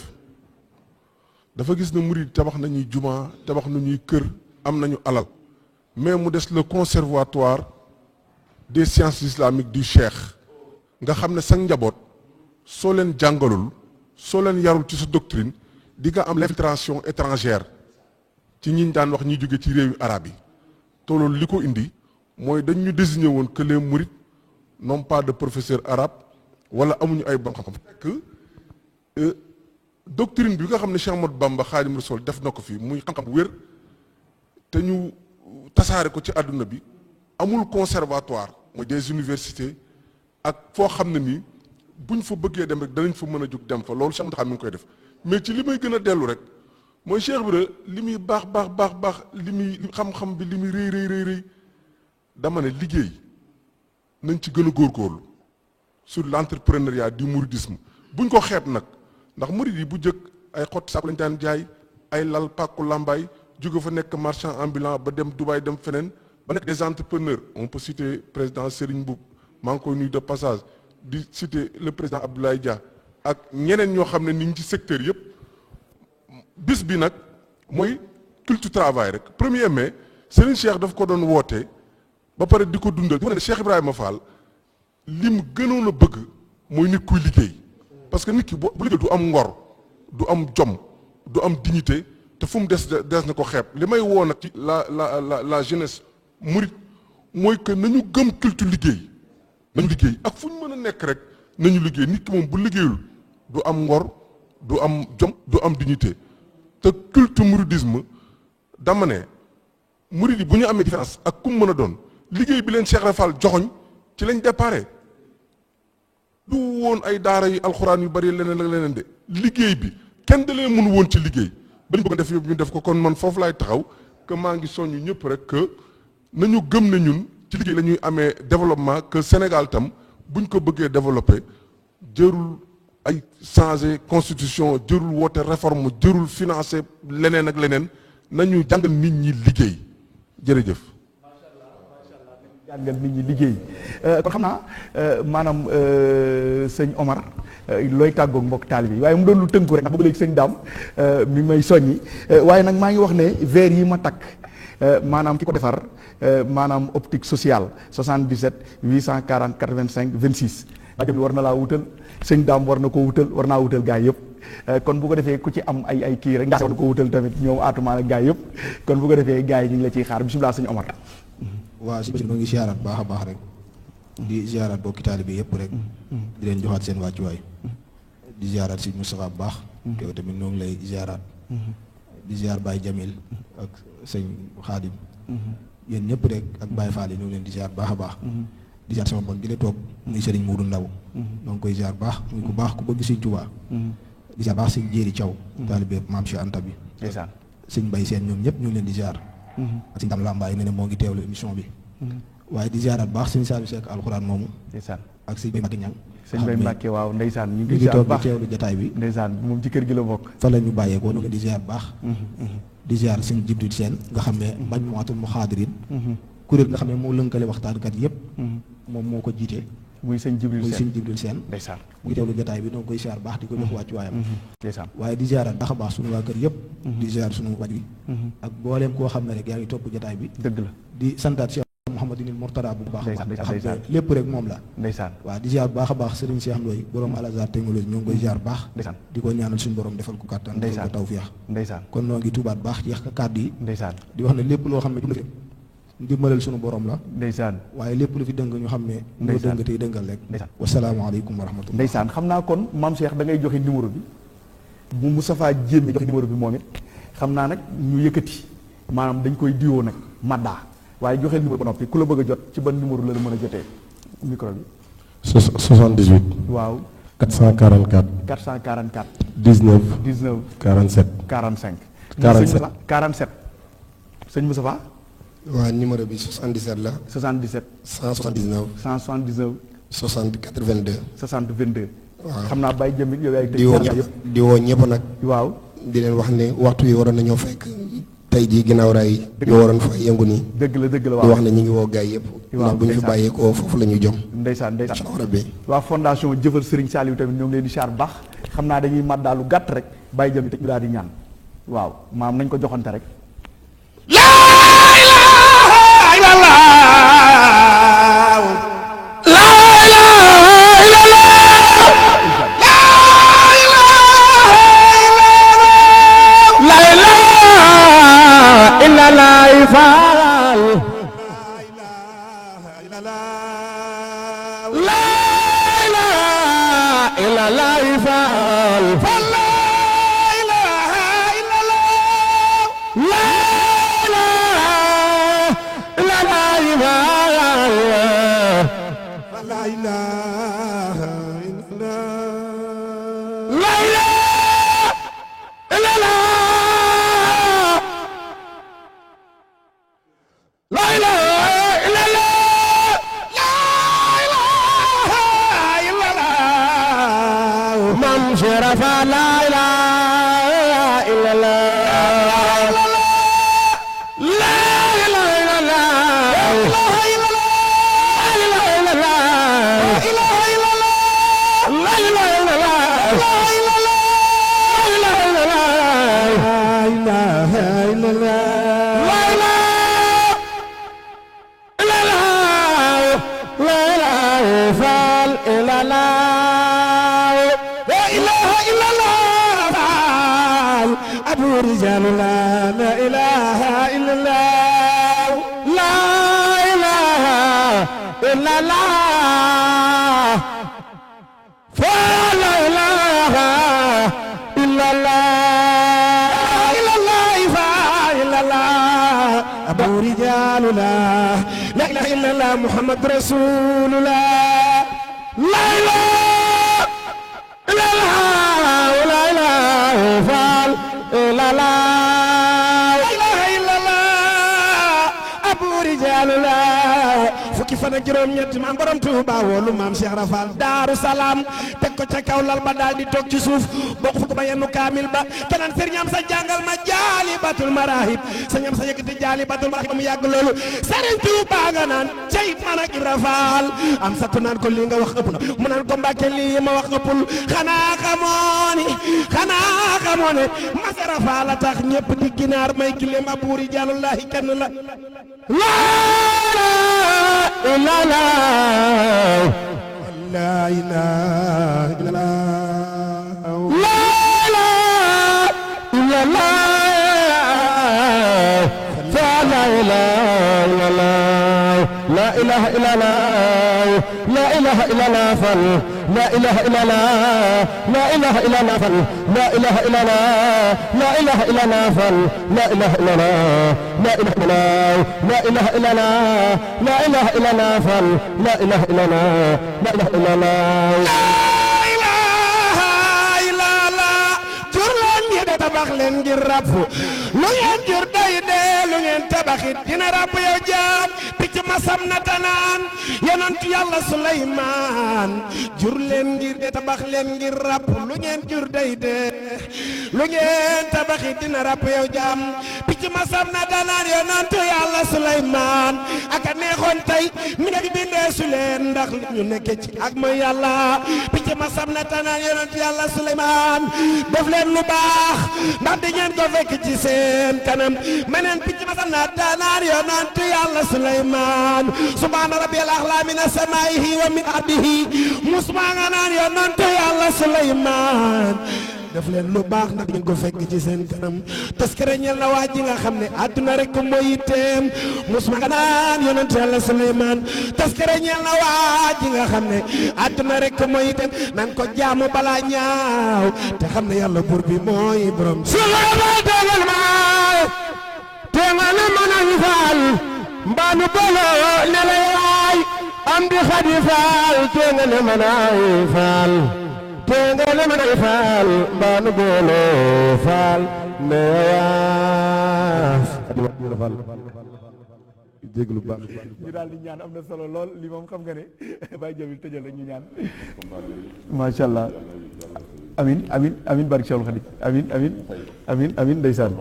dafa gis ne murit tabax nañuy juma tabax nañuy kër am nañu alal mais mu des le conservatoire des sciences islamiques du Cheikh nga xam ne sa njaboot soo leen jàngalul soo leen yarul ci sa doctrine di nga am l'infiltration étrangère ci ñiñ daan wax ñi jóge ci réewi arab yi te loolu li ko indi mooy dañ ñu désigné woon que les mourides non pas de professeur arabe wala amuñu ay bon xam-xam fekk doctrine bi nga xam ne Cheikh Ahmadou Bamba Xaadimu Rasuul def na ko fi muy xam-xam bu wér te ñu tasaare ko ci àdduna bi amul conservatoire mooy des universités ak foo xam ne nii buñ fa bëggee dem rek danañ fa mën a jóg dem fa loolu Cheikh Mountakha mi ngi koy def mais ci li may gën a dellu rek mooy Cheikh Ibra li muy baax li muy xam-xam bi li muy rëy dama ne liggéey nañ ci gën a góorgóorlu sur l'entrepreneuriat du mouridisme buñ ko xeeb nag ndax murid yi bu jëkk ay xott sàpp lañ daan jaay ay lal pàkku làmbaay jóge fa nekk marchand ambulant ba dem Dubaï dem feneen ba nekk des entrepreneurs on peut citer président Serigne Mboup maa ngi koy nuyu de passage di citer le président Abdoulaye Dia ak ñeneen ñoo xam ne ni ngi ci secteur yëpp bis bi nag mooy culte travail rek 1er mai Serigne Cheikh daf ko doon woote ba pare di ko dundal. mu ne Cheikh Ibrahima Fall li mu gënoon a bëgg mooy nit kuy liggéey parce que nit ki bu liggéey du am ngor du am jom du am dignité te fu mu des na ko xeeb. li may woo nag ci la jeunesse mouride mooy que nañu gëm culte liggéey nañu liggéey ak fu ñu mën a nekk rek nañu liggéey nit ki moom bu liggéeyul du am ngor du am jom du am dignité te culte mouridisme dama ne murid yi bu ñu amee différence ak kum mën a doon liggéey bi leen Cheikh Rafal joxoñ ci lañ déparé du woon ay daara yi alxuraan yu bari leneen ak leneen de liggéey bi kenn da leen mënu woon ci liggéey ba ñu bëgg a def yëpp ñu def ko kon man foofu laay taxaw que maa ngi soññu ñëpp rek que nañu gëm ne ñun ci liggéey la ñuy amee développement que Sénégal tam buñ ko bëggee développer jërul ay changer constitution jërul woote réforme jërul financer leneen ak leneen nañu jàngal nit ñi liggéey jërëjëf. jàngal nit ñi liggéey kon xam naa maanaam sëñ Omar looy tàggoog mbokk taalibe yi waaye mu doon lu tënku rek ndax boobu léegi sëñ Daam mi may soññi waaye nag maa ngi wax ne verre yi ma takk maanaam ki ko defar maanaam optique sociale 77 840 85 26 rajo bi war na laa wutal sëñ Daam war na koo wutal war naa wutal gaa yëpp kon bu ko defee ku ci am ay kii rek nga war na ko wutal tamit ñoom atumaan ak gaa yëpp kon bu ko defee gaa yi ñu ngi la ciy xaar bisimilah sëñ Omar. waaw si ñoo ngi ziaraat baax a baax rek di ziaraat bokki taalibe yëpp rek di leen joxaat seen wàccuwaay di ziaraat si Moustapha bu baax yow tamit ñoo ngi lay ziaraat di ziar Baye Jamil ak sëñ Xaadim yéen ñëpp rek ak Baye Fall yi ñoo ngi leen di ziar baax a baax di ziar sama bon di la toog muy Sëriñ Muudu Ndaw ñoo ngi koy ziar baax muy ku baax ku bëgg Sëñ Tuubaa di ziar baax sëñ Jéeri Thiaw taalibe Maam Cheikh Anta bi sëñ Bay Seen ñoom ñëpp ñu ngi leen di ziar ak sëñ Dam Lambaay ne moo ngi teewlu émission bi waaye di ziaraat baax sëñ Saliou Seck alxuraan moomu ak sëñ Bay Mbàkke Ñang sëñ Bay Mbàkke waaw ndeysaan ñu ngi toog di teewlu jataay bi ndeysaan moom ci kër gi la bokk fa la ñu bàyyeekoo ñu ngi di ziar baax di ziar sëñ Jibril Seen nga xam ne Majmuatul Muxaadirin kuréel nga xam ne moo lënkale waxtaankat yëpp moom moo ko jiite muy sëñ Jibril Seen ndeysaan mu ngi teewlu jataay bi donc koy ziar baax di ko jox wàccu waayam ndeysaan waaye di ziaraat baax a baax suñu waa kër yëpp di ziar suñu waj wi ak booleem koo xam ne rek yaa ngi topp jataay bi dëgg la di santaat Cheikh Mouhamadinil Mourtada bu baax a baax xam ne lépp rek moom la ndeysaan waaw di ziar baax a baax Serigne Cheikh Ndoye borom Al Azhar technologie ñoo ngi koy ziar baax ndeysaan di ko ñaanal suñu borom defal ko kàttan defal ko tawfiix ndeysaan kon noo ngi tuubaat baax ci kàddu yi ndeysaan di wax ne lépp loo xam ne ndimbalal suñu borom la ndeysaan waaye lépp lu fi dëng ñu xam ne loo dëng tey dëngal rek ndeysaan wasalaamaaleykum wa rahmatullah ndeysaan xam naa kon maam Cheikh da ngay joxe numéro bi bu Moustapha Jéeme joxe numéro bi moom it xam naa nag ñu yëkkati maanaam dañ koy diwoo nag maddaa waaye joxe numéro ba noppi ku la bëgg a jot ci ban numéro la mën a jotee micro bi 78 waaw 444 19 47 47 sëñ Moustapha waaw numéro bi 77 la 77 179 179 60 82 60 22 waaw xam naa Baye Jamil yow yaay di woo ñëpp nag waaw di leen wax ne waxtu yi waroon nañoo fekk tey jii ginnaaw raay ñu waroon fa yëngu nii dëgg la waaw di wax ne ñu ngi woo gaay yëpp ndax bu ñu fi bàyyeekoo foofu la ñu jom ndeysaan waa fondation jëfal Serigne Saliou tamit ñoo ngi leen di char baax xam naa dañuy mat daal lu gàtt rek Baye Jamil te ñu daal di ñaan waaw maam nañ ko joxante rek رجال لا إله إلا الله لا إله إلا الله فلا إله إلا الله إلا الله فإلا الله أبو رجال لا إله إلا الله محمد رسول الله لا إله إلا الله ولا إله فال إلا الله لا إله إلا الله أبو رجال الله fukki fan ak juróom ñett maam borom Tuuba woolu maam Cheikh Rafal Daaru Salaam teg ko ca kaw lal ba daal di toog ci suuf bokk fukk ba yenn kaamil ba keneen sëriñam sa jàngal ma Jaalibatul Marahib sëriñam sa yëkkati Jaalibatul Marahib mu yàgg loolu Sëriñ Tuuba nga naan cey man ak Ibra Faal am satu naan ko lii nga wax ëpp na mu naan ko Mbàkke lii ma wax ëppul xanaa xamoo ne ma Cheikh Rafal la tax ñëpp di ginaar may gileem Abu Rijaalullahi kenn la إلا الله لا إله إلا الله لا إله إلا الله فلا إله إلا الله لا إله إلا الله لا إله إلا الله فل لا إله إلا الله لا إله إلا الله فل لا إله إلا الله لا إله إلا الله فل لا إله إلا الله لا إله إلا الله لا إله إلا الله لا إله إلا الله فل لا إله إلا الله لا إله إلا الله tabax leen ngir rab lu ngeen jur day dee lu ngeen tabaxit dina rab yow jaam picc masam na tanaan yonent yàlla Suleymaan jur leen ngir de tabax leen ngir rab lu ngeen jur day dee lu ngeen tabaxit dina rab yow jaam picc masam na tanaan yonent yàlla Suleymaan aka neexoon tey mi nga fi bindee su leen ndax li ñu nekke ci ak mooy yàlla picc masam na tanaan yonent yàlla Suleymaan def leen lu baax ndax di ngeen ko fekk ci seen kanam meneen picc ma sam naa daanaar yonent yàlla Suleymaan subhaana rabbiyal a'laa min samaa'ihi wa min ardihi musmaa nga naan yonent yàlla Suleymaan def leen lu baax ndax ngeen ko fekk ci seen kanam taskare ñeel na waa ji nga xam ne àdduna rek mooy yitteem musmaa nga naan yonent yàlla Suleymaan taskare ñeel na waa ji nga xam ne àdduna rek mooy yitteem nan ko jaamu balaa ñaaw te xam ne yàlla buur bi mooy borom Suleymaan tegal ma tegal ma nañ faal mbaanu bolo ne la yaay am di xadi faal tegal ma nañ faal tegal ma nañ faal mbaanu bolo faal ne yaay jéglu baax ñu daal di ñaan am na solo lool li moom xam nga ne Baye Jamil tëjal rek ñu ñaan macha allah amin amin amin barke Cheikhul Khadim amin amin amin amin ndeysaan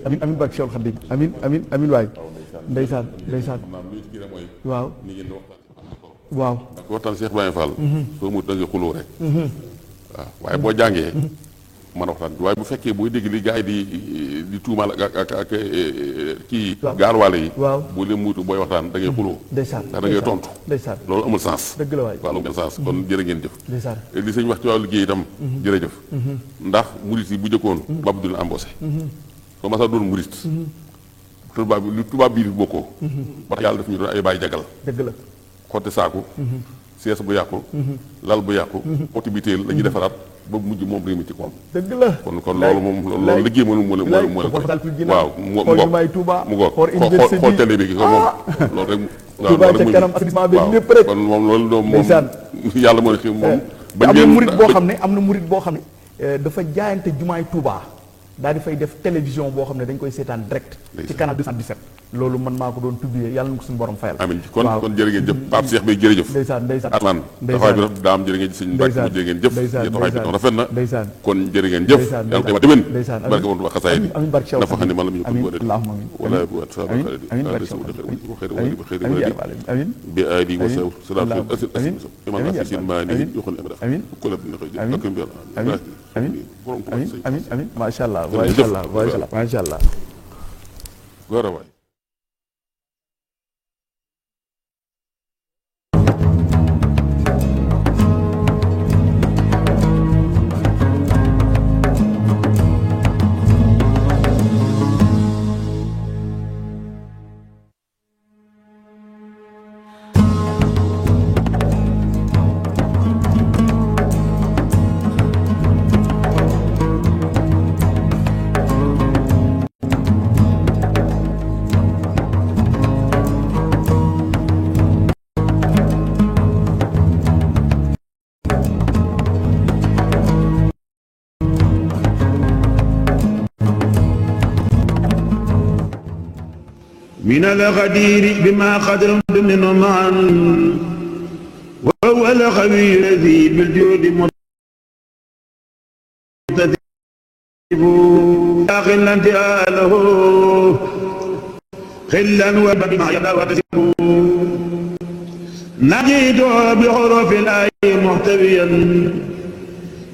amin amin barke Cheikhul Khadim amin amin amin waay ndeysaan ndeysaan waaw waaw waxtaan Cheikh Baye Fall soo mu da nga xuloo rek waaw waaye boo jàngee man waxtaan waaye bu fekkee booy dégg li gars yi di tuumaal ak kii gaarwaale yi boo leen muutu booy waxtaan da ngay xuloo ndax da ngay tontu loolu amul sens dëgg la waay waaw amul sens kon jërë ngeen jëf ndeysaan li sëñ wax ci wàllu liggéey itam jërëjëf ndax murit yi bu jëkkoon tubaab bi du la embauché soo ma sax doon murit tubaab bi lu tubaab bi bokkoo ba tax yàlla daf ñu doon ay bàyyi jagal dëgg la xotti saaku sees bu yàqu lal bu yàqu xotti bi téel la ñuy defaraat ba mujj moom réew mi ci koom dëgg la kon loolu moom loolu liggéey moo waaw mu goog xool télé bi ko moom loolu rek Touba ca kanam assainissement bi lépp rek kon moom loolu moom yàlla moo ne xi moom am na murit boo xam ne am na murit boo xam ne dafa jaayante jumaay Touba daal di fay def télévision boo xam ne dañ koy seetaan direct ci canal 217 loolu man maa ko doon publier yàlla na ko suñu borom fayal amiin kon jërë ngeen jëf Pape Cheikh Bay jërëjëf ndeysaan ndeysaan Atman taxawaay bi rafet daam jërë ngeen sëñ Mbàkke jërë ngeen jëf taxawaay bi rafet na kon jërë ngeen jëf yàlla koy ma déwén barke woon wax xasaay bi dafa xam ne man la mu ñu ko wala wat sa amiin bi ali wa sa salatu amin iman asin ma ni yoxon amiin ko la ne koy amiin amiin amiin amiin macha allah macha allah góor a waay من الغدير بما قدر من معا وهو الخبير الذي بالجود متصف خلا انتهاله خلا وبما يتصف نجد بحروف الآية محتويا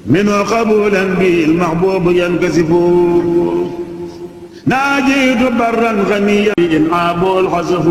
منه قبولا به المحبوب ينكسف ناجيت برا غنيا إن عابوا الخسف